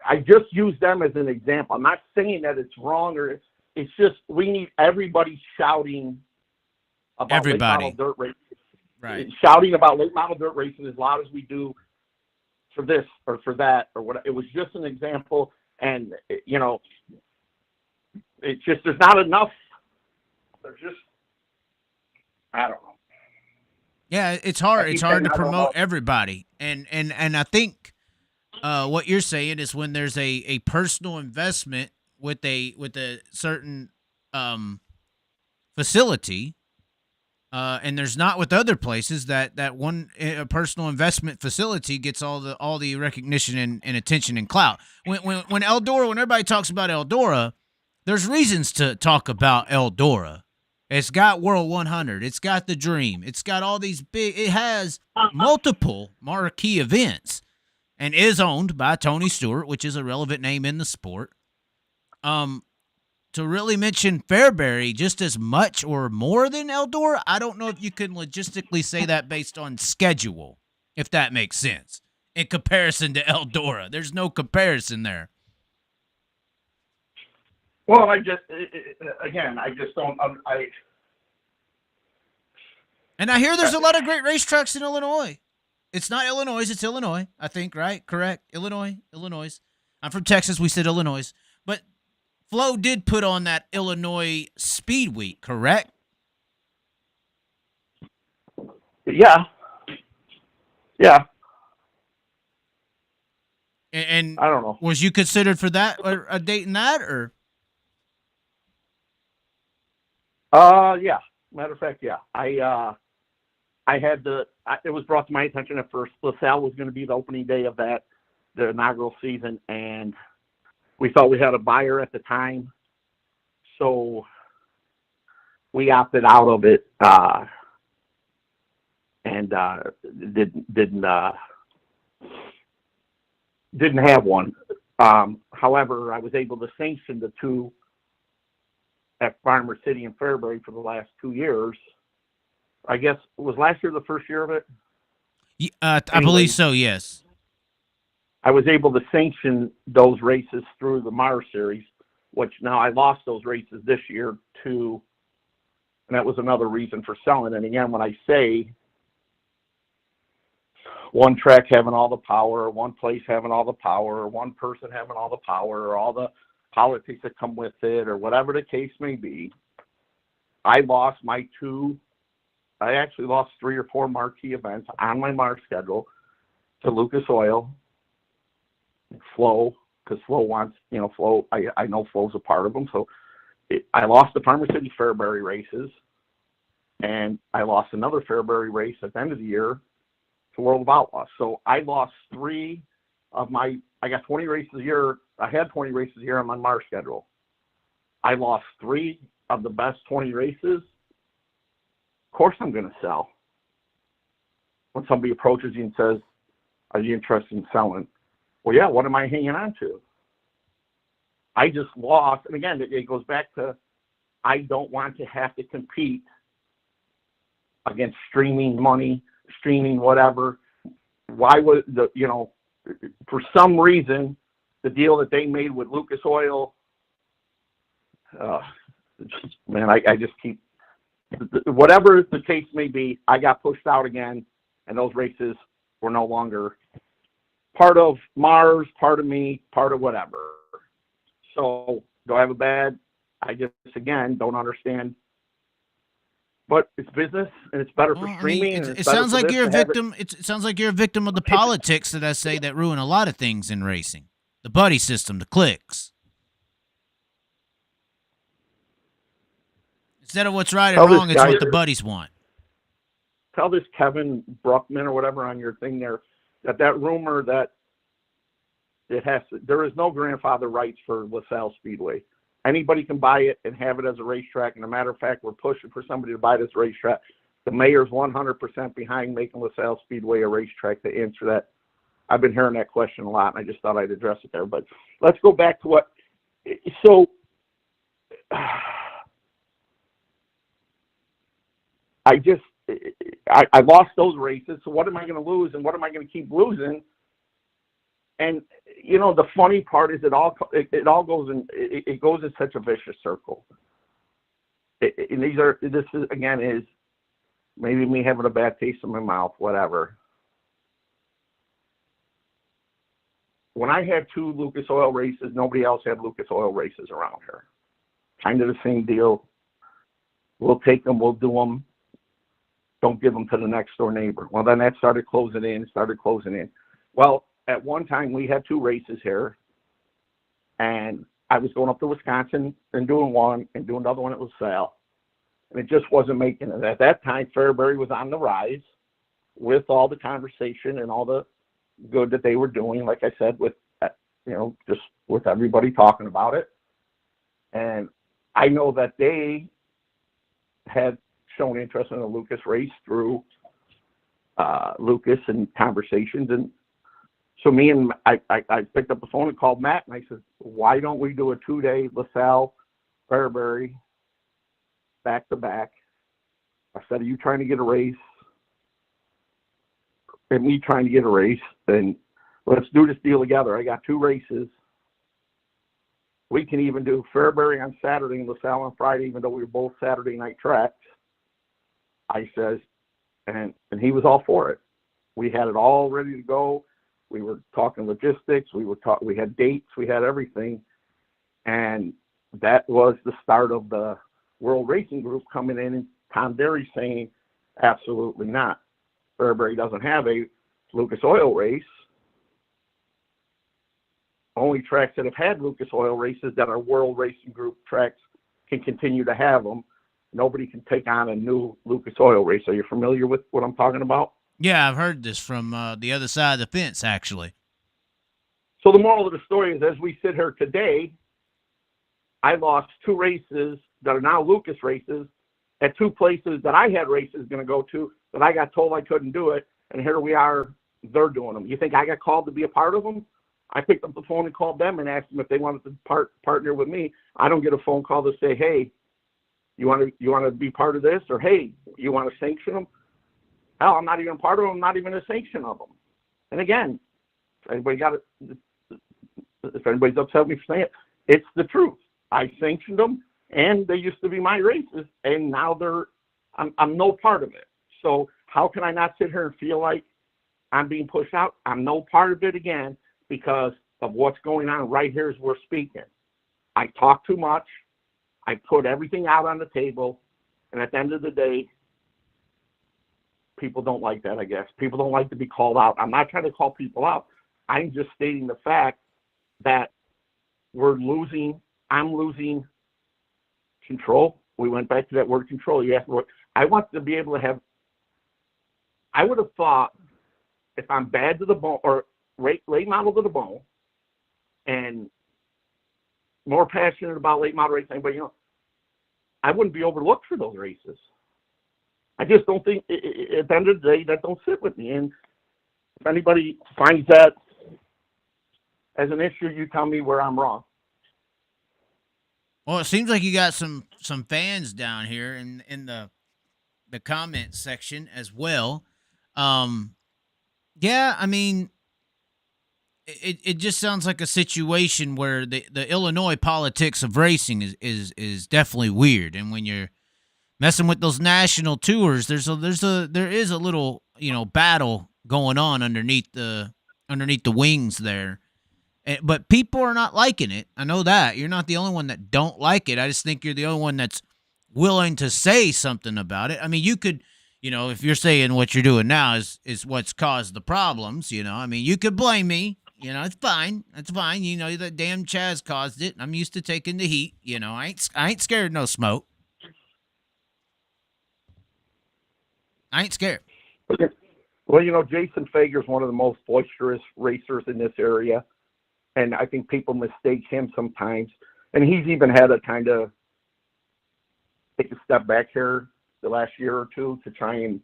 I just use them as an example. I'm not saying that it's wrong or it's just we need everybody shouting about late model dirt races. Right. Shouting about late model dirt racing as loud as we do for this or for that or what. It was just an example. And, you know, it's just, there's not enough. There's just, I don't know. Yeah, it's hard. It's hard to promote everybody. And I think what you're saying is when there's a personal investment with a certain facility, and there's not with other places that one a personal investment facility gets all the recognition and attention and clout. When Eldora, when everybody talks about Eldora, there's reasons to talk about Eldora. It's got World 100. It's got the Dream. It's got all these big. It has multiple marquee events, and is owned by Tony Stewart, which is a relevant name in the sport. To really mention Fairbury just as much or more than Eldora, I don't know if you can logistically say that based on schedule, if that makes sense, in comparison to Eldora. There's no comparison there. Well, I just don't. And I hear there's a lot of great racetracks in Illinois. It's not Illinois, it's Illinois, I think, right? Correct? Illinois. I'm from Texas, we said Illinois. But Flo did put on that Illinois Speed Week, correct? Yeah. And I don't know. Was you considered for that or a date in that or? Yeah. Matter of fact, yeah. It was brought to my attention at first. LaSalle was going to be the opening day of the inaugural season, and we thought we had a buyer at the time, so we opted out of it, and didn't have one. However, I was able to sanction the two at Farmer City and Fairbury for the last 2 years. I guess, was last year the first year of it? I believe so, yes. I was able to sanction those races through the Mars Series, which now I lost those races this year too, and that was another reason for selling. And again, when I say one track having all the power, one place having all the power, or one person having all the power, or all the politics that come with it, or whatever the case may be, I actually lost 3 or 4 marquee events on my Mars schedule to Lucas Oil, Flo, because Flo wants, Flo, I know Flo's a part of them. So I lost the Farmer City Fairbury races, and I lost another Fairbury race at the end of the year to World of Outlaws. So I lost 3 of I got 20 races a year. I had 20 races a year on my Mars schedule. I lost 3 of the best 20 races. Of course I'm going to sell. When somebody approaches you and says, are you interested in selling? Well, yeah, what am I hanging on to? I just lost. And again, it goes back to, I don't want to have to compete against streaming money, streaming whatever. Why would for some reason, the deal that they made with Lucas Oil Man, I just keep, whatever the case may be, I got pushed out again, and those races were no longer part of Mars, part of me, part of whatever. So do I have a bad? I just, again, don't understand. But it's business, and it's better for streaming. It sounds like you're a victim. It sounds like you're a victim of the politics that I say that ruin a lot of things in racing. The buddy system, the cliques. Instead of what's right or wrong, it's what the buddies want. Tell this Kevin Bruckman or whatever on your thing there that rumor that there is no grandfather rights for LaSalle Speedway. Anybody can buy it and have it as a racetrack. And a matter of fact, we're pushing for somebody to buy this racetrack. The mayor's 100% behind making LaSalle Speedway a racetrack. To answer that, I've been hearing that question a lot, and I just thought I'd address it there. But let's go back to what. So I lost those races. So what am I going to lose, and what am I going to keep losing? And you know, the funny part is it all goes in such a vicious circle. This is again is maybe me having a bad taste in my mouth, whatever. When I had 2 Lucas Oil races, nobody else had Lucas Oil races around here. Kind of the same deal. We'll take them, we'll do them. Don't give them to the next door neighbor. Well, then that started closing in. Well, at one time we had 2 races here, and I was going up to Wisconsin and doing one and doing another one at LaSalle, and it just wasn't making it. At that time, Fairbury was on the rise with all the conversation and all the good that they were doing, like I said, with, you know, just with everybody talking about it. And I know that they had shown interest in the Lucas race through Lucas and conversations. And so I picked up the phone and called Matt, and I said, why don't we do a 2-day LaSalle, Fairbury, back to back? I said, are you trying to get a race? And me trying to get a race, then let's do this deal together. I got 2 races. We can even do Fairbury on Saturday and LaSalle on Friday, even though we were both Saturday night tracks. I says, and he was all for it. We had it all ready to go. We were talking logistics. We had dates. We had everything. And that was the start of the World Racing Group coming in, and Tom Derry saying, absolutely not. Fairbury doesn't have a Lucas Oil race. Only tracks that have had Lucas Oil races that are World Racing Group tracks can continue to have them. Nobody can take on a new Lucas Oil race. Are you familiar with what I'm talking about? Yeah, I've heard this from the other side of the fence, actually. So the moral of the story is, as we sit here today, I lost 2 races that are now Lucas races at 2 places that I had races going to go to that I got told I couldn't do it, and here we are, they're doing them. You think I got called to be a part of them? I picked up the phone and called them and asked them if they wanted to partner with me. I don't get a phone call to say, hey, you want to be part of this, or hey, you want to sanction them? Hell, I'm not even a part of them. I'm not even a sanction of them. And again, if anybody's upset with me for saying it, it's the truth. I sanctioned them, and they used to be my races, and now I'm no part of it. So how can I not sit here and feel like I'm being pushed out? I'm no part of it again because of what's going on right here as we're speaking. I talk too much. I put everything out on the table, and at the end of the day, people don't like that, I guess. People don't like to be called out. I'm not trying to call people out. I'm just stating the fact that I'm losing control. We went back to that word control. You asked me what I want to be able to have. I would have thought if I'm bad to the bone or late model to the bone and more passionate about late model racing, but I wouldn't be overlooked for those races. I just don't think, at the end of the day, that don't sit with me. And if anybody finds that as an issue, you tell me where I'm wrong. Well, it seems like you got some fans down here in the comment section as well. Yeah, I mean, it just sounds like a situation where the Illinois politics of racing is definitely weird. And when you're messing with those national tours, there is a little, battle going on underneath the wings there. But people are not liking it. I know that. You're not the only one that don't like it. I just think you're the only one that's willing to say something about it. I mean, you could, if you're saying what you're doing now is what's caused the problems, I mean, you could blame me. It's fine. That's fine. That damn Chaz caused it. I'm used to taking the heat. I ain't scared of no smoke. I ain't scared. Well, Jason Fager's one of the most boisterous racers in this area. And I think people mistake him sometimes. And he's even had to kind of take a step back here the last year or two to try and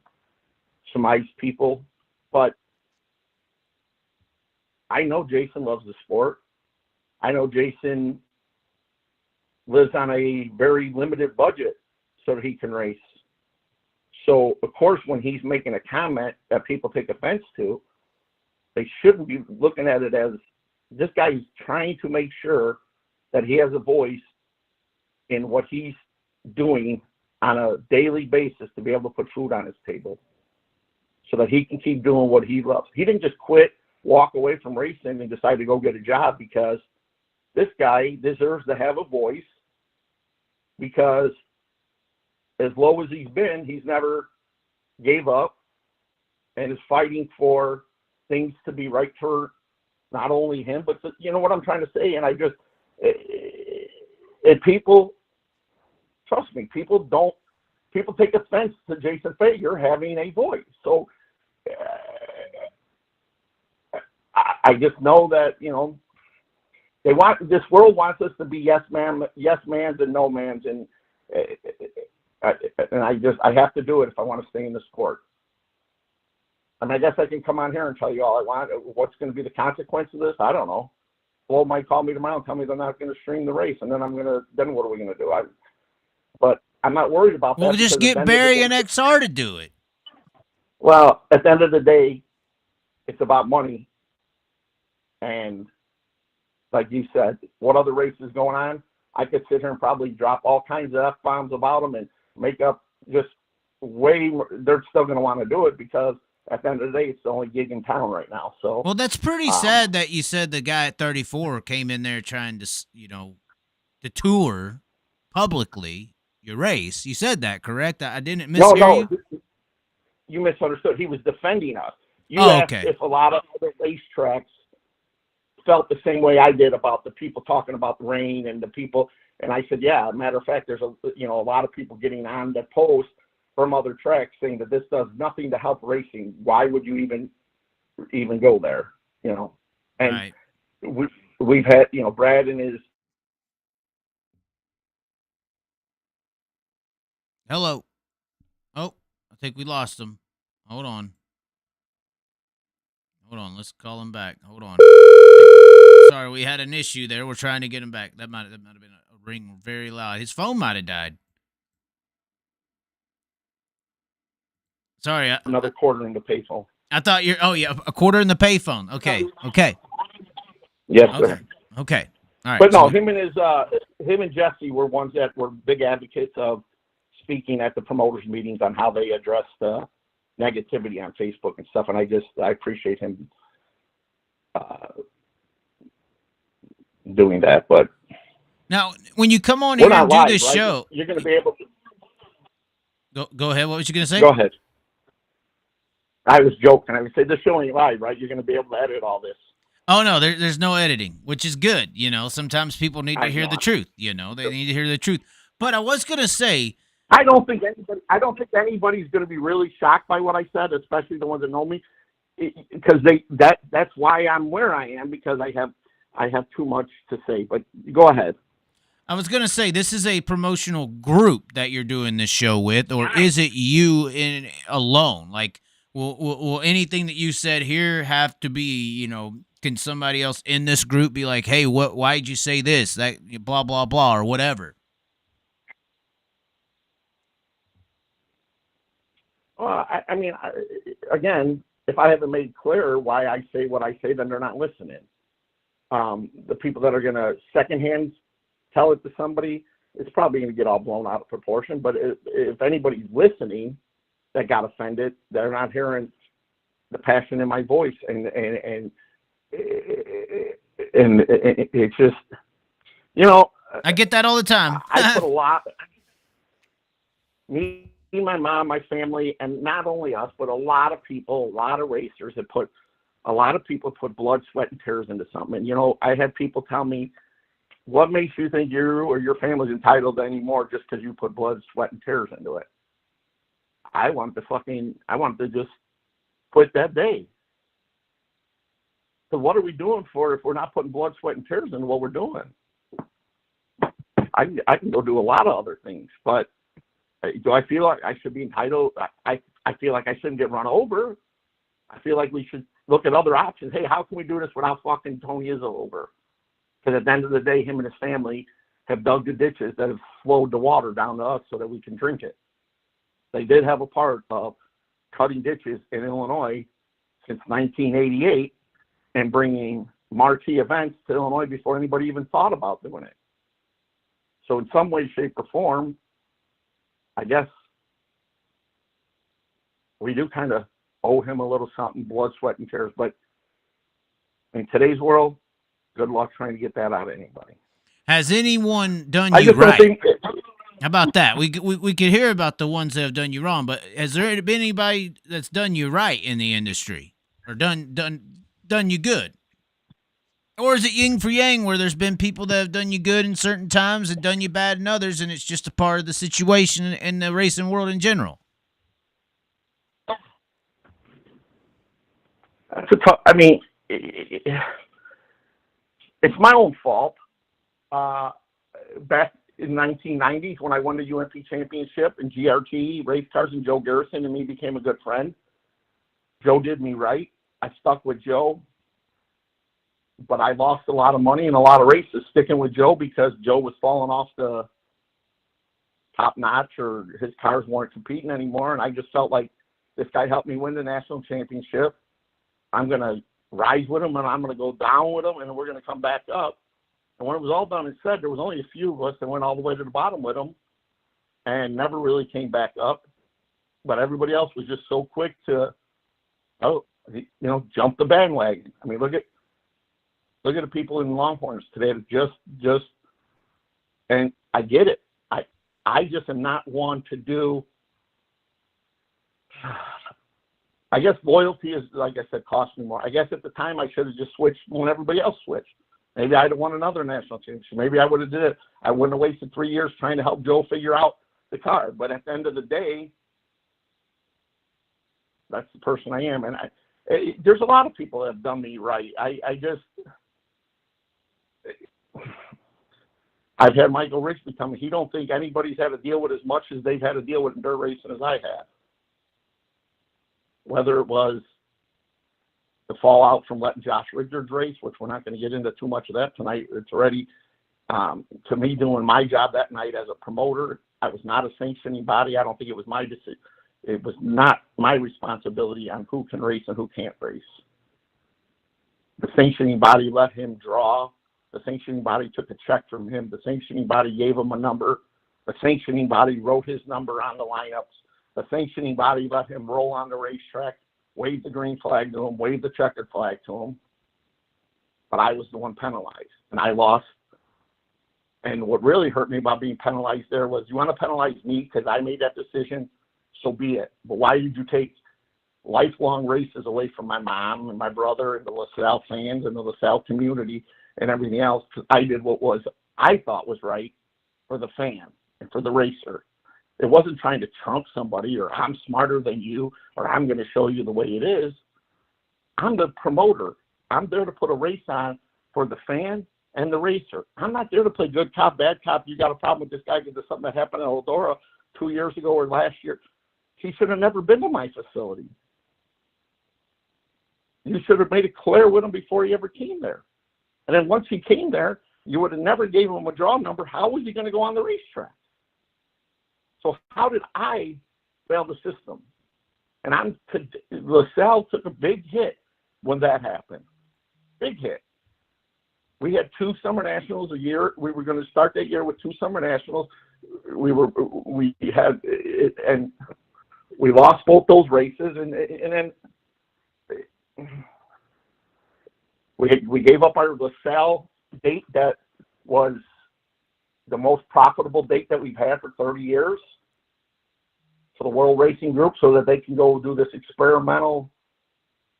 surmise people. But I know Jason loves the sport. I know Jason lives on a very limited budget so that he can race. So, of course, when he's making a comment that people take offense to, they shouldn't be looking at it as this guy's trying to make sure that he has a voice in what he's doing on a daily basis to be able to put food on his table so that he can keep doing what he loves. He didn't just quit, walk away from racing and decide to go get a job, because this guy deserves to have a voice, because as low as he's been, he's never gave up and is fighting for things to be right for not only him, but you know what I'm trying to say. And I just, people, trust me, people take offense to Jason Fager having a voice. So I just know that, this world wants us to be yes mans and no mans. And I have to do it if I want to stay in the sport. I mean, I guess I can come on here and tell you all I want. What's going to be the consequence of this? I don't know. Flo might call me tomorrow and tell me they're not going to stream the race, and then then what are we going to do? But I'm not worried about that. Well, just get Barry and XR to do it. Well, at the end of the day, it's about money. And like you said, what other races going on? I could sit here and probably drop all kinds of F-bombs about them and make up just way more. They're still going to want to do it because at the end of the day, it's the only gig in town right now. So, well, that's pretty sad that you said the guy at 34 came in there trying to, to tour publicly your race. You said that, correct? I didn't mishear you? You misunderstood. He was defending us. You asked if a lot of other racetracks felt the same way I did about the people talking about the rain and the people. And I said, yeah, matter of fact, there's a lot of people getting on the post from other tracks saying that this does nothing to help racing. Why would you even go there? And right. we've had, Brad and his. Hello. Oh, I think we lost him. Hold on. Let's call him back. Hold on. Sorry, we had an issue there. We're trying to get him back. That might have been a ring very loud. His phone might have died. Sorry. Another quarter in the payphone. I thought a quarter in the payphone. Okay. Yes, sir. Okay. All right. But no, him and Jesse were ones that were big advocates of speaking at the promoters meetings on how they address the negativity on Facebook and stuff. And I appreciate him doing that. But now, when you come on here and do this show, you're going to be able to go ahead. What was you going to say? Go ahead. I was joking. I would say this show ain't live, right? You're going to be able to edit all this. Oh no, there's no editing, which is good. Sometimes people need to hear the truth. They need to hear the truth. But I was going to say, I don't think anybody's going to be really shocked by what I said, especially the ones that know me, because that's why I'm where I am, because I have too much to say. But go ahead. I was going to say, this is a promotional group that you're doing this show with, or is it you alone? Like, will anything that you said here have to be, can somebody else in this group be like, hey, why'd you say this, that, blah, blah, blah, or whatever? Well, I mean, again, if I haven't made clear why I say what I say, then they're not listening. The people that are going to secondhand tell it to somebody, it's probably going to get all blown out of proportion. But if anybody's listening that got offended, they're not hearing the passion in my voice, and it's just, you know, I get that all the time. I put a lot. Me, my mom, my family, and not only us, but a lot of people, a lot of racers have put. A lot of people put blood, sweat, and tears into something. And, you know, I had people tell me, what makes you think you or your family's entitled to any more just because you put blood, sweat, and tears into it? I want to just quit that day. So what are we doing for if we're not putting blood, sweat, and tears into what we're doing? I can go do a lot of other things, but do I feel like I should be entitled? I feel like I shouldn't get run over. I feel like we should look at other options. Hey, how can we do this without fucking Tony Izzo over? Because at the end of the day, him and his family have dug the ditches that have flowed the water down to us so that we can drink it. They did have a part of cutting ditches in Illinois since 1988 and bringing marquee events to Illinois before anybody even thought about doing it. So in some way, shape, or form, I guess we do kind of owe him a little something, blood, sweat, and tears. But in today's world, good luck trying to get that out of anybody. Has anyone done you right? How about that? We could hear about the ones that have done you wrong, but has there been anybody that's done you right in the industry or done you good? Or is it yin for yang, where there's been people that have done you good in certain times and done you bad in others, and it's just a part of the situation in the racing world in general? That's a tough. I mean, it's my own fault. Back in 1990s, when I won the UMP championship in GRT race cars, and Joe Garrison and me became a good friend. Joe did me right. I stuck with Joe, but I lost a lot of money in a lot of races sticking with Joe because Joe was falling off the top notch, or his cars weren't competing anymore. And I just felt like this guy helped me win the national championship. I'm going to rise with him, and I'm going to go down with him, and we're going to come back up. And when it was all done and said, there was only a few of us that went all the way to the bottom with him and never really came back up. But everybody else was just so quick to, jump the bandwagon. I mean, look at the people in Longhorns today that just, and I get it. I just am not one to do. I guess loyalty is, like I said, cost me more. I guess at the time I should have just switched when everybody else switched. Maybe I'd have won another national championship. Maybe I would have did it. I wouldn't have wasted 3 years trying to help Joe figure out the car. But at the end of the day, that's the person I am. And there's a lot of people that have done me right. I've had Michael Rigsby tell me he don't think anybody's had to deal with as much as they've had to deal with in dirt racing as I have. Whether it was the fallout from letting Josh Richards race, which we're not going to get into too much of that tonight. It's already, to me, doing my job that night as a promoter. I was not a sanctioning body. I don't think it was my decision. It was not my responsibility on who can race and who can't race. The sanctioning body let him draw. The sanctioning body took a check from him. The sanctioning body gave him a number. The sanctioning body wrote his number on the lineups. The sanctioning body let him roll on the racetrack, waved the green flag to him, waved the checkered flag to him. But I was the one penalized, and I lost. And what really hurt me about being penalized there was, you want to penalize me because I made that decision, so be it. But why did you take lifelong races away from my mom and my brother and the LaSalle fans and the LaSalle community and everything else? Because I did what I thought was right for the fan and for the racer. It wasn't trying to trump somebody, or I'm smarter than you, or I'm going to show you the way it is. I'm the promoter. I'm there to put a race on for the fan and the racer. I'm not there to play good cop, bad cop. You got a problem with this guy because of something that happened in Eldora 2 years ago or last year. He should have never been to my facility. You should have made it clear with him before he ever came there. And then once he came there, you would have never gave him a draw number. How was he going to go on the racetrack? So how did I fail the system? And LaSalle took a big hit when that happened. Big hit. we had 2 summer nationals a year. We were going to start that year with 2 summer nationals. We had it, and we lost both those races, and then we gave up our LaSalle date that was the most profitable date that we've had for 30 years for the World Racing Group, so that they can go do this experimental,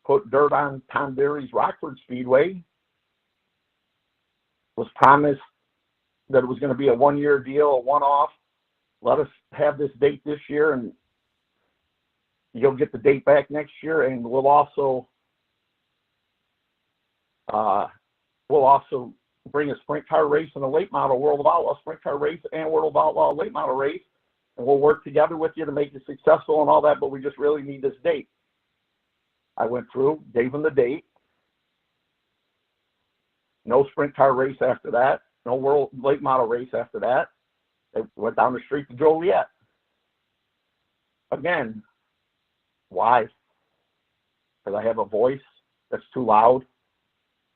put dirt on Tom Berry's Rockford Speedway. Was promised that it was going to be a 1-year deal, a one-off. Let us have this date this year, and you'll get the date back next year, and we'll also bring a sprint car race and a late model World of Outlaw sprint car race and World of Outlaw late model race, and we'll work together with you to make it successful and all that, but we just really need this date. I went through, gave them the date. No sprint car race after that. No world late model race after that. They went down the street to Joliet. Again, why? Because I have a voice that's too loud.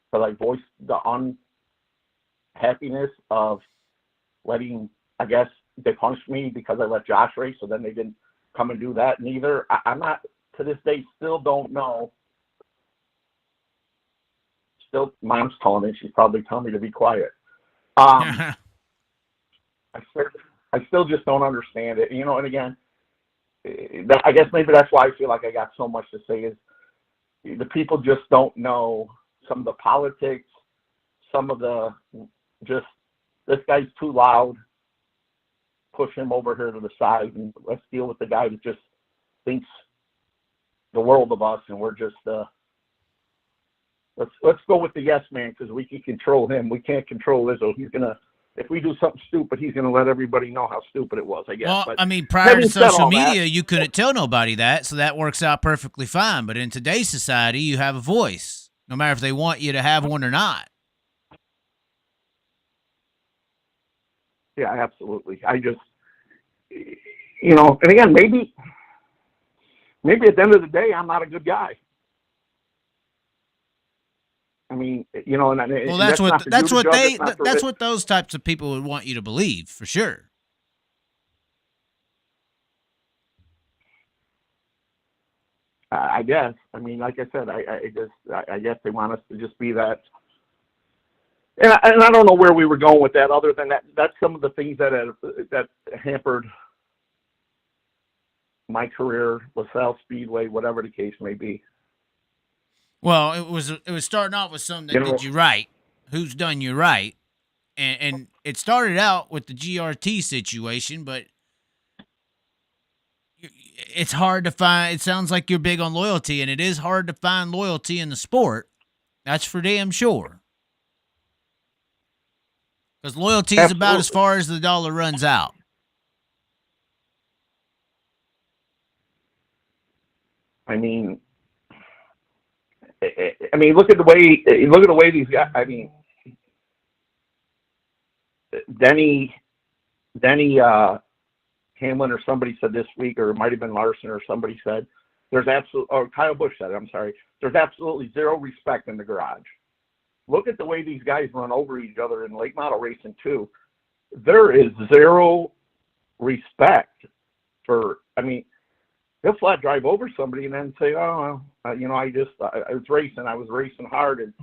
Because I voiced the unhappiness of letting, I guess, they punished me because I let Josh race, so then they didn't come and do that neither. I'm not, to this day, still don't know. Still, Mom's calling me. She's probably telling me to be quiet. I still just don't understand it. And again, I guess maybe that's why I feel like I got so much to say is the people just don't know some of the politics, some of the just, this guy's too loud, push him over here to the side, and let's deal with the guy that just thinks the world of us, and we're just, let's go with the yes man, because we can control him. We can't control Izzo. He's going to, if we do something stupid, he's going to let everybody know how stupid it was, I guess. Well, but I mean, prior to social media, that, you couldn't tell nobody that, so that works out perfectly fine. But in today's society, you have a voice, no matter if they want you to have one or not. Yeah, absolutely. I just, and again, maybe at the end of the day, I'm not a good guy. I mean, well, that's what those types of people would want you to believe, for sure. I guess. I mean, like I said, I guess they want us to just be that. And I don't know where we were going with that, other than that. That's some of the things that hampered my career, LaSalle Speedway, whatever the case may be. Well, it was starting off with something that did you right, who's done you right, and it started out with the GRT situation, but it's hard to find. It sounds like you're big on loyalty, and it is hard to find loyalty in the sport. That's for damn sure. Because loyalty is about as far as the dollar runs out. I mean, look at the way these guys. I mean, Denny Hamlin or somebody said this week, or it might have been Larson or somebody said, Kyle Busch said it, I'm sorry, there's absolutely zero respect in the garage. Look at the way these guys run over each other in late model racing too. There is zero respect for, he'll flat drive over somebody and then say, oh, I was racing hard, and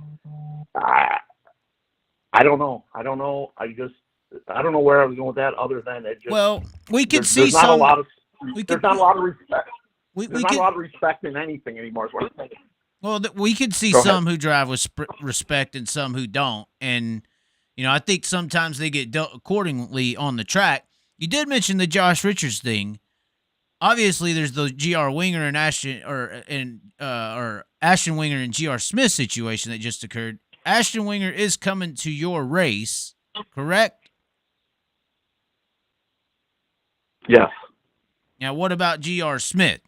I don't know. I don't know where I was going with that, other than it just. Well, we could see some. There's not a lot of respect. There's not a lot of respect in anything anymore. Is what I'm saying. Well, we could see some who drive with respect and some who don't, and I think sometimes they get dealt accordingly on the track. You did mention the Josh Richards thing. Obviously, there's the GR Winger and Ashton Winger and GR Smith situation that just occurred. Ashton Winger is coming to your race, correct? Yes. Now, what about GR Smith?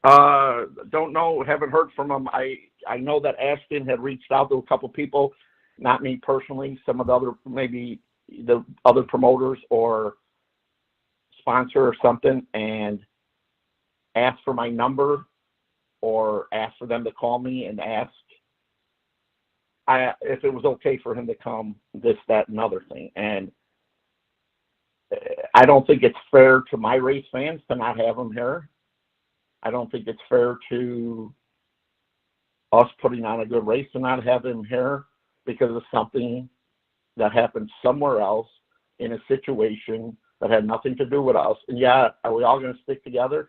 Don't know. Haven't heard from him. I know that Ashton had reached out to a couple people, not me personally. Some of the other, maybe the other promoters or sponsor or something, and asked for my number or asked for them to call me and ask if it was okay for him to come, this, that, and other thing. And I don't think it's fair to my race fans to not have him here. I don't think it's fair to us putting on a good race to not have him here because of something that happened somewhere else in a situation that had nothing to do with us. And yeah, are we all going to stick together?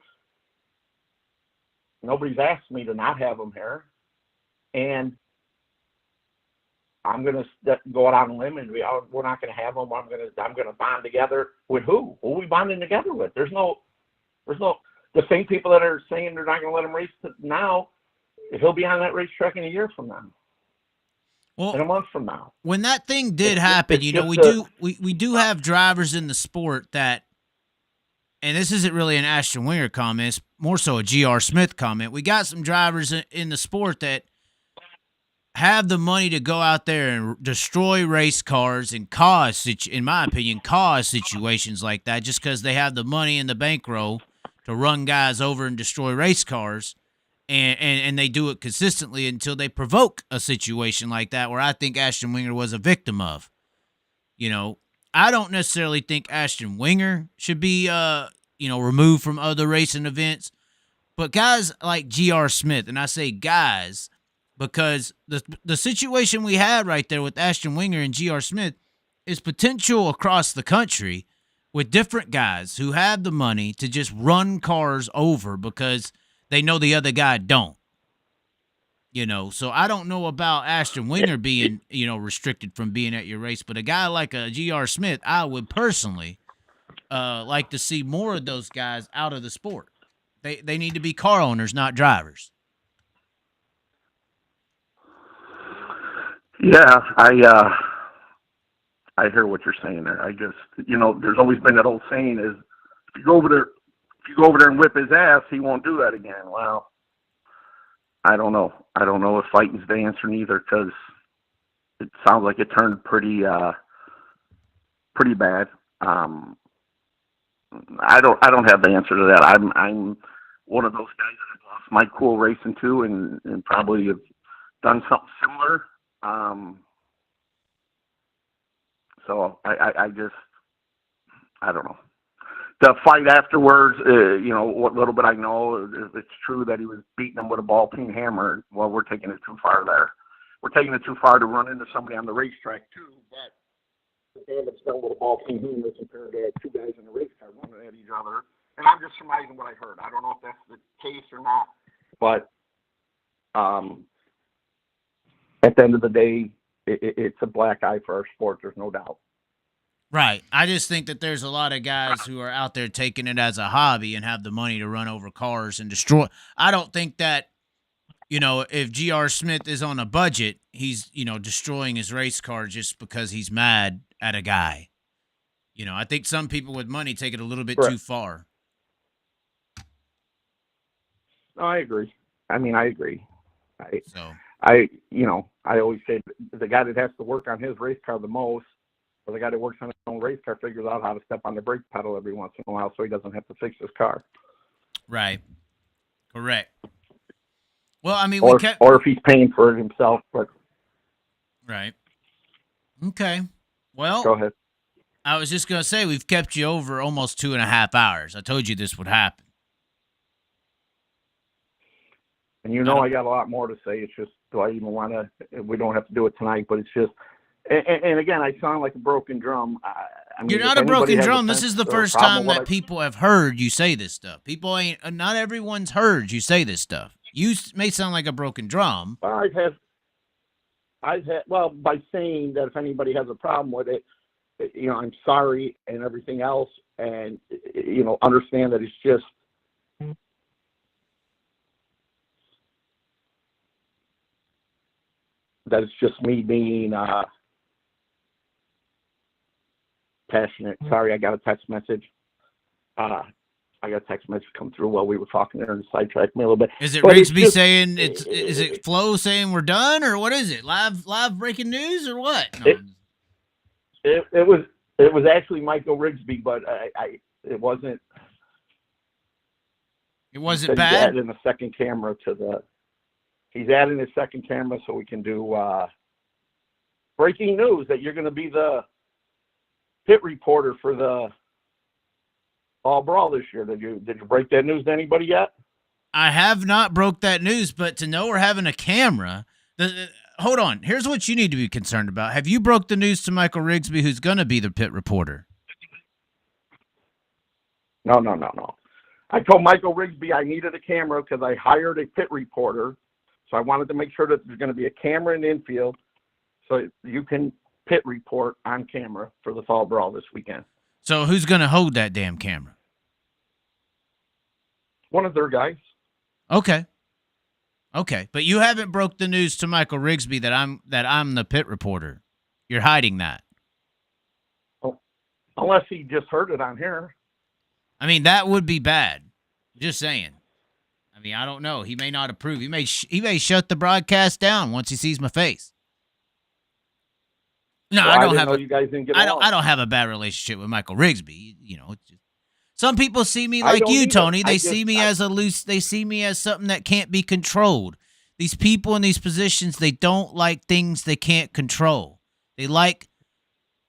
Nobody's asked me to not have him here. And I'm going to go out on a limb and we're not going to have him. I'm going to bond together with who? Who are we bonding together with? There's no, the same people that are saying they're not going to let him race now, he'll be on that racetrack in a year from now. Well, in a month from now. When that thing did happen, we do have drivers in the sport that, and this isn't really an Ashton Winger comment, it's more so a G.R. Smith comment. We got some drivers in the sport that have the money to go out there and destroy race cars and cause, in my opinion, cause situations like that just because they have the money and the bankroll to run guys over and destroy race cars. And they do it consistently until they provoke a situation like that where I think Ashton Winger was a victim of. I don't necessarily think Ashton Winger should be, removed from other racing events. But guys like G.R. Smith, and I say guys because the situation we had right there with Ashton Winger and G.R. Smith is potential across the country with different guys who have the money to just run cars over because they know the other guy don't. So I don't know about Ashton Winger being, restricted from being at your race, but a guy like a G.R. Smith, I would personally like to see more of those guys out of the sport. They need to be car owners, not drivers. Yeah, I hear what you're saying there. I just, there's always been that old saying is, if you go over there and whip his ass, he won't do that again. Well, I don't know. I don't know if fighting's the answer neither, because it sounds like it turned pretty bad. I don't have the answer to that. I'm one of those guys that have lost my cool racing too, and probably have done something similar. So I don't know. The fight afterwards, what little bit I know, it's true that he was beating him with a ball-peen hammer. Well, we're taking it too far there. We're taking it too far to run into somebody on the racetrack, too. But the damage done with a ball-peen hammer compared to two guys in the race car running at each other. And I'm just surmising what I heard. I don't know if that's the case or not. But at the end of the day, it's a black eye for our sport. There's no doubt. Right. I just think that there's a lot of guys who are out there taking it as a hobby and have the money to run over cars and destroy. I don't think that, if G.R. Smith is on a budget, he's, destroying his race car just because he's mad at a guy. I think some people with money take it a little bit too far. No, I agree. I agree. I always say the guy that has to work on his race car the most, or the guy that works on his own race car, figures out how to step on the brake pedal every once in a while so he doesn't have to fix his car. Right. Correct. Well, or if he's paying for it himself. But right. Okay. Well, go ahead. I was just going to say, we've kept you over almost 2.5 hours. I told you this would happen. And I got a lot more to say. It's just, do I even want to? We don't have to do it tonight, but it's just, and again, I sound like a broken drum. You're not a broken drum. This is the first time that people have heard you say this stuff. Not everyone's heard you say this stuff. You may sound like a broken drum. Well, I've had, by saying that if anybody has a problem with it, I'm sorry and everything else, and, understand that it's just, me being passionate. Sorry, I got a text message. Come through while we were talking there and sidetracked me a little bit. Is it Rigsby saying is it Flo saying we're done, or what is it? Live breaking news or what? No. It was actually Michael Rigsby, but it wasn't. It wasn't bad. He's adding a second camera he's adding his second camera so we can do breaking news that you're going to be the pit reporter for the Thaw Brawl this year. Did you break that news to anybody yet? I have not broke that news, but to know we're having a camera, hold on. Here's what you need to be concerned about. Have you broke the news to Michael Rigsby, who's going to be the pit reporter? No. I told Michael Rigsby I needed a camera because I hired a pit reporter. So I wanted to make sure that there's going to be a camera in the infield so you can pit report on camera for the Thaw Brawl this weekend. So who's going to hold that damn camera? One of their guys. Okay. But you haven't broke the news to Michael Rigsby that I'm the pit reporter. You're hiding that. Oh, unless he just heard it on here. I mean, that would be bad. Just saying. I mean, I don't know. He may not approve. He may shut the broadcast down once he sees my face. No, well, I don't have. You guys didn't get along. I don't have a bad relationship with Michael Rigsby. You know, it's just, some people see me like you, Tony. They see me as They see me as something that can't be controlled. These people in these positions, they don't like things they can't control. They like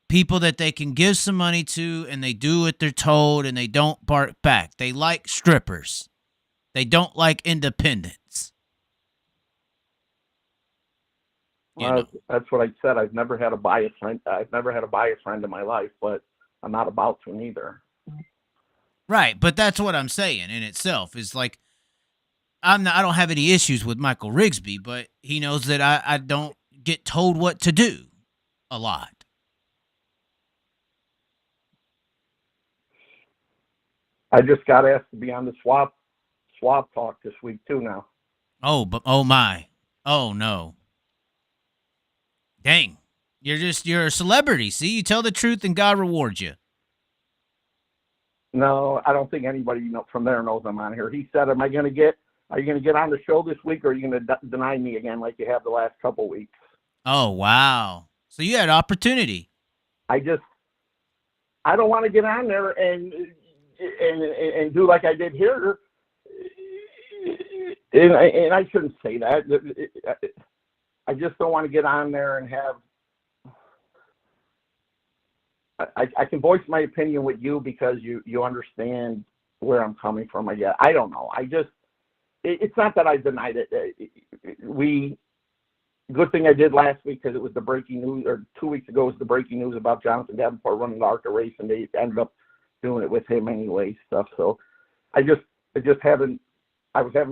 people that they can give some money to, and they do what they're told, and they don't bark back. They like strippers. They don't like independence. Well, that's what I said. I've never had a biased friend. I've never had a biased friend in my life, but I'm not about to neither. Right, but that's what I'm saying in itself. Is like I don't have any issues with Michael Rigsby, but he knows that I don't get told what to do a lot. I just got asked to be on the swap talk this week too now. Oh my. Oh no. Dang. You're a celebrity. See, you tell the truth and God rewards you. No, I don't think anybody from there knows I'm on here. He said, are you going to get on the show this week, or are you going to deny me again like you have the last couple weeks? Oh, wow. So you had opportunity. I don't want to get on there and do like I did here. And I shouldn't say that. I just don't want to get on there and have. I can voice my opinion with you because you understand where I'm coming from. I guess. I don't know. It's not that I denied it. Good thing I did last week because it was the breaking news, or 2 weeks ago was the breaking news about Jonathan Davenport running the ARCA race, and they ended up doing it with him anyway. Stuff. So I was having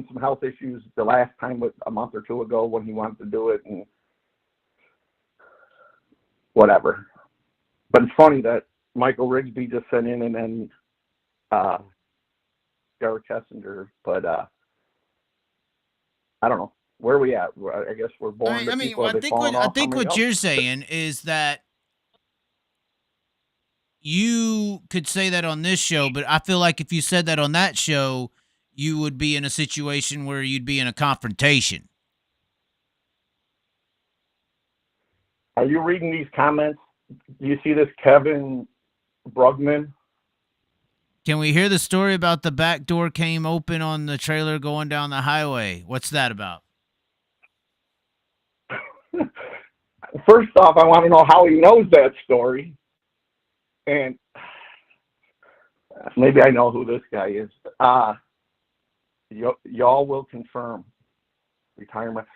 some health issues the last time, a month or two ago, when he wanted to do it, and whatever. But it's funny that Michael Rigsby just sent in, and then Derek Kessinger. But I don't know where are we at. I guess we're born. I think what you're saying is that you could say that on this show, but I feel like if you said that on that show, you would be in a situation where you'd be in a confrontation. Are you reading these comments? Do you see this Kevin Brugman? Can we hear the story about the back door came open on the trailer going down the highway? What's that about? First off, I want to know how he knows that story. And maybe I know who this guy is. Y'all will confirm retirement.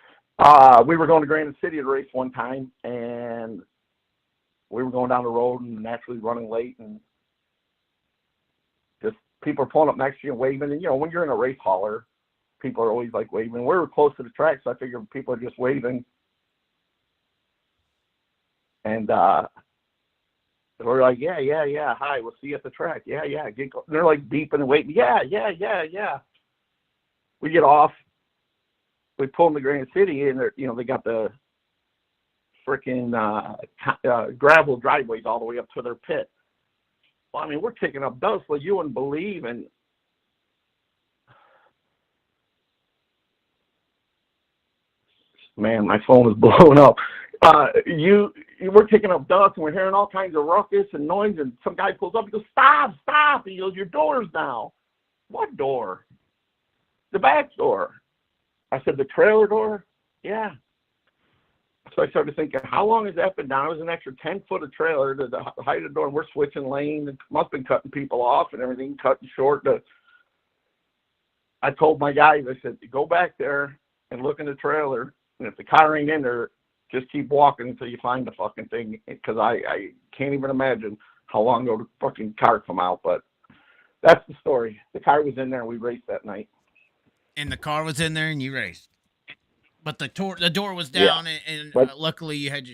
We were going to Granite City to race one time, and we were going down the road and naturally running late, and just people are pulling up next to you and waving. And, when you're in a race hauler, people are always like waving. We were close to the track, so I figured people are just waving. And we're like, yeah, hi, we'll see you at the track. Yeah. They're like beeping and waiting. Yeah. We get off. We pull into Granite City, and they got the freaking gravel driveways all the way up to their pit. Well, I mean, we're kicking up dust like you wouldn't believe, and man, my phone is blowing up. We're kicking up dust, and we're hearing all kinds of ruckus and noise, and some guy pulls up and goes, stop. He goes, your door's down. What door? The back door. I said, the trailer door? Yeah. So I started thinking, how long has that been down? It was an extra 10 foot of trailer to the height of the door. And we're switching lanes and must have been cutting people off and everything, cutting short. I told my guys, I said, go back there and look in the trailer. And if the car ain't in there, just keep walking until you find the fucking thing. Because I can't even imagine how long ago the fucking car come out. But that's the story. The car was in there and we raced that night. And the car was in there and you raced. But the door was down, and luckily you had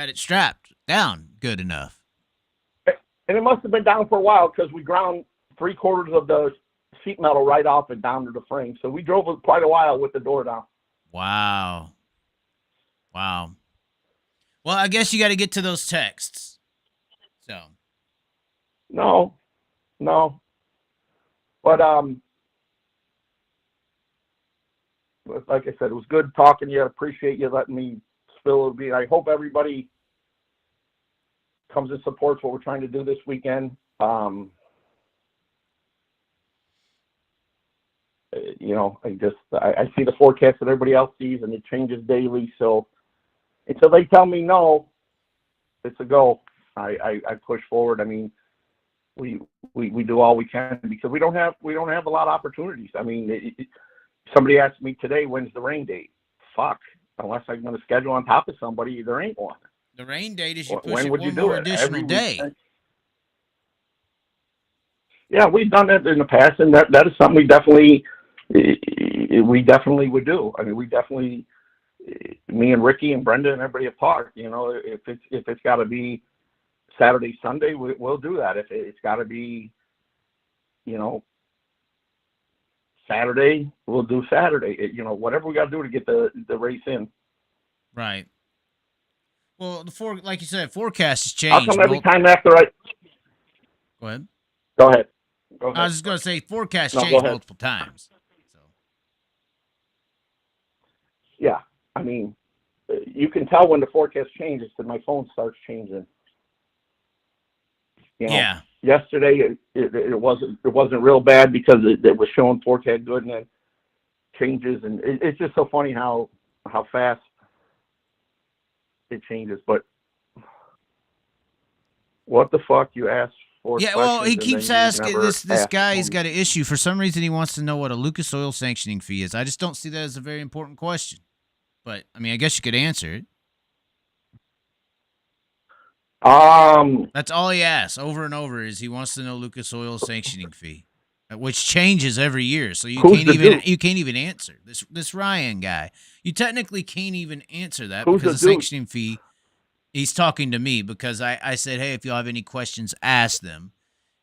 it strapped down good enough. And it must have been down for a while because we ground 3/4 of the sheet metal right off and down to the frame. So we drove quite a while with the door down. Wow. Well, I guess you got to get to those texts. So. No. But like I said, it was good talking to you. I appreciate you letting me spill a bit. I hope everybody comes and supports what we're trying to do this weekend. I see the forecast that everybody else sees, and it changes daily. So until they tell me no, it's a go. I push forward. I mean, we do all we can because we don't have a lot of opportunities. I mean, somebody asked me today, when's the rain date? Fuck. Unless I'm going to schedule on top of somebody, there ain't one. The rain date is you push when it would one you do more it? additional day. Weekend? Yeah, we've done that in the past, and that is something we definitely would do. I mean, me and Ricky and Brenda and everybody have talked. You know, if it's got to be Saturday, Sunday, we'll do that. If it's got to be, Saturday, we'll do Saturday. Whatever we got to do to get the race in. Right. Well, like you said, forecast has changed. How come every time after Go ahead. Go ahead. I was just going to say forecast changed multiple times. So. Yeah. I mean, you can tell when the forecast changes because my phone starts changing. Yeah. Yesterday it wasn't real bad because it was showing forecast good, and then changes, and it's just so funny how fast it changes. But what the fuck, you asked for? Yeah, well, he keeps asking this guy's got an issue. For some reason he wants to know what a Lucas Oil sanctioning fee is. I just don't see that as a very important question. But I mean, I guess you could answer it. That's all he asks over and over is he wants to know Lucas Oil sanctioning fee, which changes every year. So you can't even answer this Ryan guy. You technically can't even answer that because the sanctioning fee. He's talking to me because I said, hey, if you have any questions, ask them,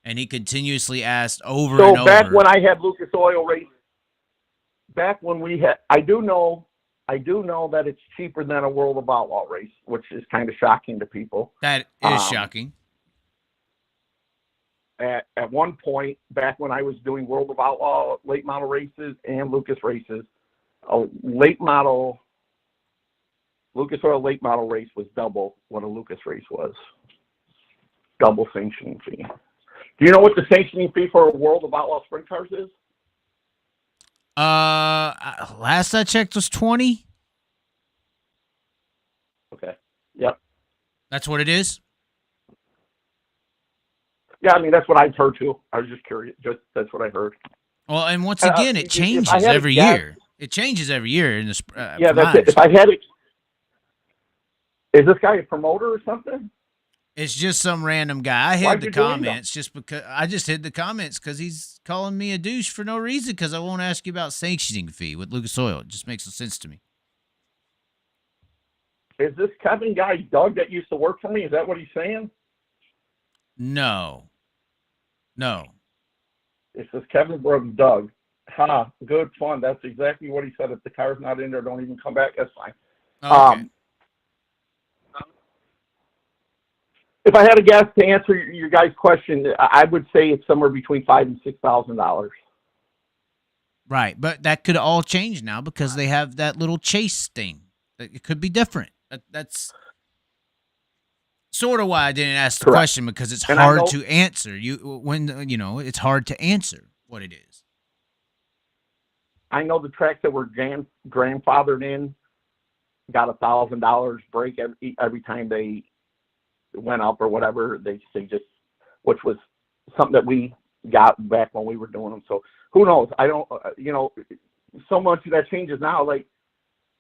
and he continuously asked over and over. So back when I had Lucas Oil race, back when we had, I do know that it's cheaper than a World of Outlaw race, which is kind of shocking to people. That is shocking. At one point, back when I was doing World of Outlaw late model races and Lucas races, a Lucas Oil late model race was double what a Lucas race was. Double sanctioning fee. Do you know what the sanctioning fee for a World of Outlaw sprint cars is? Last I checked was 20. Okay. Yep. That's what it is? Yeah, I mean, that's what I've heard too. I was just curious. That's what I heard. Well, and once again, it changes every year. It changes every year in the yeah, that's it. If I had it, is this guy a promoter or something? It's just some random guy. I hid the comments just because I just hid the comments because he's calling me a douche for no reason because I won't ask you about sanctioning fee with Lucas Oil. It just makes no sense to me. Is this Kevin guy Doug that used to work for me? Is that what he's saying? No. It's this Kevin brother Doug. Ha, good fun. That's exactly what he said. If the car's not in there, don't even come back. That's fine. Okay. If I had a guess to answer your guys' question, I would say it's somewhere between $5,000 and $6,000. Right, but that could all change now because they have that little chase thing. It could be different. That's sort of why I didn't ask the question because it's hard to answer. It's hard to answer what it is. I know the tracks that were grandfathered in got $1,000 break every time they went up or whatever. They just, which was something that we got back when we were doing them. So who knows? I don't, so much that changes now. Like,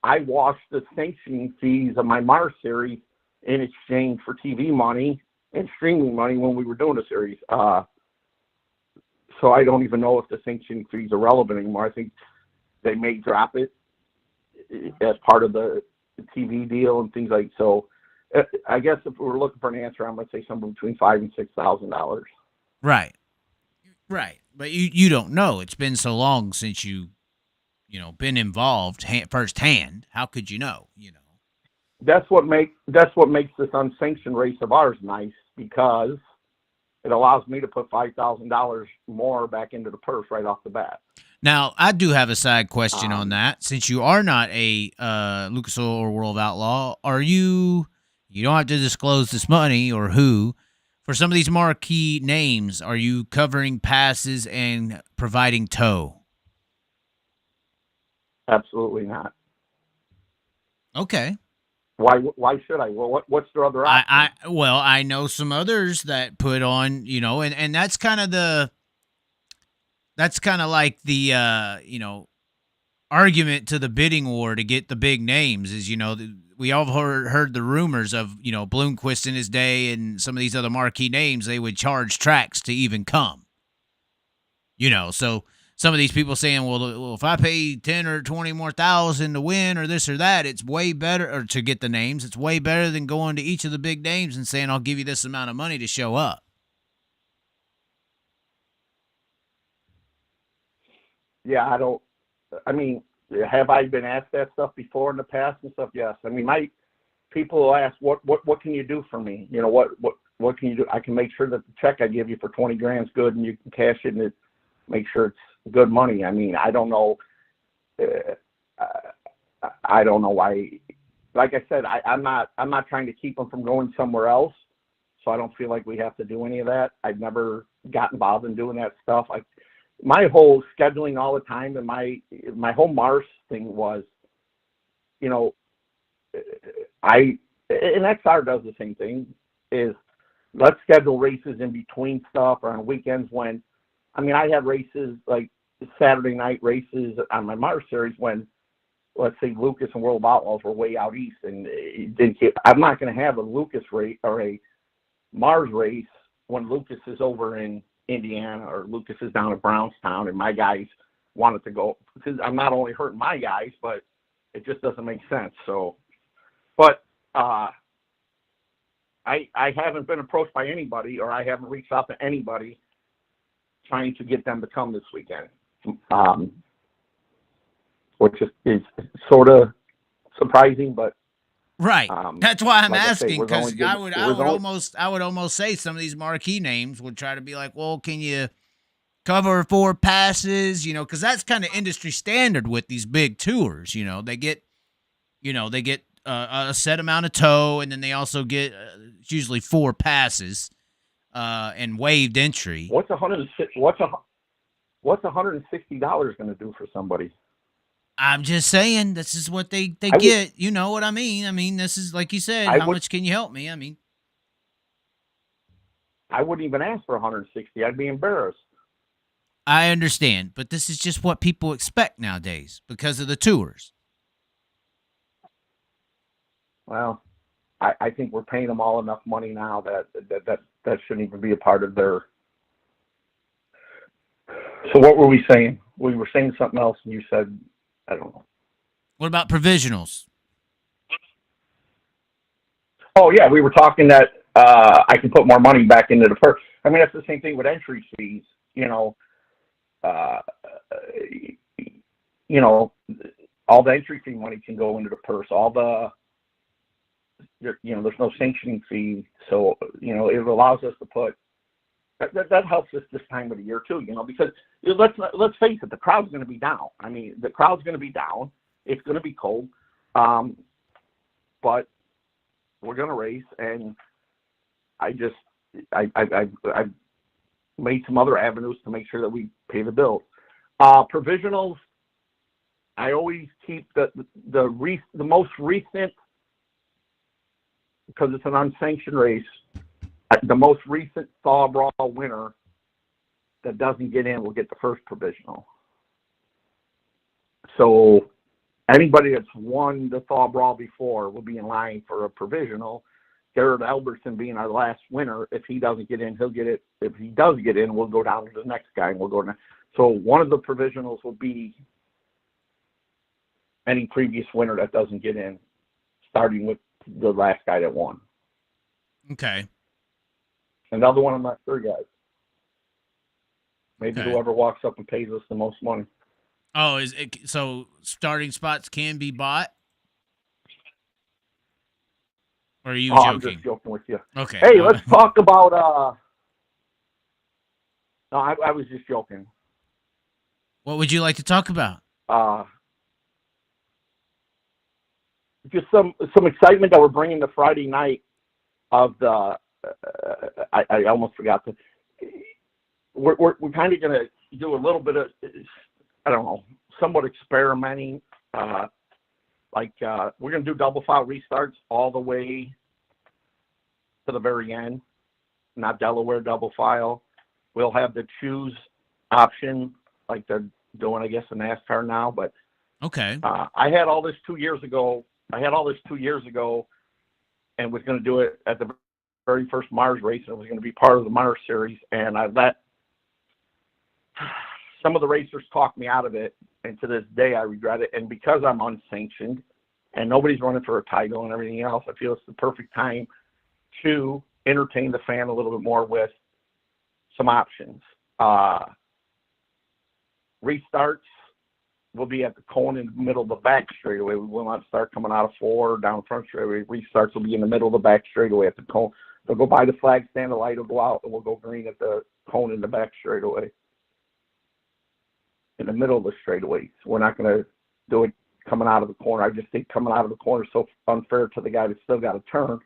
I washed the sanctioning fees of my Mars series in exchange for TV money and streaming money when we were doing the series. So I don't even know if the sanctioning fees are relevant anymore. I think they may drop it as part of the TV deal and things like so. I guess if we were looking for an answer, I'm going to say somewhere between $5,000 and $6,000. Right. But you don't know. It's been so long since been involved firsthand. How could you know? That's what makes this unsanctioned race of ours nice, because it allows me to put $5,000 more back into the purse right off the bat. Now, I do have a side question on that. Since you are not a Lucas Oil or World of Outlaw, are you don't have to disclose this money or who, for some of these marquee names, are you covering passes and providing tow? Absolutely not. Okay. Why should I? Well, what's their other option? I know some others that put on, and that's kind of like the argument to the bidding war to get the big names is, we all heard the rumors of, Bloomquist in his day and some of these other marquee names, they would charge tracks to even come. So some of these people saying, well, if I pay 10 or 20 more thousand to win or this or that, it's way better, or to get the names, it's way better than going to each of the big names and saying, I'll give you this amount of money to show up. Yeah, have I been asked that stuff before in the past and stuff? Yes. My people will ask, what can you do for me? What can you do? I can make sure that the check I give you for 20 grand is good and you can cash it and make sure it's good money. I don't know. I don't know why. Like I said, I'm not trying to keep them from going somewhere else. So I don't feel like we have to do any of that. I've never got involved in doing that stuff. My whole scheduling all the time and my whole Mars thing was, and XR does the same thing, is let's schedule races in between stuff or on weekends when, I had races like Saturday night races on my Mars series when, let's say, Lucas and World of Outlaws were way out east, and I'm not going to have a Lucas race or a Mars race when Lucas is over in Indiana or Lucas is down at Brownstown and my guys wanted to go, because I'm not only hurting my guys, but it just doesn't make sense. So, but I haven't been approached by anybody, or I haven't reached out to anybody trying to get them to come this weekend, which is sort of surprising, but right. That's why I'm like asking, because I would almost say some of these marquee names would try to be like, well, can you cover 4 passes? Because that's kind of industry standard with these big tours. They get a set amount of tow, and then they also get it's usually 4 passes and waived entry. What's $160 going to do for somebody? I'm just saying, this is what they get. You know what I mean? This is, like you said, how much can you help me? I wouldn't even ask for 160. I'd be embarrassed. I understand, but this is just what people expect nowadays because of the tours. Well, I think we're paying them all enough money now that shouldn't even be a part of their. So what were we saying? We were saying something else, and you said, I don't know. What about provisionals? Oh yeah, we were talking that I can put more money back into the purse. That's the same thing with entry fees. All the entry fee money can go into the purse. All the, there's no sanctioning fee, so it allows us to put. That helps us this time of the year too, because let's face it, the crowd's going to be down. The crowd's going to be down. It's going to be cold, but we're going to race, and I made some other avenues to make sure that we pay the bills. Provisionals, I always keep the most recent, because it's an unsanctioned race, the most recent Thaw Brawl winner that doesn't get in will get the first provisional. So anybody that's won the Thaw Brawl before will be in line for a provisional. Garrett Albertson being our last winner, if he doesn't get in, he'll get it. If he does get in, we'll go down to the next guy, and we'll go. So one of the provisionals will be any previous winner that doesn't get in, starting with the last guy that won. Okay. Another one of my third guys. Maybe Okay. whoever walks up and pays us the most money. Oh, is it so? Starting spots can be bought, or are you I'm joking? just joking with you. Okay. Hey, let's talk about. No, I was just joking. What would you like to talk about? Just some excitement that we're bringing to Friday night of the. I almost forgot to. We're kind of going to do a little bit of, I don't know, somewhat experimenting. We're going to do double file restarts all the way to the very end, not Delaware double file. We'll have the choose option like they're doing, I guess, in NASCAR now. But Okay. I had all this 2 years ago. And was going to do it at the very first Mars race, and it was going to be part of the Mars series. And I let some of the racers talk me out of it, and to this day I regret it. And because I'm unsanctioned and nobody's running for a title and everything else, I feel it's the perfect time to entertain the fan a little bit more with some options. Restarts will be at the cone in the middle of the back straightaway. We will not start coming out of 4 down front straightaway. Restarts will be in the middle of the back straightaway at the cone. They'll go by the flag stand, the light will go out, and we'll go green at the cone in the back straightaway. In the middle of the straightaway. So we're not going to do it coming out of the corner. I just think coming out of the corner is so unfair to the guy that's still got to turn.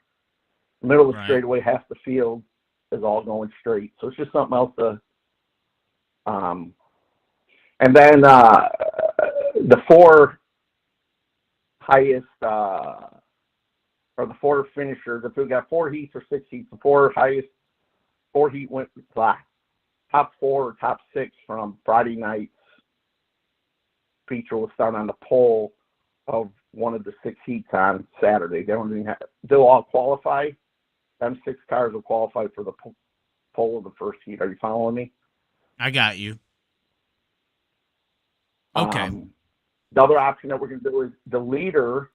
The middle of the straightaway, half the field is all going straight. So it's just something else to. And then the 4 highest, or the 4 finishers, if we got 4 heats or 6 heats, the 4 heat went top 4 or top 6 from Friday night's feature will start on the pole of one of the 6 heats on Saturday. They'll all qualify. Them 6 cars will qualify for the pole of the first heat. Are you following me? I got you. Okay. The other option that we're going to do is the leader.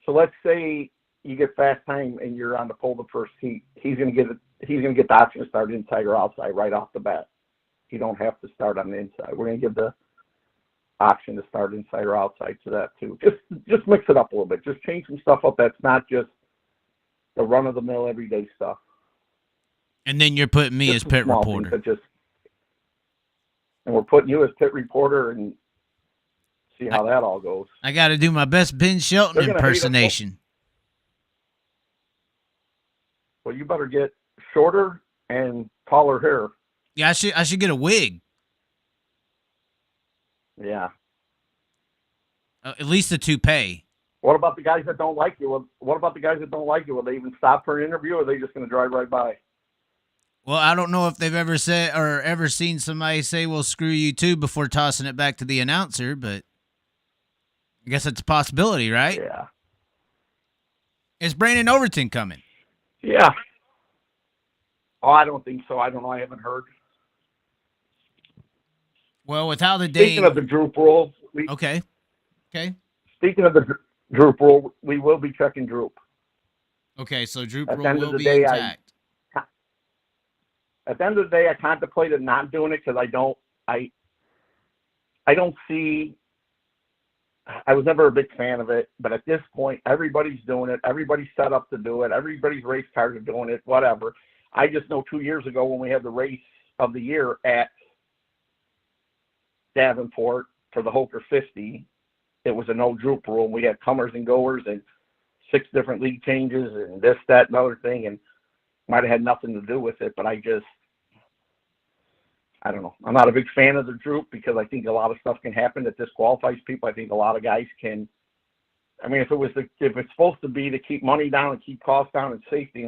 So let's say you get fast time and you're on the pole of the first heat. He's going to get the option to start inside or outside right off the bat. You don't have to start on the inside. We're going to give the option to start inside or outside to that too. Just mix it up a little bit. Just change some stuff up that's not just the run-of-the-mill everyday stuff. And then you're putting me as pit reporter. And we're putting you as pit reporter and see how that all goes. I got to do my best Ben Shelton impersonation. Well, you better get shorter and taller hair. Yeah, I should get a wig. Yeah. At least a toupee. What about the guys that don't like you? Will they even stop for an interview, or are they just going to drive right by? Well, I don't know if they've ever said or ever seen somebody say, well, screw you too, before tossing it back to the announcer, but I guess that's a possibility, right? Yeah. Is Brandon Overton coming? Yeah. Oh, I don't think so. I don't know. I haven't heard. Well, with how the day... Speaking of the droop rule... Okay. Speaking of the droop rule, we will be checking droop. Okay, so droop At rule the end will of the be day, intact. At the end of the day, I contemplated not doing it because I don't see. I was never a big fan of it, but at this point, everybody's doing it. Everybody's set up to do it. Everybody's race cars are doing it. Whatever. I just know 2 years ago when we had the race of the year at Davenport for the Hoker 50, it was a no droop rule. We had comers and goers and 6 different league changes and this, that, and other thing, and might have had nothing to do with it, but I I don't know. I'm not a big fan of the group because I think a lot of stuff can happen that disqualifies people. I think a lot of guys can. I mean, if it's supposed to be to keep money down and keep costs down and safety,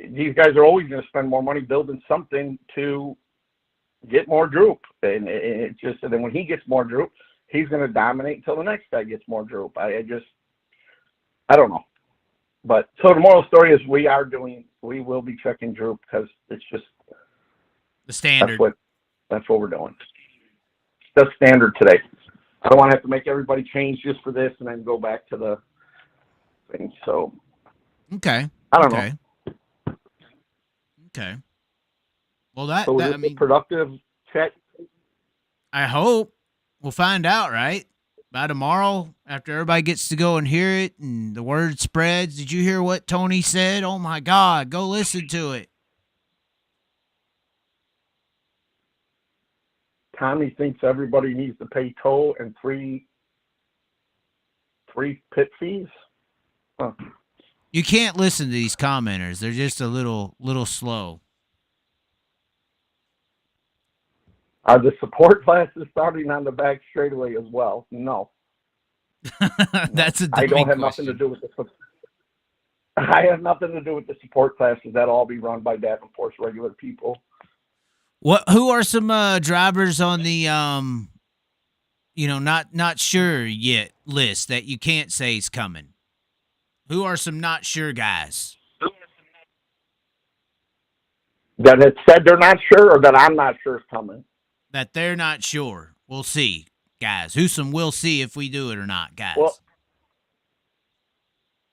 these guys are always going to spend more money building something to get more droop, and then when he gets more droop, he's going to dominate until the next guy gets more droop. I don't know. But so the moral story is we will be checking droop because it's just the standard. That's what we're doing. That's standard today. I don't want to have to make everybody change just for this and then go back to the thing. So okay, I don't know. Okay. Well, that I mean, productive check. I hope we'll find out, right? By tomorrow, after everybody gets to go and hear it and the word spreads. Did you hear what Tony said? Oh my God, go listen to it. Tommy thinks everybody needs to pay toll and three pit fees. Huh. You can't listen to these commenters. They're just a little slow. Are the support classes starting on the back straightaway as well? No. That's a dummy I don't have question. nothing to do with the. I have nothing to do with the support classes. That'll all be run by Davenport's regular people. Who are some drivers on the not sure yet list that you can't say is coming? Who are some not sure guys? That it said they're not sure, or that I'm not sure is coming? That they're not sure. We'll see, guys. Who's some we'll see if we do it or not, guys. Well,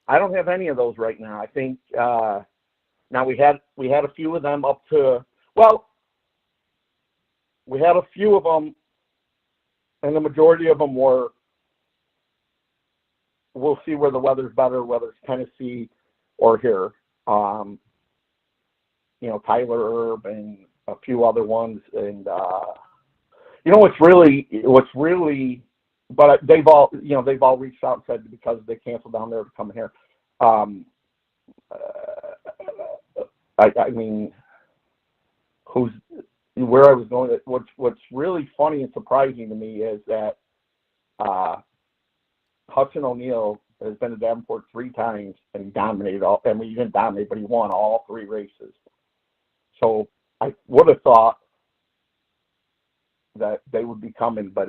I don't have any of those right now. I think now we had a few of them up to, well, we had a few of them, and the majority of them were, we'll see where the weather's better, whether it's Tennessee or here. Tyler Erb and a few other ones, and what's really, but they've all reached out and said because they canceled down there to come here. I mean, where I was going. What's really funny and surprising to me is that Hudson O'Neill has been to Davenport 3 times and he dominated all. I mean, he didn't dominate, but he won all 3 races. So I would have thought that they would be coming, but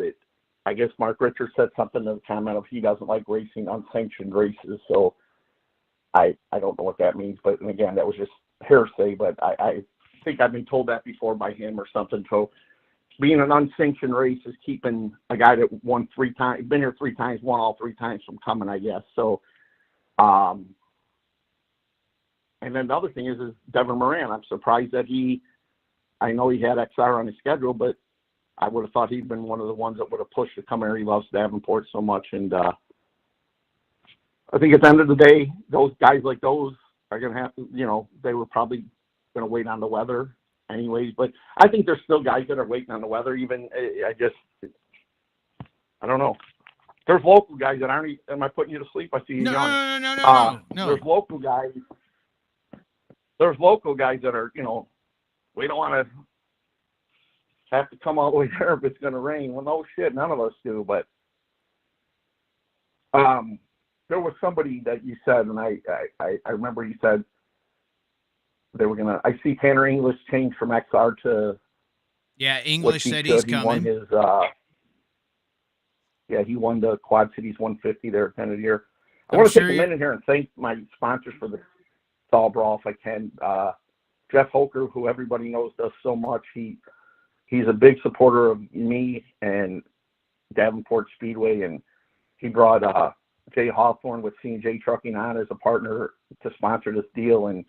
I guess Mark Richards said something in the comment of he doesn't like racing unsanctioned races. So I don't know what that means, but again, that was just hearsay. But I think I've been told that before by him or something. So being an unsanctioned race is keeping a guy that won 3 times, been here 3 times, won all 3 times from coming, I guess. So, and then the other thing is Devin Moran. I'm surprised that I know he had XR on his schedule, but I would have thought he'd been one of the ones that would have pushed to come here. He loves Davenport so much. And I think at the end of the day, those guys like those are going to have to, they were probably going to wait on the weather anyways. But I think there's still guys that are waiting on the weather. Even, I don't know. There's local guys that aren't, am I putting you to sleep? I see you yawning. No. There's local guys. There's local guys that are, we don't want to have to come all the way there if it's going to rain. Well, no shit, none of us do. But there was somebody that you said, and I remember you said they were going to, I see Tanner English change from XR to. Yeah, English said he's coming. He won the Quad Cities 150 there at the end of the year. I want to take a minute here and thank my sponsors for the Thaw Brawl if I can. Jeff Holker, who everybody knows does so much. He's a big supporter of me and Davenport Speedway, and he brought Jay Hawthorne with C&J Trucking on as a partner to sponsor this deal. And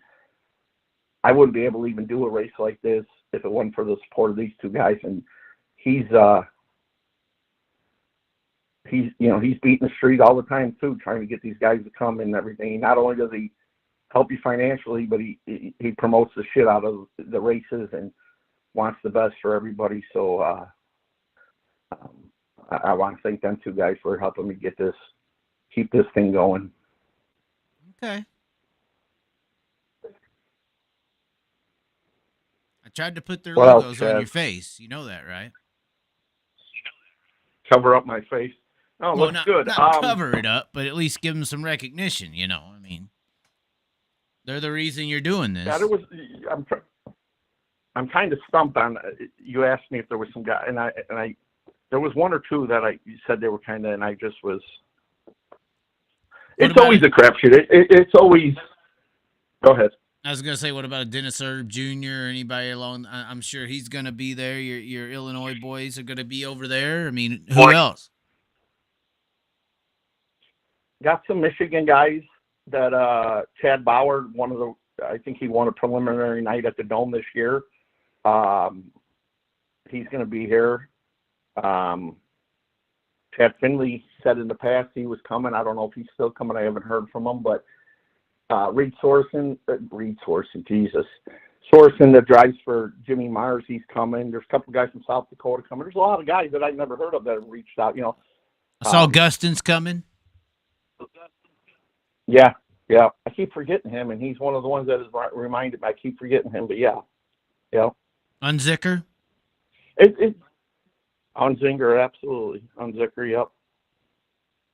I wouldn't be able to even do a race like this if it wasn't for the support of these 2 guys. And he's beating the street all the time too, trying to get these guys to come and everything. Not only does he help you financially, but he promotes the shit out of the races and wants the best for everybody. So I want to thank them 2 guys for helping me keep this thing going. Okay. tried to put their What else, logos on Chaz? your face. You know that, right? Cover up my face. Oh, Well, looks good. not cover it up, but at least give them some recognition. I mean, they're the reason you're doing this. Yeah, I'm kind of stumped on. You asked me if there was some guy, and I there was one or two that you said they were kind of, and I just was. It's always a crapshoot. It's always. Go ahead. I was gonna say, what about a Dennis Erb Jr. or anybody along? I'm sure he's gonna be there. Your Illinois boys are gonna be over there. I mean, who else? Got some Michigan guys that Chad Bauer, I think he won a preliminary night at the Dome this year. He's going to be here. Chad Finley said in the past he was coming. I don't know if he's still coming. I haven't heard from him, but Reed Sorson, Jesus. Sorson that drives for Jimmy Myers, he's coming. There's a couple guys from South Dakota coming. There's a lot of guys that I've never heard of that have reached out. I saw Gustin's coming. Yeah. I keep forgetting him, and he's one of the ones that has reminded me. I keep forgetting him, but yeah. Unzicker? Unzinger, absolutely. Unzicker,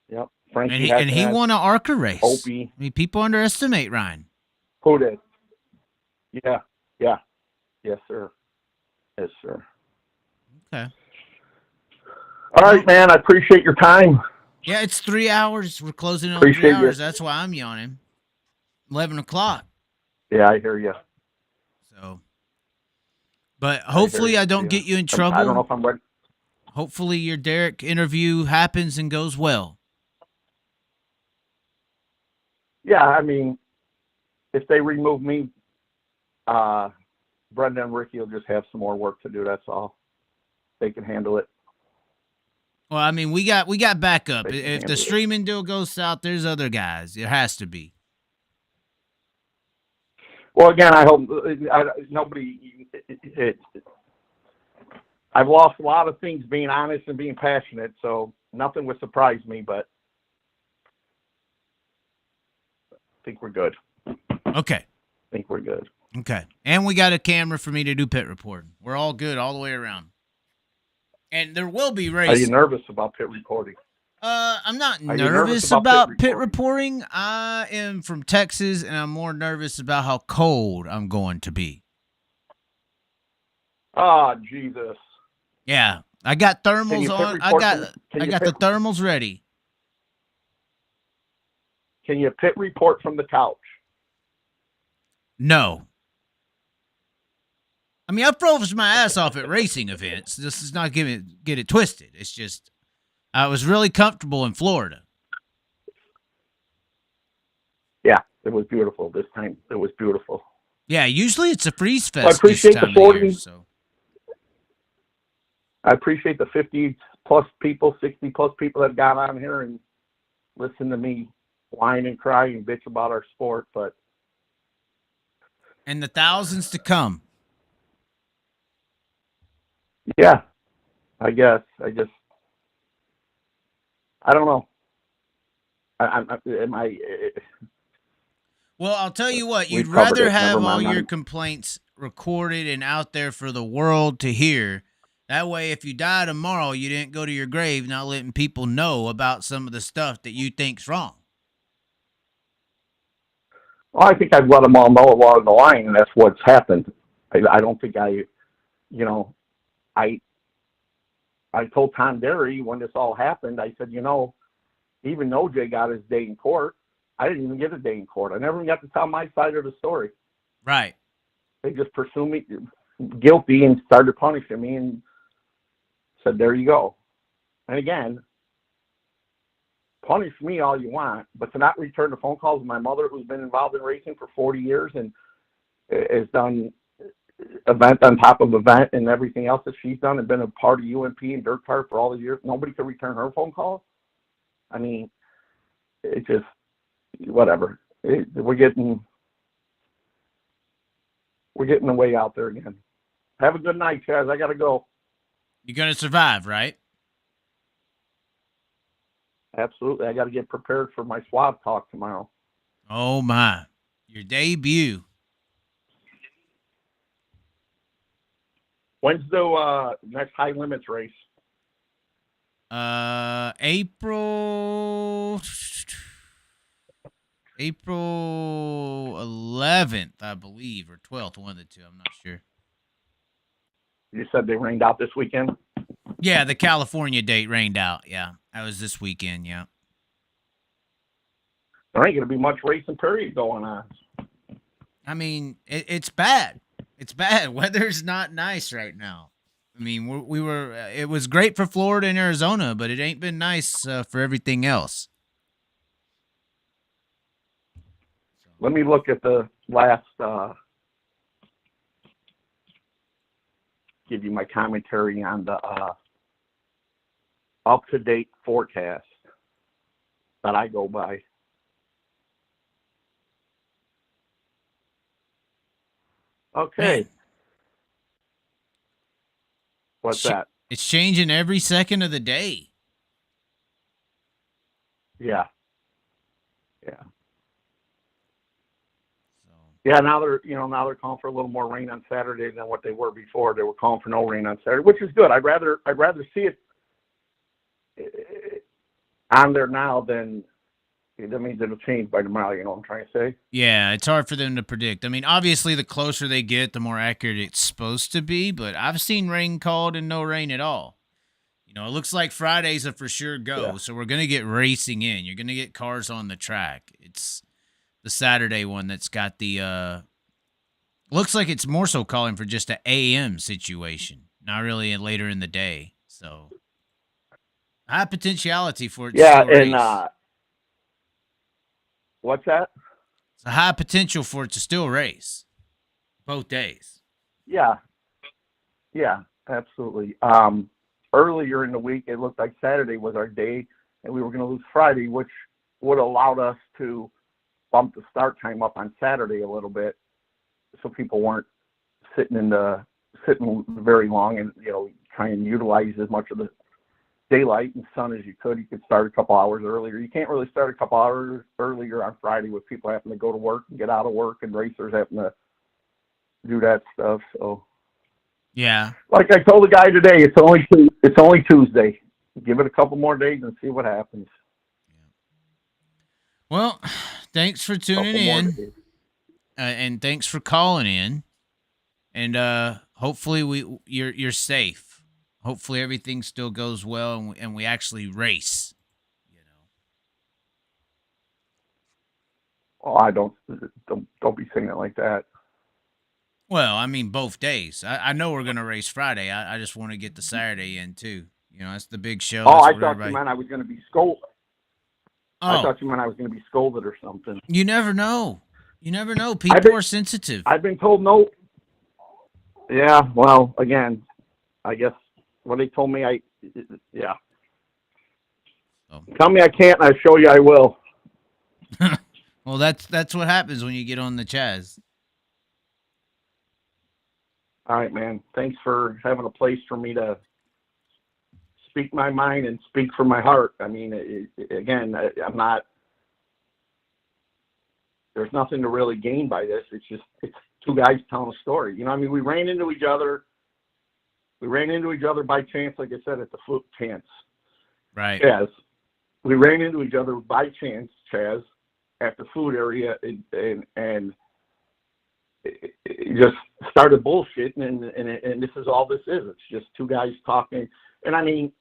yep. Frankie and he won an ARCA race. Opie. I mean, people underestimate Ryan. Who did? Yeah. Yes, sir. Okay. All right, man. I appreciate your time. Yeah, it's 3 hours. We're closing in on Appreciate 3 hours. you. That's why I'm yawning. 11 o'clock. Yeah, I hear you. So, but hopefully I don't get you in trouble. I don't know if I'm ready. Hopefully your Derek interview happens and goes well. Yeah, I mean, if they remove me, Brenda and Ricky will just have some more work to do. That's all. They can handle it. Well, I mean, we got backup. If the streaming deal goes south, there's other guys. It has to be. Well, again, I hope I've lost a lot of things being honest and being passionate, so nothing would surprise me, but I think we're good. Okay. I think we're good. Okay. And we got a camera for me to do pit reporting. We're all good all the way around. And there will be races. Are you nervous about pit reporting? I'm not nervous about pit reporting. I am from Texas, and I'm more nervous about how cold I'm going to be. Oh, Jesus. Yeah. I got thermals on. I got the thermals ready. Can you pit report from the couch? No. I mean, I froze my ass off at racing events. This is not get it twisted. It's just I was really comfortable in Florida. Yeah, it was beautiful this time. It was beautiful. Yeah, usually it's a freeze fest. I appreciate this time the 40. of year, so. I appreciate the 50-plus people, 60-plus people that got on here and listened to me whine and cry and bitch about our sport, but and the thousands to come. Yeah, I guess. I don't know. Well, I'll tell you what. You'd rather have all your complaints recorded and out there for the world to hear. That way, if you die tomorrow, you didn't go to your grave not letting people know about some of the stuff that you think's wrong. Well, I think I've let them all know along the line, and that's what's happened. I don't think I told Tom Derry when this all happened, I said, even OJ got his day in court, I didn't even get a day in court. I never even got to tell my side of the story. Right. They just pursued me guilty and started punishing me and said, there you go. And again, punish me all you want, but to not return the phone calls of my mother, who's been involved in racing for 40 years and has done event on top of event and everything else that she's done and been a part of UMP and Dirt Car for all the years. Nobody could return her phone calls. I mean, it's just whatever. We're getting the way out there again. Have a good night, Chaz. I gotta go. You're gonna survive, right? Absolutely. I got to get prepared for my swab talk tomorrow. Oh my! Your debut. When's the next high limits race? April 11th, I believe, or 12th, one of the two. I'm not sure. You said they rained out this weekend? Yeah, the California date rained out. Yeah, that was this weekend, yeah. There ain't going to be much racing period going on. I mean, it's bad. It's bad. Weather's not nice right now. I mean, it was great for Florida and Arizona, but it ain't been nice for everything else. Let me look at the last, give you my commentary on the up-to-date forecast that I go by. Okay. Man. What's that? It's changing every second of the day. Yeah. Yeah. So. Yeah, now they're calling for a little more rain on Saturday than what they were before. They were calling for no rain on Saturday, which is good. I'd rather see it on there now than that means it'll change by tomorrow, you know what I'm trying to say? Yeah, it's hard for them to predict. I mean, obviously, the closer they get, the more accurate it's supposed to be, but I've seen rain called and no rain at all. You know, it looks like Friday's a for sure go, so we're going to get racing in. You're going to get cars on the track. It's the Saturday one that's got the looks like it's more so calling for just an AM situation, not really later in the day. So, high potentiality for it to still race. What's that? It's a high potential for it to still race both days. Yeah, absolutely. Earlier in the week, it looked like Saturday was our day, and we were going to lose Friday, which would have allowed us to bump the start time up on Saturday a little bit, so people weren't sitting very long, and try and utilize as much of the daylight and sun as you could. You could start a couple hours earlier. You can't really start a couple hours earlier on Friday with people having to go to work and get out of work and racers having to do that stuff. So yeah, like I told the guy today, it's only Tuesday. Give it a couple more days and see what happens. Well, thanks for tuning in, and thanks for calling in, and hopefully you're safe. Hopefully everything still goes well and we actually race, Oh, I don't be saying it like that. Well, I mean both days. I know we're gonna race Friday. I just want to get the Saturday in too. That's the big show. Oh, I thought you meant I was going to be scolded. Oh. I thought you meant I was going to be scolded or something. You never know. People are sensitive. I've been told no. Yeah, well, again, I guess. When they told me yeah. Oh. Tell me I can't, and I show you I will. Well, that's what happens when you get on the Chaz. All right, man. Thanks for having a place for me to speak my mind and speak from my heart. I mean, again, I'm not. There's nothing to really gain by this. It's two guys telling a story. I mean, we ran into each other. We ran into each other by chance, like I said, at the fluke chance. Right. Chaz. We ran into each other by chance, Chaz, at the food area, and it just started bullshitting, and this is all this is. It's just two guys talking. And I mean,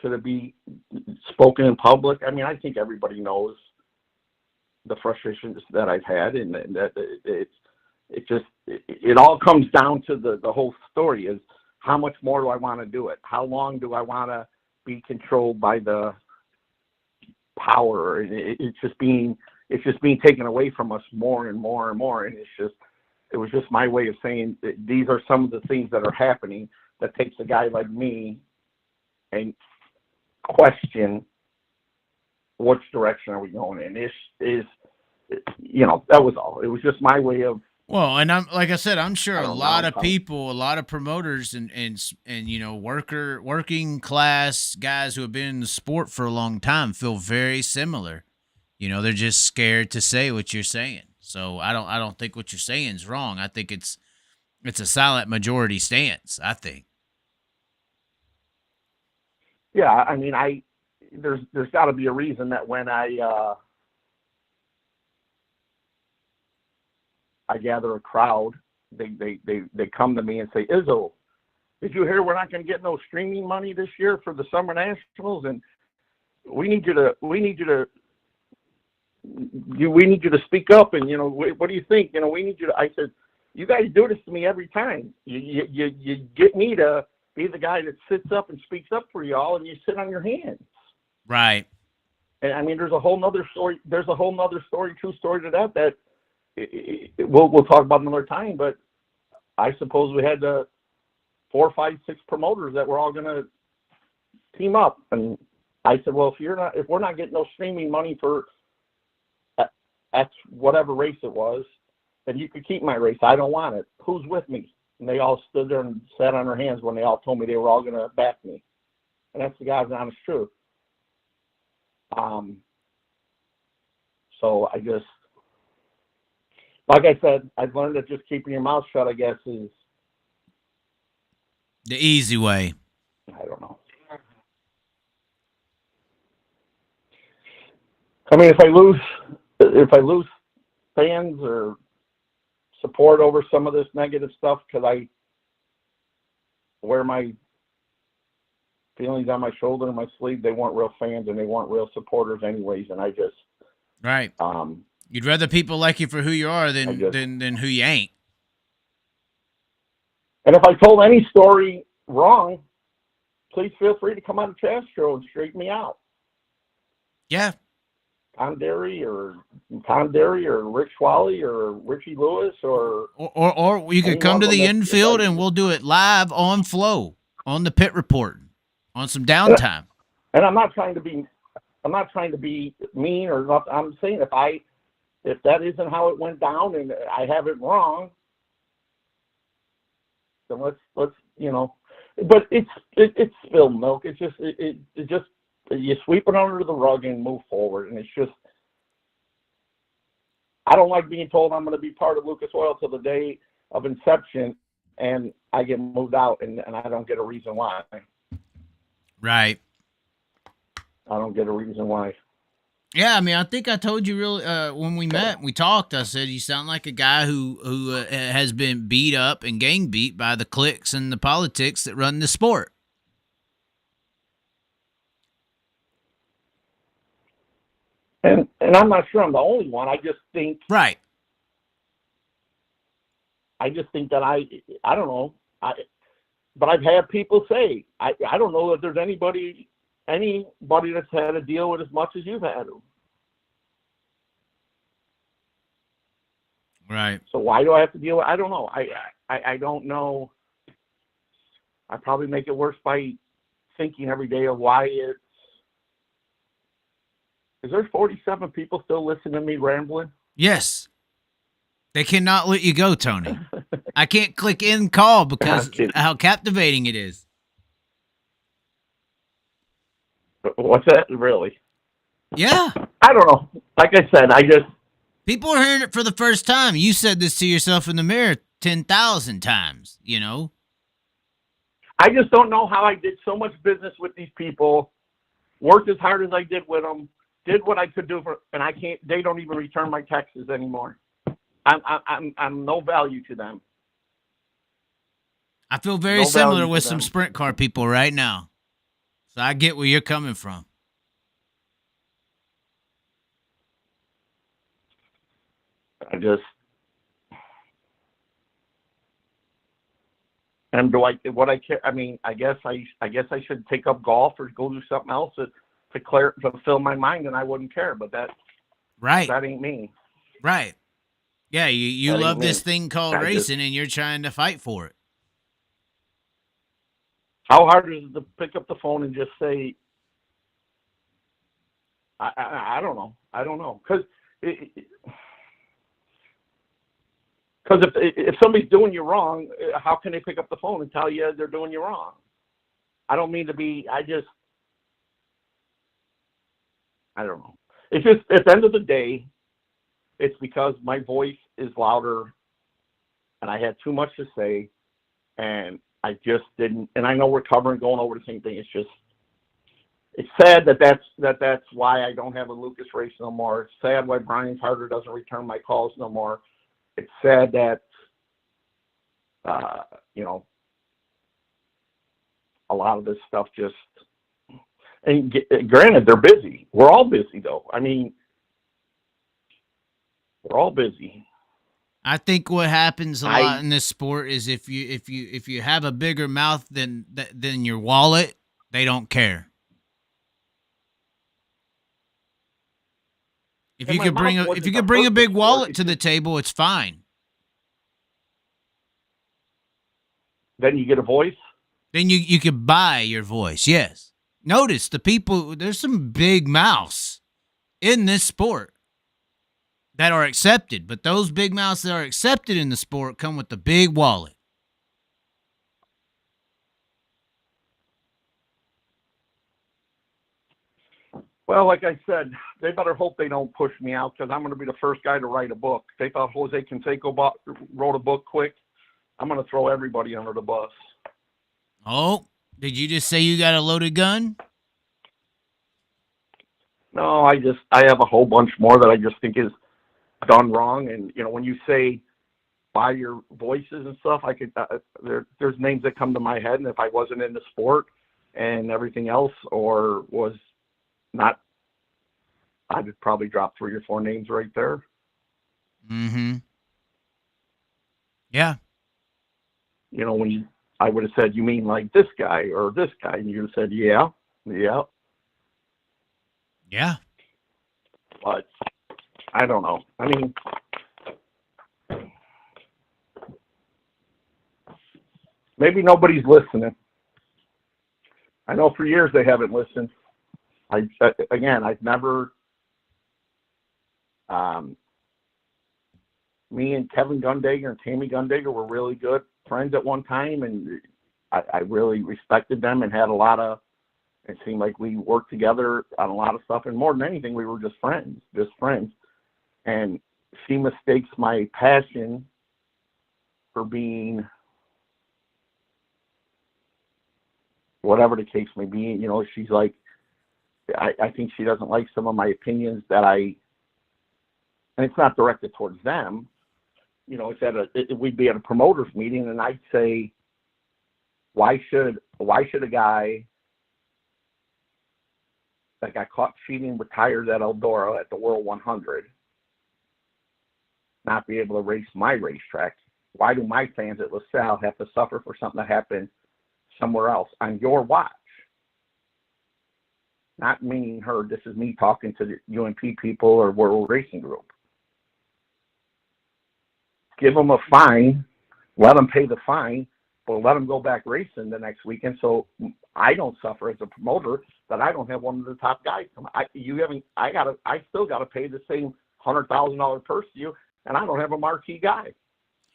should it be spoken in public? I mean, I think everybody knows the frustrations that I've had, and that it all comes down to the whole story is how much more do I want to do it? How long do I want to be controlled by the power? It's just being taken away from us more and more and more. And it was just my way of saying that these are some of the things that are happening that takes a guy like me and question which direction are we going in. This is, that was all. It was just my way of. Well, and I'm sure a lot of people, a lot of promoters and working class guys who have been in the sport for a long time feel very similar. They're just scared to say what you're saying. So I don't think what you're saying is wrong. I think it's a silent majority stance, I think. Yeah, I mean, there's got to be a reason that when I gather a crowd, they come to me and say, Izzo, did you hear we're not going to get no streaming money this year for the Summer Nationals, and we need you to speak up, and what do you think? We need you to. I said, you guys do this to me every time. You get me to be the guy that sits up and speaks up for y'all, and you sit on your hands. Right. And I mean, there's a whole nother story. There's a whole nother story, true story to that we'll talk about another time. But I suppose we had 4, 5, 6 promoters that were all going to team up, and I said, well, if we're not getting no streaming money for X whatever race it was, then you could keep my race. I don't want it. Who's with me? And they all stood there and sat on their hands when they all told me they were all going to back me. And that's the God's honest truth. So I just, like I said, I've learned that just keeping your mouth shut, I guess, is the easy way. I don't know. I mean, if I lose fans or support over some of this negative stuff because I wear my feelings on my shoulder and my sleeve, they weren't real fans and they weren't real supporters anyways, and I just right. You'd rather people like you for who you are than who you ain't. And if I told any story wrong, please feel free to come on the Chaz show and straighten me out. Yeah. Tom Derry or Rick Schwally or Richie Lewis or you could come to the infield and we'll do it live on Flow on the pit report on some downtime. And I'm not trying to be mean or not. I'm saying if that isn't how it went down and I have it wrong, then let's but it's spilled milk. It's just it just you sweep it under the rug and move forward. And it's just, I don't like being told I'm going to be part of Lucas Oil till the day of inception and I get moved out and I don't get a reason why. Right. I don't get a reason why. Yeah, I mean, I think I told you really when we met, we talked, I said, you sound like a guy who has been beat up and gang beat by the cliques and the politics that run the sport. And I'm not sure I'm the only one. I just think right. I just think that I don't know. But I've had people say I don't know that there's anybody that's had to deal with as much as you've had to. Right. So why do I have to deal with? I don't know. I don't know. I probably make it worse by thinking every day of why it's. Is there 47 people still listening to me rambling? Yes. They cannot let you go, Tony. I can't click end call because how captivating it is. What's that? Really? Yeah. I don't know. Like I said, people are hearing it for the first time. You said this to yourself in the mirror 10,000 times, I just don't know how I did so much business with these people, worked as hard as I did with them, did what I could do and I can't. They don't even return my texts anymore. I'm no value to them. I feel very similar with some sprint car people right now, so I get where you're coming from. I guess I should take up golf or go do something else to fill my mind, and I wouldn't care. But that ain't me. Right. Yeah, you love this thing called racing, and you're trying to fight for it. How hard is it to pick up the phone and just say, I don't know. I don't know. Because if somebody's doing you wrong, how can they pick up the phone and tell you they're doing you wrong? I don't mean to be, I don't know. It's just, at the end of the day, it's because my voice is louder and I had too much to say and I just didn't. And I know we're going over the same thing. It's just, it's sad that's why I don't have a Lucas race no more. It's sad why Brian Carter doesn't return my calls no more. It's sad that, you know, a lot of this stuff just, and granted, they're busy. We're all busy though. I mean, we're all busy. I think what happens a lot in this sport is if you have a bigger mouth than your wallet, they don't care. If you could bring a big wallet to the table, it's fine. Then you get a voice. Then you could buy your voice. Yes. Notice the people. There's some big mouths in this sport that are accepted, but those big mouths that are accepted in the sport come with the big wallet. Well, like I said, they better hope they don't push me out because I'm going to be the first guy to write a book. They thought Jose Canseco wrote a book quick. I'm going to throw everybody under the bus. Oh, did you just say you got a loaded gun? No, I have a whole bunch more that I just think is done wrong. And, you know, when you say buy your voices and stuff, I could, there's names that come to my head. And if I wasn't in the sport and everything else or was not, I would probably drop 3 or 4 names right there. Mm-hmm. Yeah. You know, when I would have said, you mean like this guy or this guy? And you would have said, yeah. Yeah. But I don't know. I mean, maybe nobody's listening. I know for years they haven't listened. I've never, me and Kevin Gundager and Tammy Gundager were really good friends at one time, and I really respected them and had a lot of, it seemed like we worked together on a lot of stuff, and more than anything, we were just friends. And she mistakes my passion for being whatever the case may be. You know, she's like, I think she doesn't like some of my opinions that and it's not directed towards them. You know, we'd be at a promoters meeting and I'd say, why should a guy that got caught cheating with tires at Eldora at the World 100 not be able to race my racetrack? Why do my fans at LaSalle have to suffer for something that happened somewhere else on your watch? Not meaning her, this is me talking to the UMP people or World Racing Group. Give them a fine, let them pay the fine, but let them go back racing the next weekend so I don't suffer as a promoter that I don't have one of the top guys. I still got to pay the same $100,000 purse to you, and I don't have a marquee guy.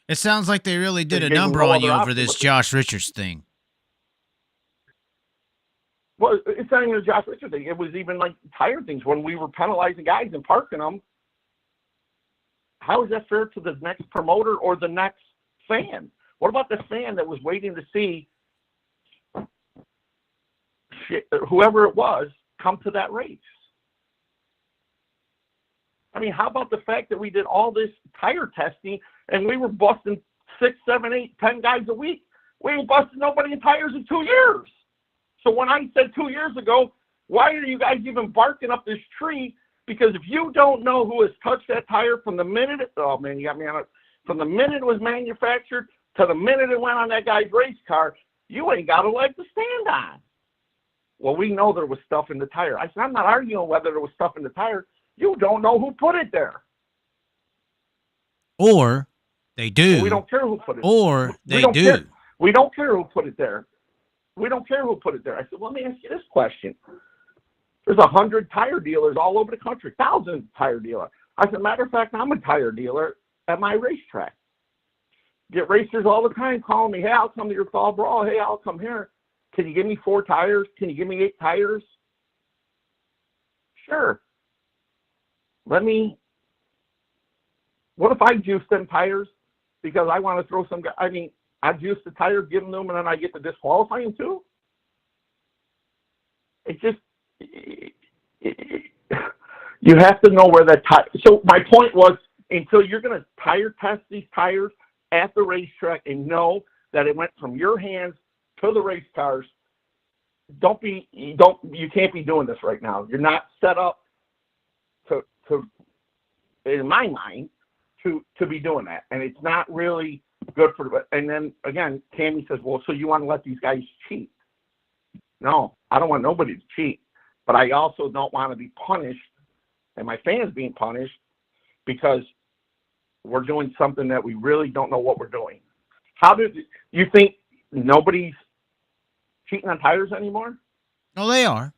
It sounds like they really did a number on you over this Josh Richards thing. Well, it's not even a Josh Richards thing. It was even like tire things when we were penalizing guys and parking them. How is that fair to the next promoter or the next fan? What about the fan that was waiting to see whoever it was come to that race? I mean, how about the fact that we did all this tire testing and we were busting 6, 7, 8, 10 guys a week? We ain't busted nobody in tires in 2 years. So when I said 2 years ago, why are you guys even barking up this tree? Because if you don't know who has touched that tire from the minute you got me on it, from the minute it was manufactured to the minute it went on that guy's race car, you ain't got a leg to stand on. Well, we know there was stuff in the tire. I said, I'm not arguing whether there was stuff in the tire. You don't know who put it there. Or they do. Well, we don't care who put it there. Or they do. We don't care who put it there. We don't care who put it there. I said, well, let me ask you this question. There's 100 tire dealers all over the country, 1,000 tire dealers. I said, matter of fact, I'm a tire dealer at my racetrack. Get racers all the time calling me, hey, I'll come to your Thaw Brawl. Hey, I'll come here. Can you give me 4 tires? Can you give me 8 tires? Sure. Let me What if I juice them tires because I want to throw some? I mean, I juice the tires, give them to them, and then I get to disqualify them too. It just you have to know where that tire. So my point was, until you're going to tire test these tires at the racetrack and know that it went from your hands to the race cars, you can't be doing this right now. You're not set up to in my mind to be doing that, and it's not really good for the. And then again, Tammy says, well, so you want to let these guys cheat? No, I don't want nobody to cheat, but I also don't want to be punished and my fans being punished because we're doing something that we really don't know what we're doing. How did you think nobody's cheating on tires anymore? No, they are.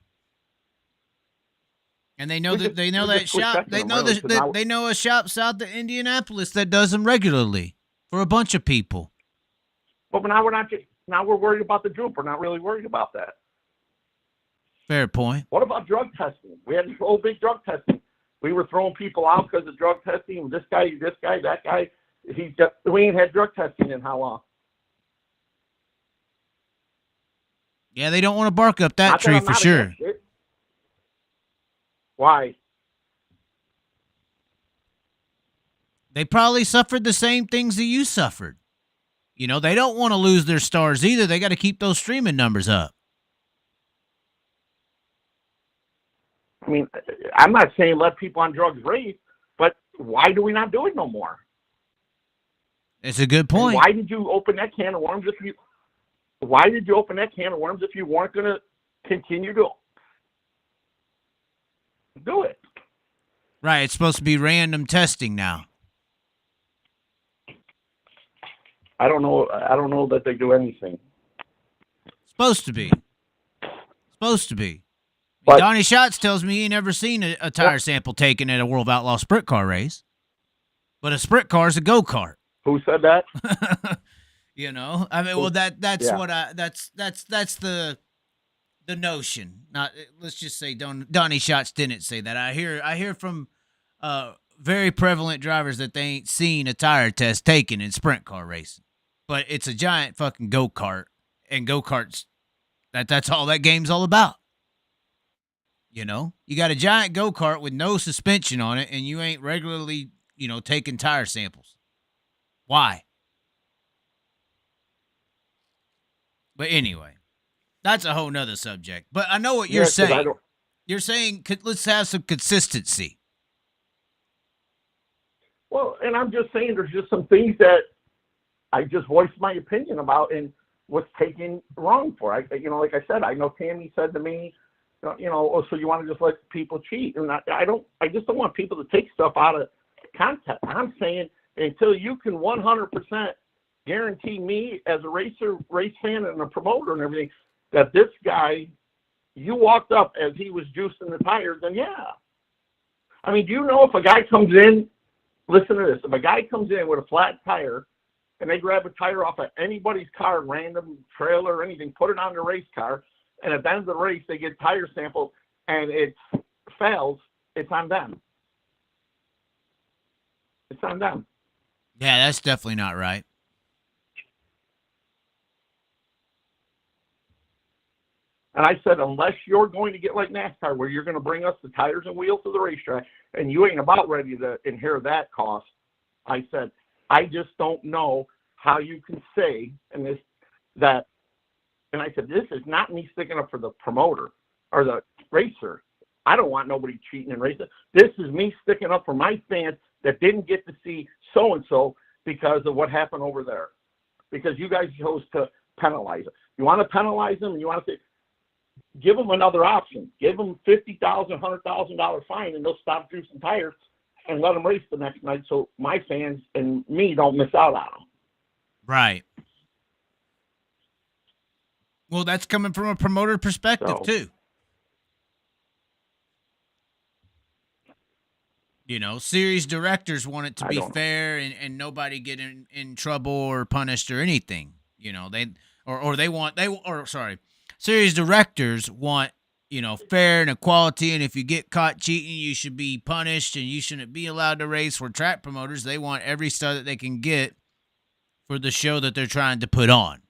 And they know that shop. They know they know a shop south of Indianapolis that does them regularly for a bunch of people. But now we're worried about the group. We're not really worried about that. Fair point. What about drug testing? We had this whole big drug testing. We were throwing people out because of drug testing. This guy, that guy. We ain't had drug testing in how long? Yeah, they don't want to bark up that tree for sure. Why? They probably suffered the same things that you suffered. You know, they don't want to lose their stars either. They got to keep those streaming numbers up. I mean, I'm not saying let people on drugs race, but why do we not do it no more? It's a good point. And why did you open that can of worms if you weren't going to continue to do it? Right, it's supposed to be random testing now. I don't know that they do anything. Supposed to be. But, Donnie Shots tells me he never seen a tire sample taken at a World of Outlaw sprint car race. But a sprint car is a go-kart. Who said that? You know, I mean, well, that's the notion. Not, let's just say Donnie Shots didn't say that. I hear from very prevalent drivers that they ain't seen a tire test taken in sprint car racing. But it's a giant fucking go-kart, and go-karts, that's all that game's all about. You know, you got a giant go-kart with no suspension on it, and you ain't regularly, taking tire samples. Why? But anyway, that's a whole nother subject. But I know what you're saying. You're saying let's have some consistency. Well, and I'm just saying there's just some things that I just voiced my opinion about and was taken wrong for. Like I said, I know Tammy said to me, so you want to just let people cheat. And I just don't want people to take stuff out of context. I'm saying until you can 100% guarantee me as a race fan and a promoter and everything, that this guy, you walked up as he was juicing the tires, then yeah. I mean, do you know if a guy comes in, listen to this, if a guy comes in with a flat tire and they grab a tire off of anybody's car, random trailer or anything, put it on the race car, and at the end of the race they get tire samples and it fails, it's on them. It's on them. Yeah, that's definitely not right. And I said, unless you're going to get like NASCAR, where you're going to bring us the tires and wheels to the racetrack, and you ain't about ready to inherit that cost, I said, I just don't know how you can say and I said, this is not me sticking up for the promoter or the racer. I don't want nobody cheating in racing. This is me sticking up for my fans that didn't get to see so-and-so because of what happened over there. Because you guys chose to penalize them. You want to penalize them, and you want to say, give them another option. Give them $50,000, $100,000 fine, and they'll stop juicing tires and let them race the next night so my fans and me don't miss out on them. Right. Well, that's coming from a promoter perspective, too. Series directors want it to be fair and nobody get in trouble or punished or anything. Series directors want fair and equality, and if you get caught cheating, you should be punished, and you shouldn't be allowed to race. Where track promoters, they want every star that they can get for the show that they're trying to put on.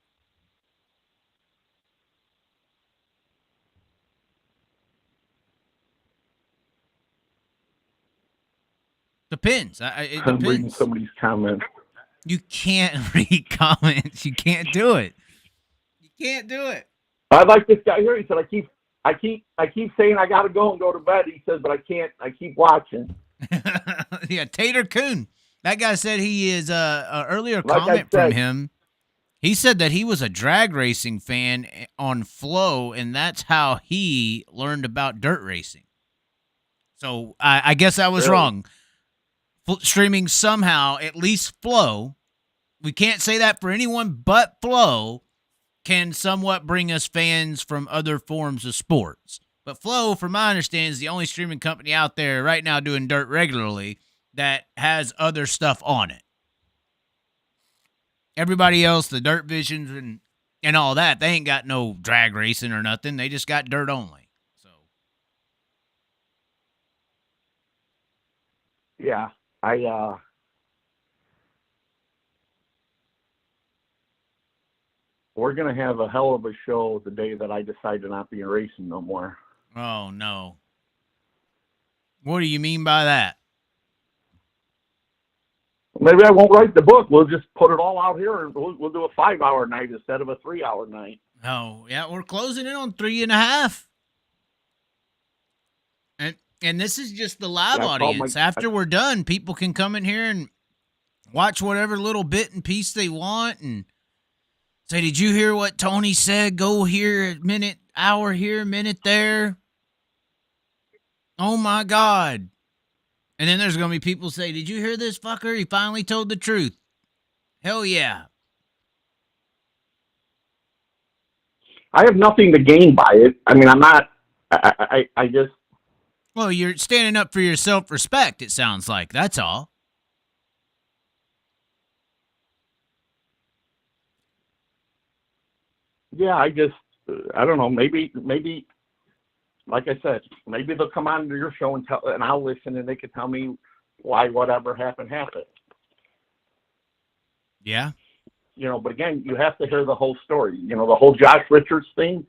Depends. It I'm reading depends. somebody's comment. You can't read comments. You can't do it. You can't do it. I like this guy here. He said, I keep saying I got to go and go to bed. He says, but I can't. I keep watching. Yeah, Tater Coon. That guy said he is a earlier Like comment from him. He said that he was a drag racing fan on Flow, and that's how he learned about dirt racing. So I guess I was Really? wrong. Streaming somehow, at least Flow, we can't say that for anyone but Flow, can somewhat bring us fans from other forms of sports. But Flow, from my understanding, is the only streaming company out there right now doing dirt regularly that has other stuff on it. Everybody else, the Dirt Visions and all that, they ain't got no drag racing or nothing. They just got dirt only. So Yeah, we're gonna have a hell of a show the day that I decide to not be in racing no more. oh, no. What do you mean by that? Maybe I won't write the book. We'll just put it all out here, and we'll do a 5-hour night instead of a 3-hour night. Oh, yeah, we're closing in on 3.5. And this is just the live audience. After we're done, people can come in here and watch whatever little bit and piece they want and say, did you hear what Tony said? Go here a minute, hour here, minute there. Oh, my God. And then there's going to be people say, did you hear this fucker? He finally told the truth. Hell yeah. I have nothing to gain by it. I mean, I'm not. I just. Well, you're standing up for your self-respect, it sounds like. That's all. Yeah, I don't know. Maybe, like I said, maybe they'll come on to your show and I'll listen, and they can tell me why whatever happened. Yeah. But again, you have to hear the whole story. The whole Josh Richards thing.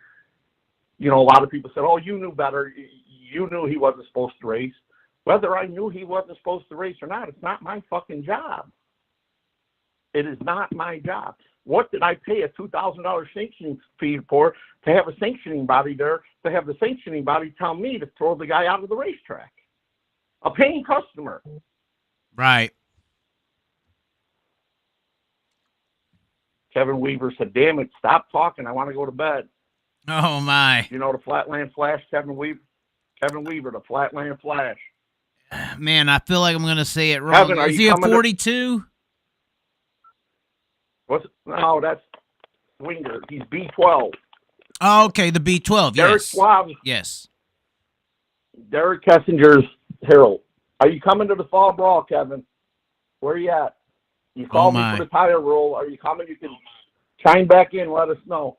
A lot of people said, "Oh, you knew better. You knew he wasn't supposed to race." Whether I knew he wasn't supposed to race or not, it's not my fucking job. It is not my job. What did I pay a $2,000 sanctioning fee for to have a sanctioning body there, to have the sanctioning body tell me to throw the guy out of the racetrack? A paying customer. Right. Kevin Weaver said, "Damn it, stop talking. I want to go to bed." Oh, my. The Flatland Flash, Kevin Weaver, the Flatland Flash. Man, I feel like I'm going to say it wrong. Kevin, is he a 42? No, that's Winkler. He's B12. Oh, okay, the B12, Derek yes. Schwab. Yes. Derek Kessinger's Herald. Are you coming to the Thaw Brawl, Kevin? Where are you at? You called me for the tire roll. Are you coming? You can chime back in. Let us know.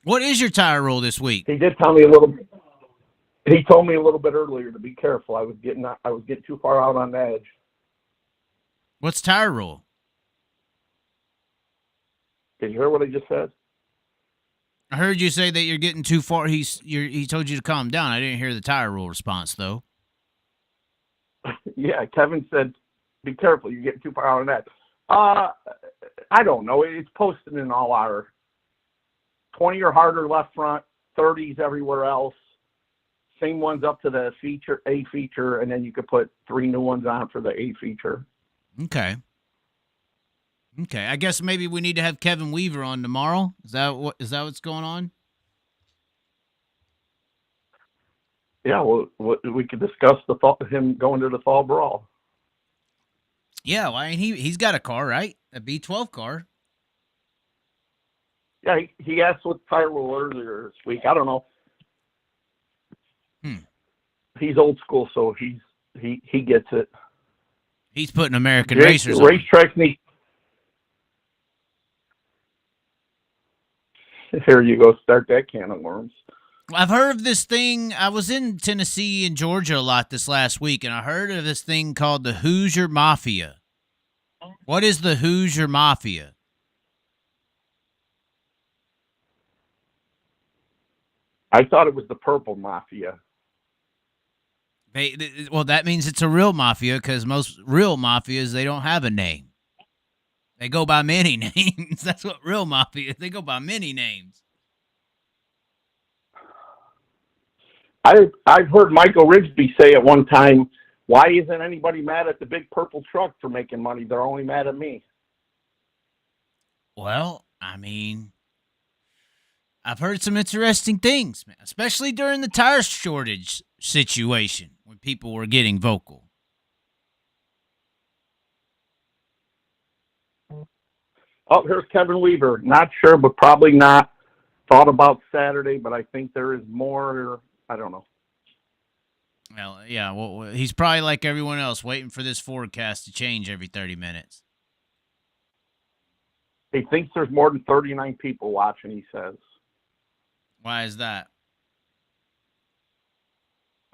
What is your tire roll this week? He did tell me a little. He told me a little bit earlier to be careful. I was getting too far out on the edge. What's tire roll? Did you hear what I just said? I heard you say that you're getting too far. He told you to calm down. I didn't hear the tire roll response though. Yeah, Kevin said, "Be careful. You're getting too far out on that." I don't know. It's posted in all our 20 or harder left front, 30s everywhere else. Same ones up to the A feature, and then you could put 3 new ones on for the A feature. Okay. I guess maybe we need to have Kevin Weaver on tomorrow. Is that what's going on? Yeah, well, we could discuss him going to the Thaw Brawl. Yeah, well, I mean, he's got a car, right? A B12 car. Yeah, he asked what tire roll earlier this week. I don't know. He's old school, so he gets it. He's putting American racers on. Racetracks need. Here you go. Start that can of worms. I've heard of this thing. I was in Tennessee and Georgia a lot this last week, and I heard of this thing called the Hoosier Mafia. What is the Hoosier Mafia? I thought it was the Purple Mafia. Well, that means it's a real mafia because most real mafias, they don't have a name. They go by many names. That's what real mafia is. They go by many names. I've heard Michael Rigsby say at one time, why isn't anybody mad at the big purple truck for making money? They're only mad at me. Well, I mean, I've heard some interesting things, man, especially during the tire shortage situation when people were getting vocal. Oh, here's Kevin Weaver. Not sure, but probably not. Thought about Saturday, but I think there is more. I don't know. Well, yeah, well, he's probably like everyone else, waiting for this forecast to change every 30 minutes. He thinks there's more than 39 people watching, he says. Why is that?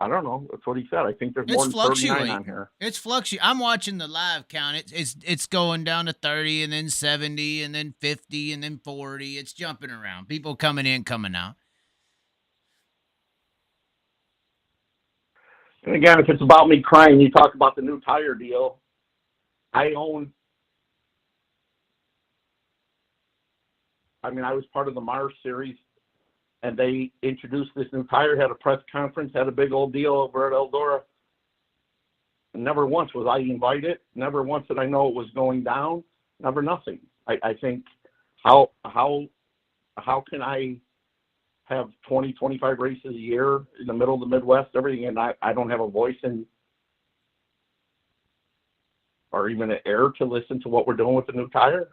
I don't know. That's what he said. I think there's more than 39 on here. It's fluctuating. I'm watching the live count. It's going down to 30 and then 70 and then 50 and then 40. It's jumping around. People coming in, coming out. And again, if it's about me crying, you talk about the new tire deal. I was part of the Mars series, and they introduced this new tire, had a press conference, had a big old deal over at Eldora. And never once was I invited. Never once did I know it was going down. Never nothing. I think how can I have 20, 25 races a year in the middle of the Midwest, everything, and I don't have a voice in or even an ear to listen to what we're doing with the new tire?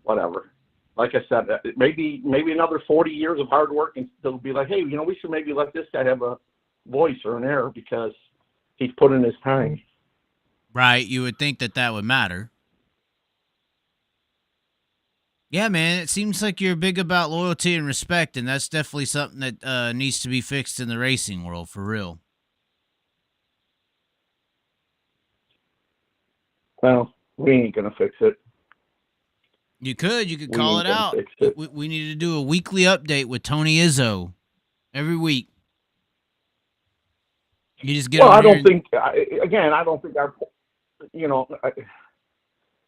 Whatever. Like I said, maybe another 40 years of hard work, and they'll be like, hey, we should maybe let this guy have a voice or an ear because he's put in his time. Right. You would think that would matter. Yeah, man, it seems like you're big about loyalty and respect, and that's definitely something that needs to be fixed in the racing world, for real. Well, we ain't going to fix it. You could call it out. We need to do a weekly update with Tony Izzo every week. You just get. Well, I don't think our.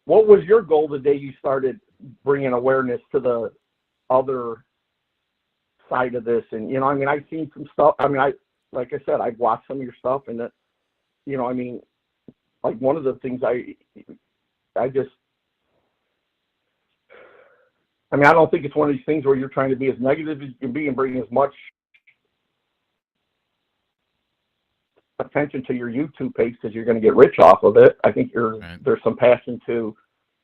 What was your goal the day you started bringing awareness to the other side of this? And I've seen some stuff. Like I said, I've watched some of your stuff, and that, like one of the things I don't think it's one of these things where you're trying to be as negative as you can be and bring as much attention to your YouTube page because you're going to get rich off of it. I think there's some passion to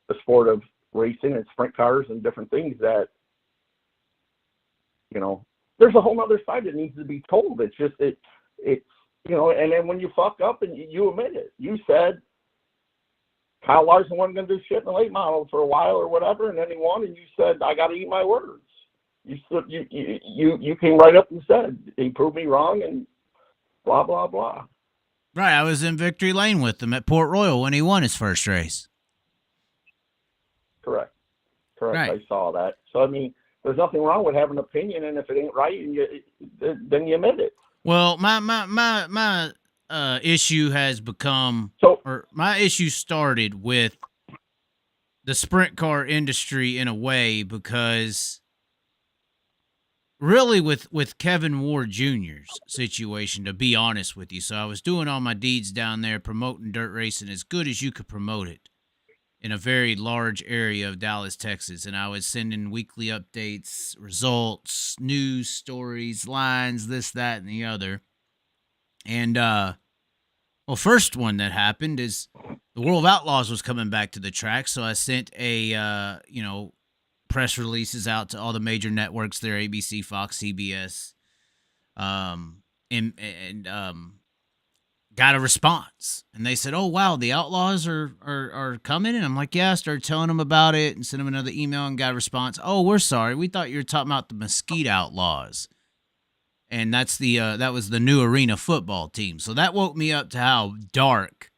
the sport of racing and sprint cars and different things that, there's a whole other side that needs to be told. It's just, and then when you fuck up and you admit it, you said Kyle Larson wasn't going to do shit in the late model for a while or whatever, and then he won, and you said, I got to eat my words. You came right up and said, he proved me wrong, and blah, blah, blah. Right, I was in victory lane with him at Port Royal when he won his first race. Correct. Right. I saw that. So, there's nothing wrong with having an opinion, and if it ain't right, then you admit it. Well, my issue has become, or my issue started with the sprint car industry in a way, because really with Kevin Ward Jr.'s situation, to be honest with you. So I was doing all my deeds down there, promoting dirt racing as good as you could promote it in a very large area of Dallas, Texas. And I was sending weekly updates, results, news, stories, lines, this, that, and the other. And, first one that happened is the World of Outlaws was coming back to the track. So I sent a, press releases out to all the major networks there, ABC, Fox, CBS, and got a response. And they said, oh, wow, the Outlaws are coming? And I'm like, yeah. I started telling them about it and sent them another email and got a response. Oh, we're sorry. We thought you were talking about the Mesquite Outlaws. and that's that was the new arena football team. So that woke me up to how dark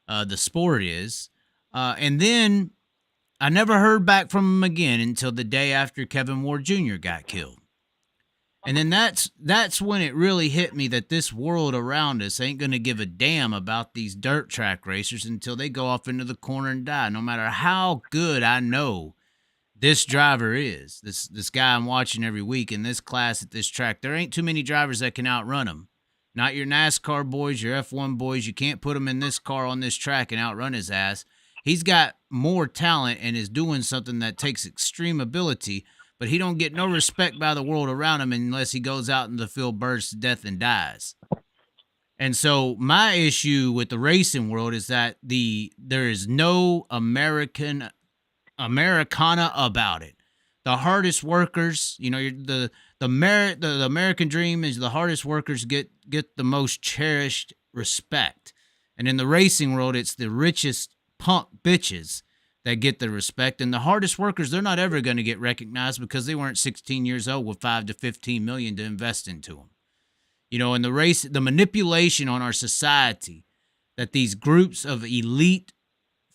the sport is. And then I never heard back from him again until the day after Kevin Ward Jr. got killed. And then that's when it really hit me that this world around us ain't going to give a damn about these dirt track racers until they go off into the corner and die, no matter how good I know this driver is. This guy I'm watching every week in this class at this track. There ain't too many drivers that can outrun him. Not your NASCAR boys, your F1 boys. You can't put him in this car on this track and outrun his ass. He's got more talent and is doing something that takes extreme ability, but he don't get no respect by the world around him unless he goes out in the field, burns to death, and dies. And so my issue with the racing world is that there is no Americana about it. The hardest workers, the American dream is the hardest workers get the most cherished respect. And in the racing world, it's the richest punk bitches that get the respect, and the hardest workers, they're not ever going to get recognized because they weren't 16 years old with $5 to $15 million to invest into them. In the race, the manipulation on our society that these groups of elite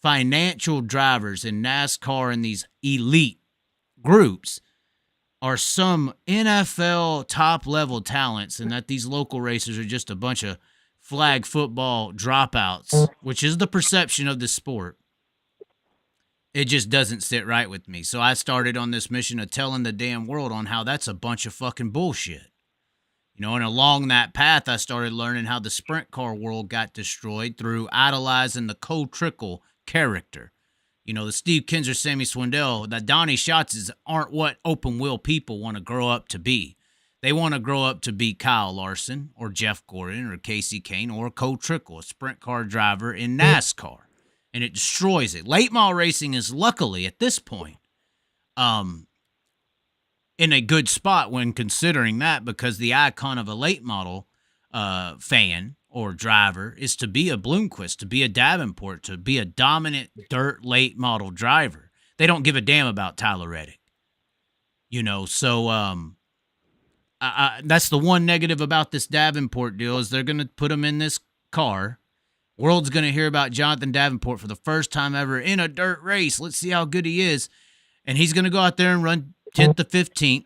financial drivers in NASCAR and these elite groups are some NFL top level talents, and that these local racers are just a bunch of flag football dropouts, which is the perception of the sport. It just doesn't sit right with me. So I started on this mission of telling the damn world on how that's a bunch of fucking bullshit. And along that path, I started learning how the sprint car world got destroyed through idolizing the Cole Trickle character. The Steve Kinser, Sammy Swindell, the Donnie Schatzes aren't what open wheel people want to grow up to be. They want to grow up to be Kyle Larson or Jeff Gordon or Casey Kane or Cole Trickle, a sprint car driver in NASCAR. And it destroys it. Late model racing is luckily at this point in a good spot when considering that, because the icon of a late model fan or driver is to be a Bloomquist, to be a Davenport, to be a dominant dirt late model driver. They don't give a damn about Tyler Reddick. So that's the one negative about this Davenport deal is they're going to put him in this car. World's going to hear about Jonathan Davenport for the first time ever in a dirt race. Let's see how good he is. And he's going to go out there and run 10th to 15th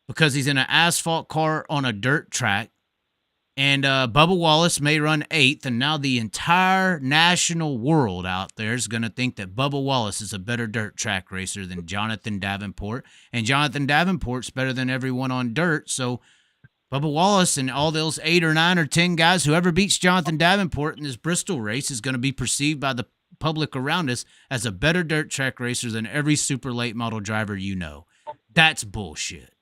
because he's in an asphalt car on a dirt track. And Bubba Wallace may run 8th, and now the entire national world out there is going to think that Bubba Wallace is a better dirt track racer than Jonathan Davenport. And Jonathan Davenport's better than everyone on dirt, so Bubba Wallace and all those 8 or 9 or 10 guys, whoever beats Jonathan Davenport in this Bristol race is going to be perceived by the public around us as a better dirt track racer than every super late model driver you know. That's bullshit.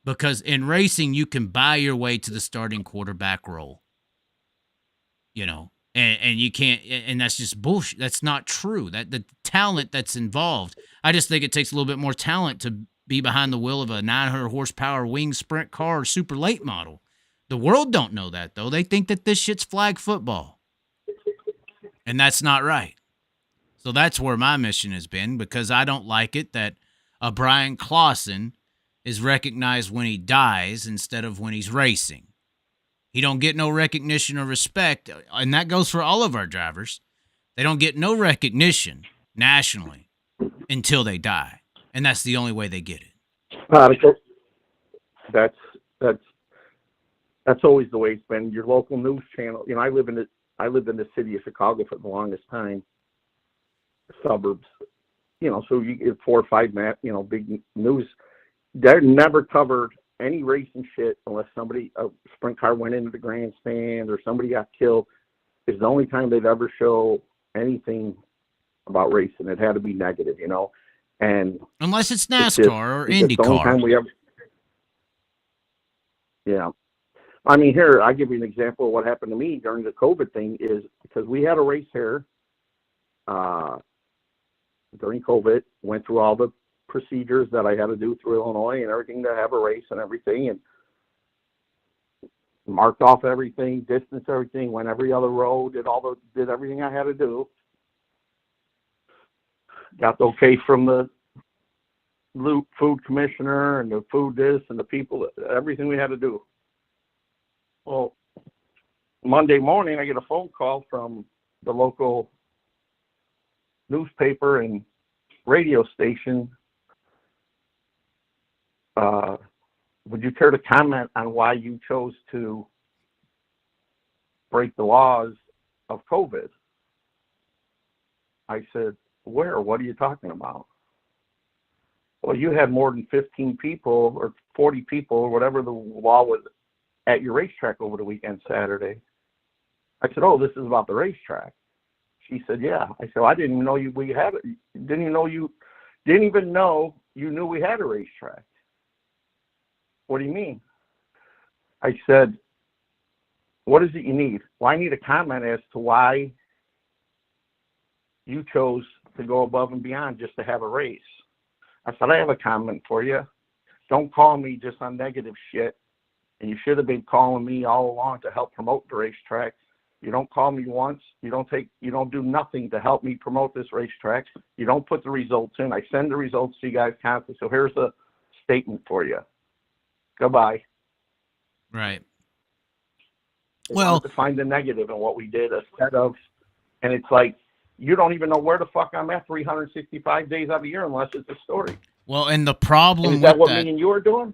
Because in racing, you can buy your way to the starting quarterback role. And you can't, and that's just bullshit. That's not true. That the talent that's involved, I just think it takes a little bit more talent to be behind the wheel of a 900 horsepower wing sprint car or super late model. The world don't know that, though. They think that this shit's flag football. And that's not right. So that's where my mission has been, because I don't like it that a Brian Clausen is recognized when he dies instead of when he's racing. He don't get no recognition or respect, and that goes for all of our drivers. They don't get no recognition nationally until they die. And that's the only way they get it. That's always the way it's been. Your local news channel. I lived in the city of Chicago for the longest time. Suburbs. So you get 4 or 5 big news. They never covered any racing shit unless a sprint car went into the grandstand or somebody got killed. It's the only time they'd ever show anything about racing. It had to be negative, And unless it's NASCAR or IndyCar. Yeah. I mean, here, I'll give you an example of what happened to me during the COVID thing is because we had a race here during COVID, went through all the procedures that I had to do through Illinois and everything to have a race and everything, and marked off everything, distanced everything, went every other road, did everything I had to do. Got the okay from the food commissioner and the food this and the people, everything we had to do. Well, Monday morning, I get a phone call from the local newspaper and radio station. Would you care to comment on why you chose to break the laws of COVID? I said, where? What are you talking about? Well, you had more than 15 people or 40 people or whatever the law was at your racetrack over the weekend Saturday. I said, oh, this is about the racetrack. She said, yeah. I said, well, I didn't even know we had it. Didn't even know you knew we had a racetrack. What do you mean? I said, what is it you need? Well, I need a comment as to why you chose to go above and beyond just to have a race. I said, I have a comment for you. Don't call me just on negative shit. And you should have been calling me all along to help promote the racetrack. You don't call me once. You don't do nothing to help me promote this racetrack. You don't put the results in. I send the results to you guys constantly. So here's a statement for you. Goodbye. Right. They wanted to find the negative in what we did instead of, and it's like, you don't even know where the fuck I'm at 365 days out of the year unless it's a story. Well, and the problem and is that with what me and you are doing?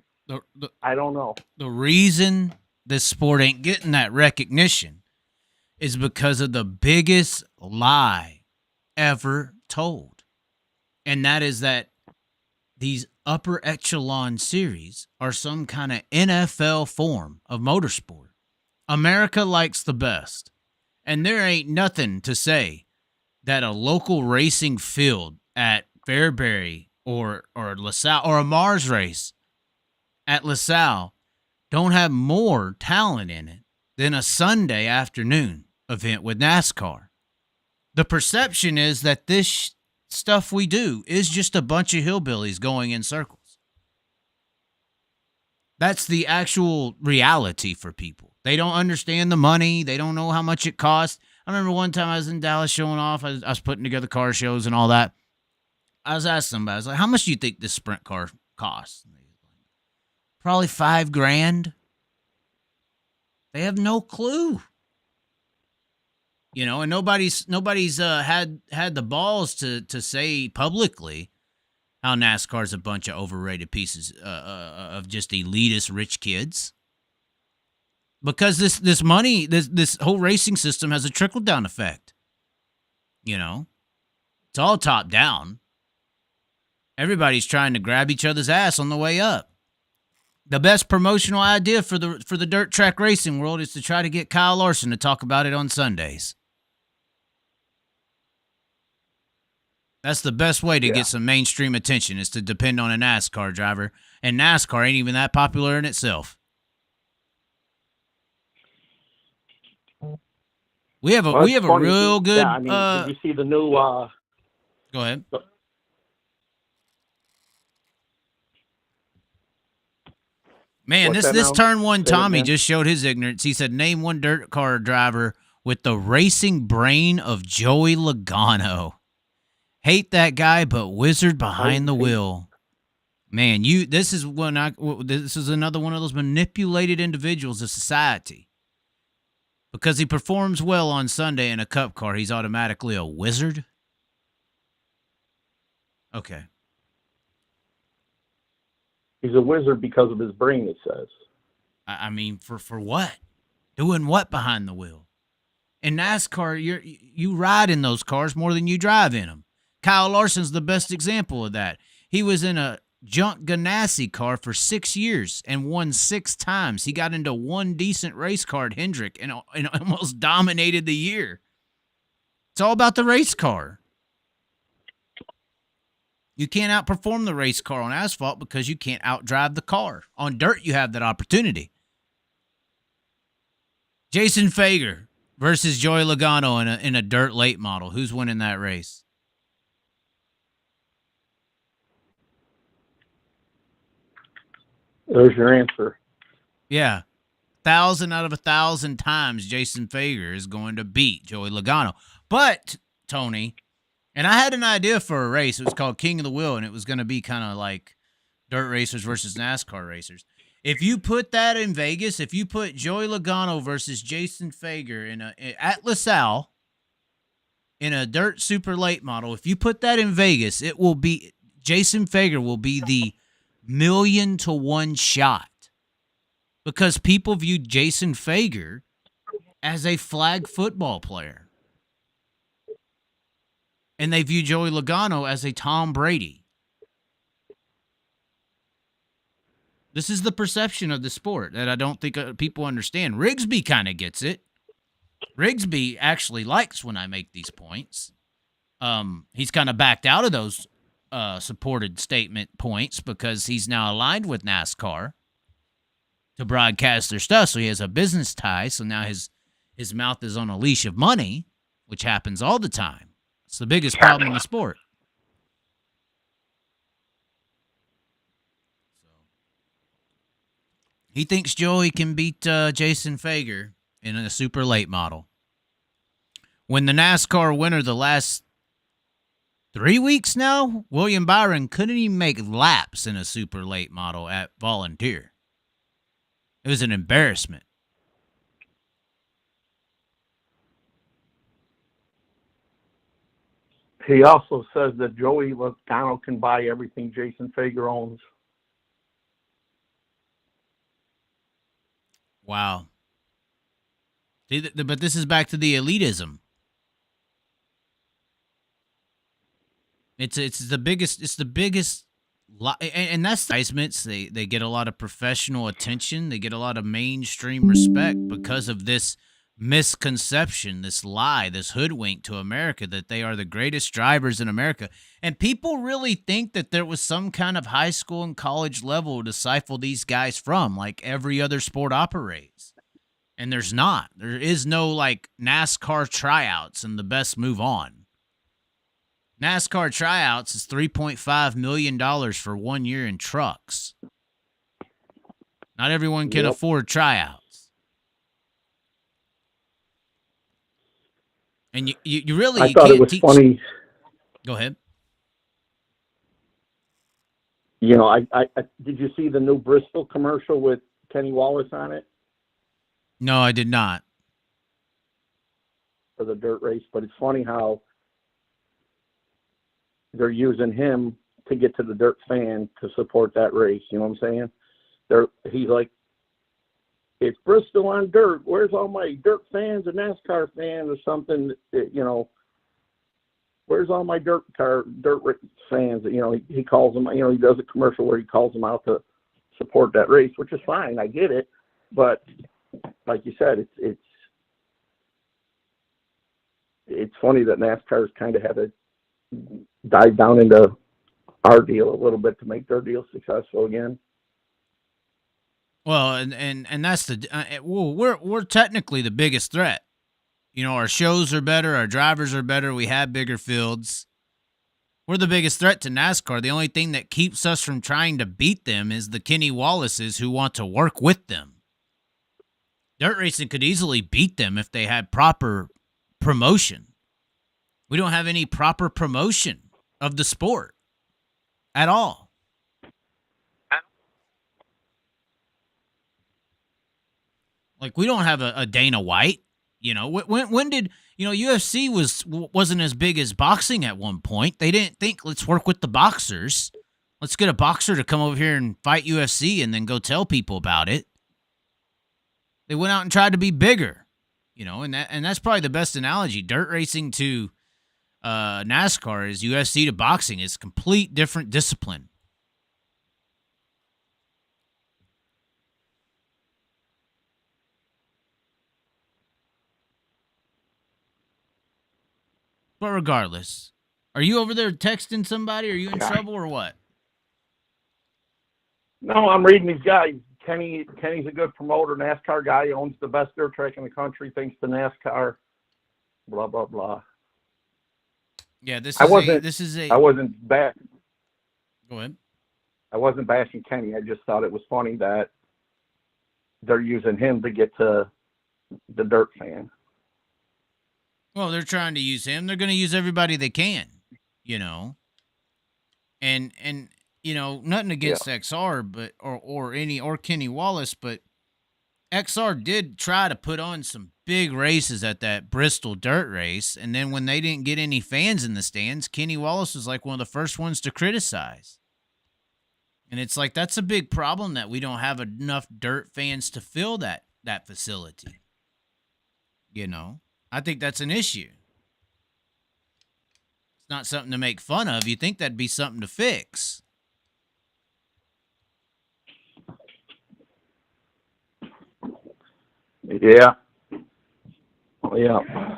I don't know. The reason this sport ain't getting that recognition is because of the biggest lie ever told. And that is that these upper echelon series are some kind of NFL form of motorsport. America likes the best. And there ain't nothing to say that a local racing field at Fairbury or LaSalle or a Mars race at LaSalle don't have more talent in it than a Sunday afternoon event with NASCAR. The perception is that this stuff we do is just a bunch of hillbillies going in circles. That's the actual reality for people. They don't understand the money. They don't know how much it costs. I remember one time I was in Dallas showing off. I was putting together car shows and all that. I was asking somebody, I was like, how much do you think this sprint car costs? Probably $5,000. They have no clue. You know, and nobody's had the balls to say publicly how NASCAR's a bunch of overrated pieces of just elitist rich kids. Because this money, this whole racing system has a trickle-down effect. You know? It's all top-down. Everybody's trying to grab each other's ass on the way up. The best promotional idea for the dirt track racing world is to try to get Kyle Larson to talk about it on Sundays. That's the best way to get some mainstream attention, is to depend on a NASCAR driver. And NASCAR ain't even that popular in itself. We have a real good. Yeah, I mean, did you see the new? Go ahead. Man, this turn one Tommy just showed his ignorance. He said, "Name one dirt car driver with the racing brain of Joey Logano. Hate that guy, but wizard behind the wheel." Man, this is another one of those manipulated individuals of society. Because he performs well on Sunday in a cup car, he's automatically a wizard? Okay. He's a wizard because of his brain, it says. I mean, for what? Doing what behind the wheel? In NASCAR, you ride in those cars more than you drive in them. Kyle Larson's the best example of that. He was in a junk Ganassi car for 6 years and won 6 times. He got into one decent race car at Hendrick and almost dominated the year. It's all about the race car. You can't outperform the race car on asphalt because you can't outdrive the car. On dirt, you have that opportunity. Jason Fager versus Joey Logano in a dirt late model. Who's winning that race? There's your answer. Yeah. 1,000 out of 1,000 times Jason Fager is going to beat Joey Logano. But, Tony, And I had an idea for a race. It was called King of the Wheel, and it was going to be kind of like dirt racers versus NASCAR racers. If you put that in Vegas, if you put Joey Logano versus Jason Fager at LaSalle in a dirt super late model, if you put that in Vegas, it will be Jason Fager will be the 1,000,000 to 1 shot because people view Jason Fager as a flag football player. And they view Joey Logano as a Tom Brady. This is the perception of the sport that I don't think people understand. Rigsby kind of gets it. Rigsby actually likes when I make these points. He's kind of backed out of those supported statement points because he's now aligned with NASCAR to broadcast their stuff. So he has a business tie. So now his mouth is on a leash of money, which happens all the time. It's the biggest problem in the sport. He thinks Joey can beat Jason Fager in a super late model. When the NASCAR winner the last 3 weeks now, William Byron couldn't even make laps in a super late model at Volunteer. It was an embarrassment. He also says that Joey Logano can buy everything Jason Fager owns. Wow. But this is back to the elitism. It's the biggest, and that's the advertisements. They get a lot of professional attention. They get a lot of mainstream respect because of this misconception, this lie, this hoodwink to America that they are the greatest drivers in America. And people really think that there was some kind of high school and college level to siphon these guys from, like every other sport operates. And there's not. There is no like NASCAR tryouts and the best move on. NASCAR tryouts is $3.5 million for 1 year in trucks. Not everyone can afford tryouts. And you really I thought can't it was teach. funny. Go ahead. You know, I did you see the new Bristol commercial with Kenny Wallace on it No, I did not. for the dirt race? But it's funny how they're using him to get to the dirt fan to support that race. You know what I'm saying? He's like, it's Bristol on dirt. Where's all my dirt fans and NASCAR fans or something? You know, where's all my dirt fans? You know, he calls them. You know, he does a commercial where he calls them out to support that race, which is fine. I get it, but like you said, it's funny that NASCAR's kind of had to dive down into our deal a little bit to make their deal successful again. Well, and that's we're technically the biggest threat. You know, our shows are better, our drivers are better, we have bigger fields. We're the biggest threat to NASCAR. The only thing that keeps us from trying to beat them is the Kenny Wallaces who want to work with them. Dirt racing could easily beat them if they had proper promotion. We don't have any proper promotion of the sport at all. Like, we don't have a Dana White. You know, when did, you know, UFC wasn't as big as boxing at one point. They didn't think, let's work with the boxers. Let's get a boxer to come over here and fight UFC and then go tell people about it. They went out and tried to be bigger, you know, and that's probably the best analogy. Dirt racing to NASCAR is UFC to boxing. It's complete different discipline. But regardless, are you over there texting somebody? Are you in trouble or what? No, I'm reading these guys. Kenny's a good promoter, NASCAR guy. He owns the best dirt track in the country thanks to NASCAR. Blah blah blah. Yeah, I wasn't back. Go ahead. I wasn't bashing Kenny. I just thought it was funny that they're using him to get to the dirt fan. Well, they're trying to use him. They're going to use everybody they can. you know. And nothing against XR, but or Kenny Wallace, but XR did try to put on some big races at that Bristol dirt race, and then when they didn't get any fans in the stands, Kenny Wallace was like one of the first ones to criticize. And it's like that's a big problem that we don't have enough dirt fans to fill that facility. I think that's an issue. It's not something to make fun of. You think that'd be something to fix. Yeah. Yeah.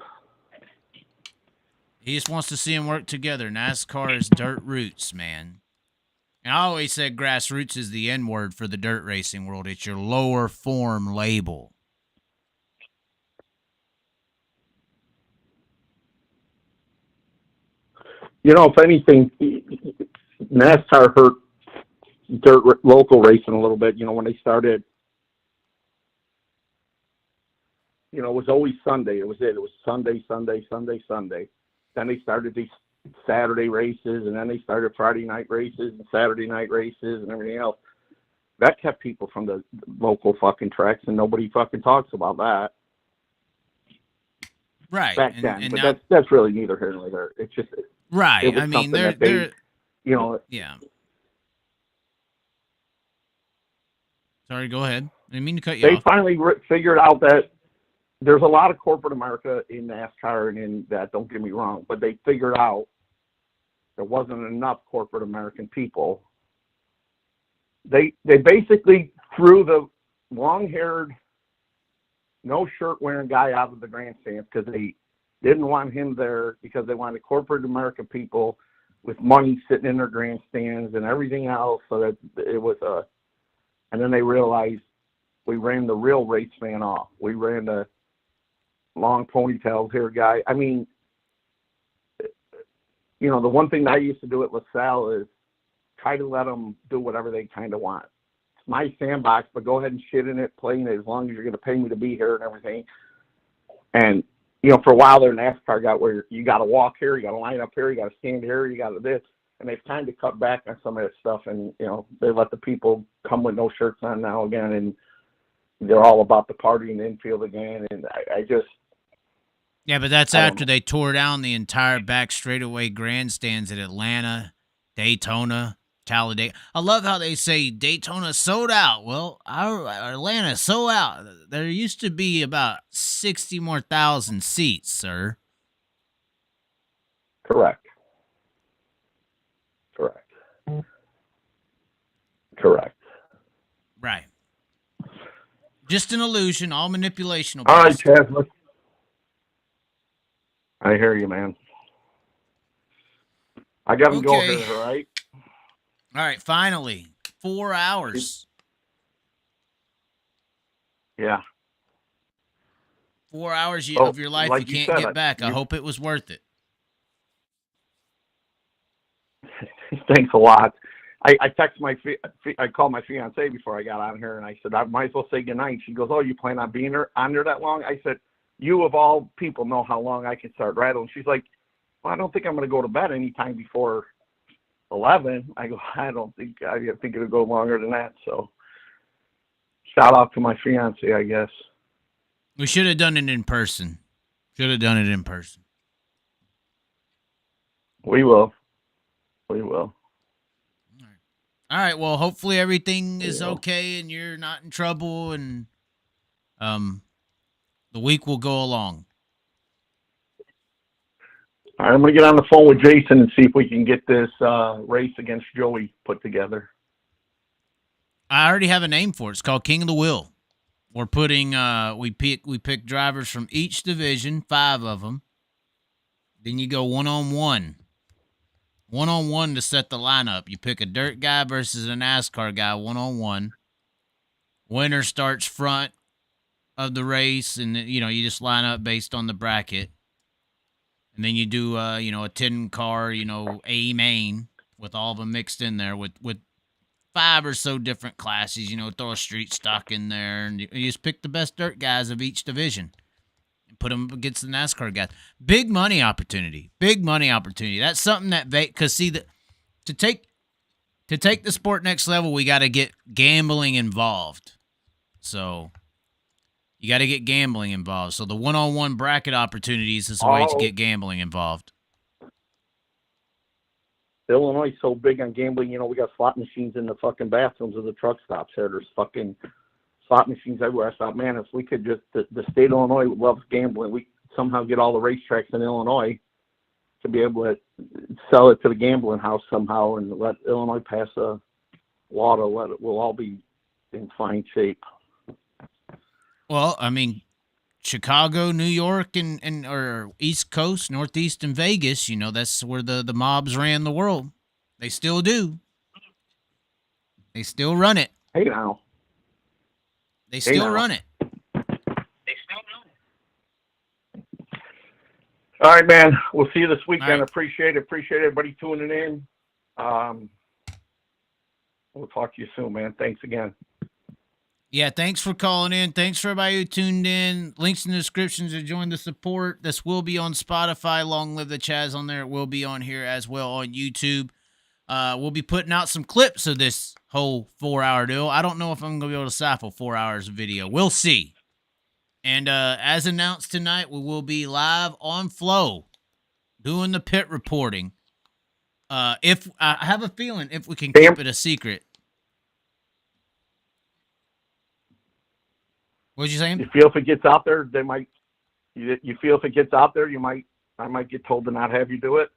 He just wants to see them work together. NASCAR is dirt roots, man. And I always said grassroots is the N-word for the dirt racing world. It's your lower form label. If anything, NASCAR hurt local racing a little bit. When they started, it was always Sunday. It was Sunday, Sunday, Sunday, Sunday. Then they started these Saturday races, and then they started Friday night races and Saturday night races and everything else. That kept people from the local fucking tracks, and nobody fucking talks about that. Right. Back then, but now, that's really neither here nor there. It's just right. I mean, they're yeah. Sorry, go ahead. I didn't mean to cut you off. They finally figured out that there's a lot of corporate America in NASCAR and in that. Don't get me wrong, but they figured out there wasn't enough corporate American people. They basically threw the long-haired, no shirt wearing guy out of the grandstands because they didn't want him there because they wanted corporate American people with money sitting in their grandstands and everything else. So that it was and then they realized we ran the real race fan off. We ran the long ponytails hair guy. I mean, the one thing that I used to do at LaSalle is try to let them do whatever they kind of want. It's my sandbox, but go ahead and shit in it, play in it as long as you're going to pay me to be here and everything. And, for a while there, NASCAR got where you got to walk here, you got to line up here, you got to stand here, you got to this. And they've kind of cut back on some of that stuff. And, they let the people come with no shirts on now again. And they're all about the party in the infield again. And I just... Yeah, but that's after they tore down the entire back straightaway grandstands at Atlanta, Daytona, Talladega. I love how they say Daytona sold out. Well, our Atlanta sold out. There used to be about 60 more thousand seats, sir. Correct. Right. Just an illusion. All manipulation. All right, Chaz. I hear you, man. I got to go here, all right? All right, finally. 4 hours. Yeah. 4 hours of your life like you can't get back. I hope it was worth it. Thanks a lot. I text I called my fiance before I got on here, and I said, I might as well say goodnight. She goes, oh, you plan on being on there that long? I said, you of all people know how long I can start rattling. She's like, well, I don't think I'm going to go to bed anytime before 11. I go, I think it'll go longer than that. So shout out to my fiance, I guess. We should have done it in person. We will. All right. Well, hopefully everything is okay and you're not in trouble, and the week will go along. All right, I'm going to get on the phone with Jason and see if we can get this race against Joey put together. I already have a name for it. It's called King of the Wheel. We're putting we pick drivers from each division, 5 of them. Then you go one-on-one to set the lineup. You pick a dirt guy versus a NASCAR guy one-on-one. Winner starts front of the race, and you just line up based on the bracket. And then you do a 10-car, A main with all of them mixed in there with 5 or so different classes, throw a street stock in there, and you just pick the best dirt guys of each division. Put them against the NASCAR guys. Big money opportunity. Big money opportunity. That's something that because see that to take the sport next level, we got to get gambling involved. So you got to get gambling involved. So the one-on-one bracket opportunities is a way to get gambling involved. Illinois is so big on gambling. You know, we got slot machines in the fucking bathrooms of the truck stops here. There's fucking slot machines everywhere. I thought, man, if we could just, the state of Illinois loves gambling. We somehow get all the racetracks in Illinois to be able to sell it to the gambling house somehow and let Illinois pass a law to let it, we'll all be in fine shape. Well, I mean, Chicago, New York, and or East Coast, Northeast, and Vegas, you know, that's where the mobs ran the world. They still do. They still run it. Hey, now. They still run it. All right, man. We'll see you this weekend. Right. Appreciate everybody tuning in. We'll talk to you soon, man. Thanks again. Yeah, thanks for calling in. Thanks for everybody who tuned in. Links in the description to join the support. This will be on Spotify. Long live the Chaz on there. It will be on here as well on YouTube. We'll be putting out some clips of this whole 4-hour deal. I don't know if I'm going to be able to cycle 4 hours of video. We'll see. And as announced tonight, we will be live on Flow doing the pit reporting. If I have a feeling if we can keep it a secret. What'd you say? You feel if it gets out there, they might. You feel if it gets out there, I might get told to not have you do it.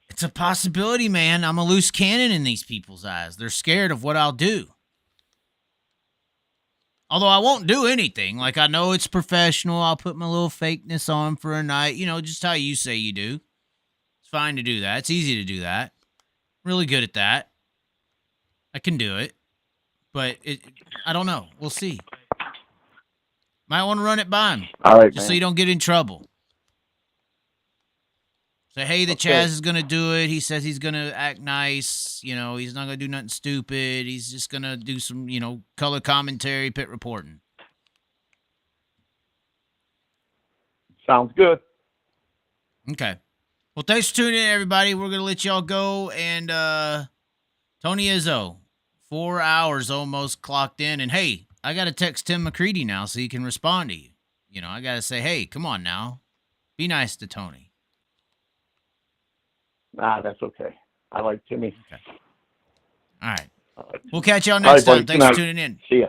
It's a possibility, man. I'm a loose cannon in these people's eyes. They're scared of what I'll do. Although I won't do anything. Like, I know it's professional. I'll put my little fakeness on for a night. You know, just how you say you do. It's fine to do that. It's easy to do that. Really good at that. I can do it. But I don't know. We'll see. Might want to run it by him. All right, just man. so you don't get in trouble. Say, hey, the Chaz is going to do it. He says he's going to act nice. You know, he's not going to do nothing stupid. He's just going to do some, you know, color commentary, pit reporting. Sounds good. Okay. Well, thanks for tuning in, everybody. We're going to let y'all go. And Tony Izzo, 4 hours almost clocked in. And, hey, I got to text Tim McCready now so he can respond to you. You know, I got to say, hey, come on now. Be nice to Tony. Nah, that's okay. I like Timmy. Okay. All right. We'll catch y'all next time. Thanks for tuning in. See ya.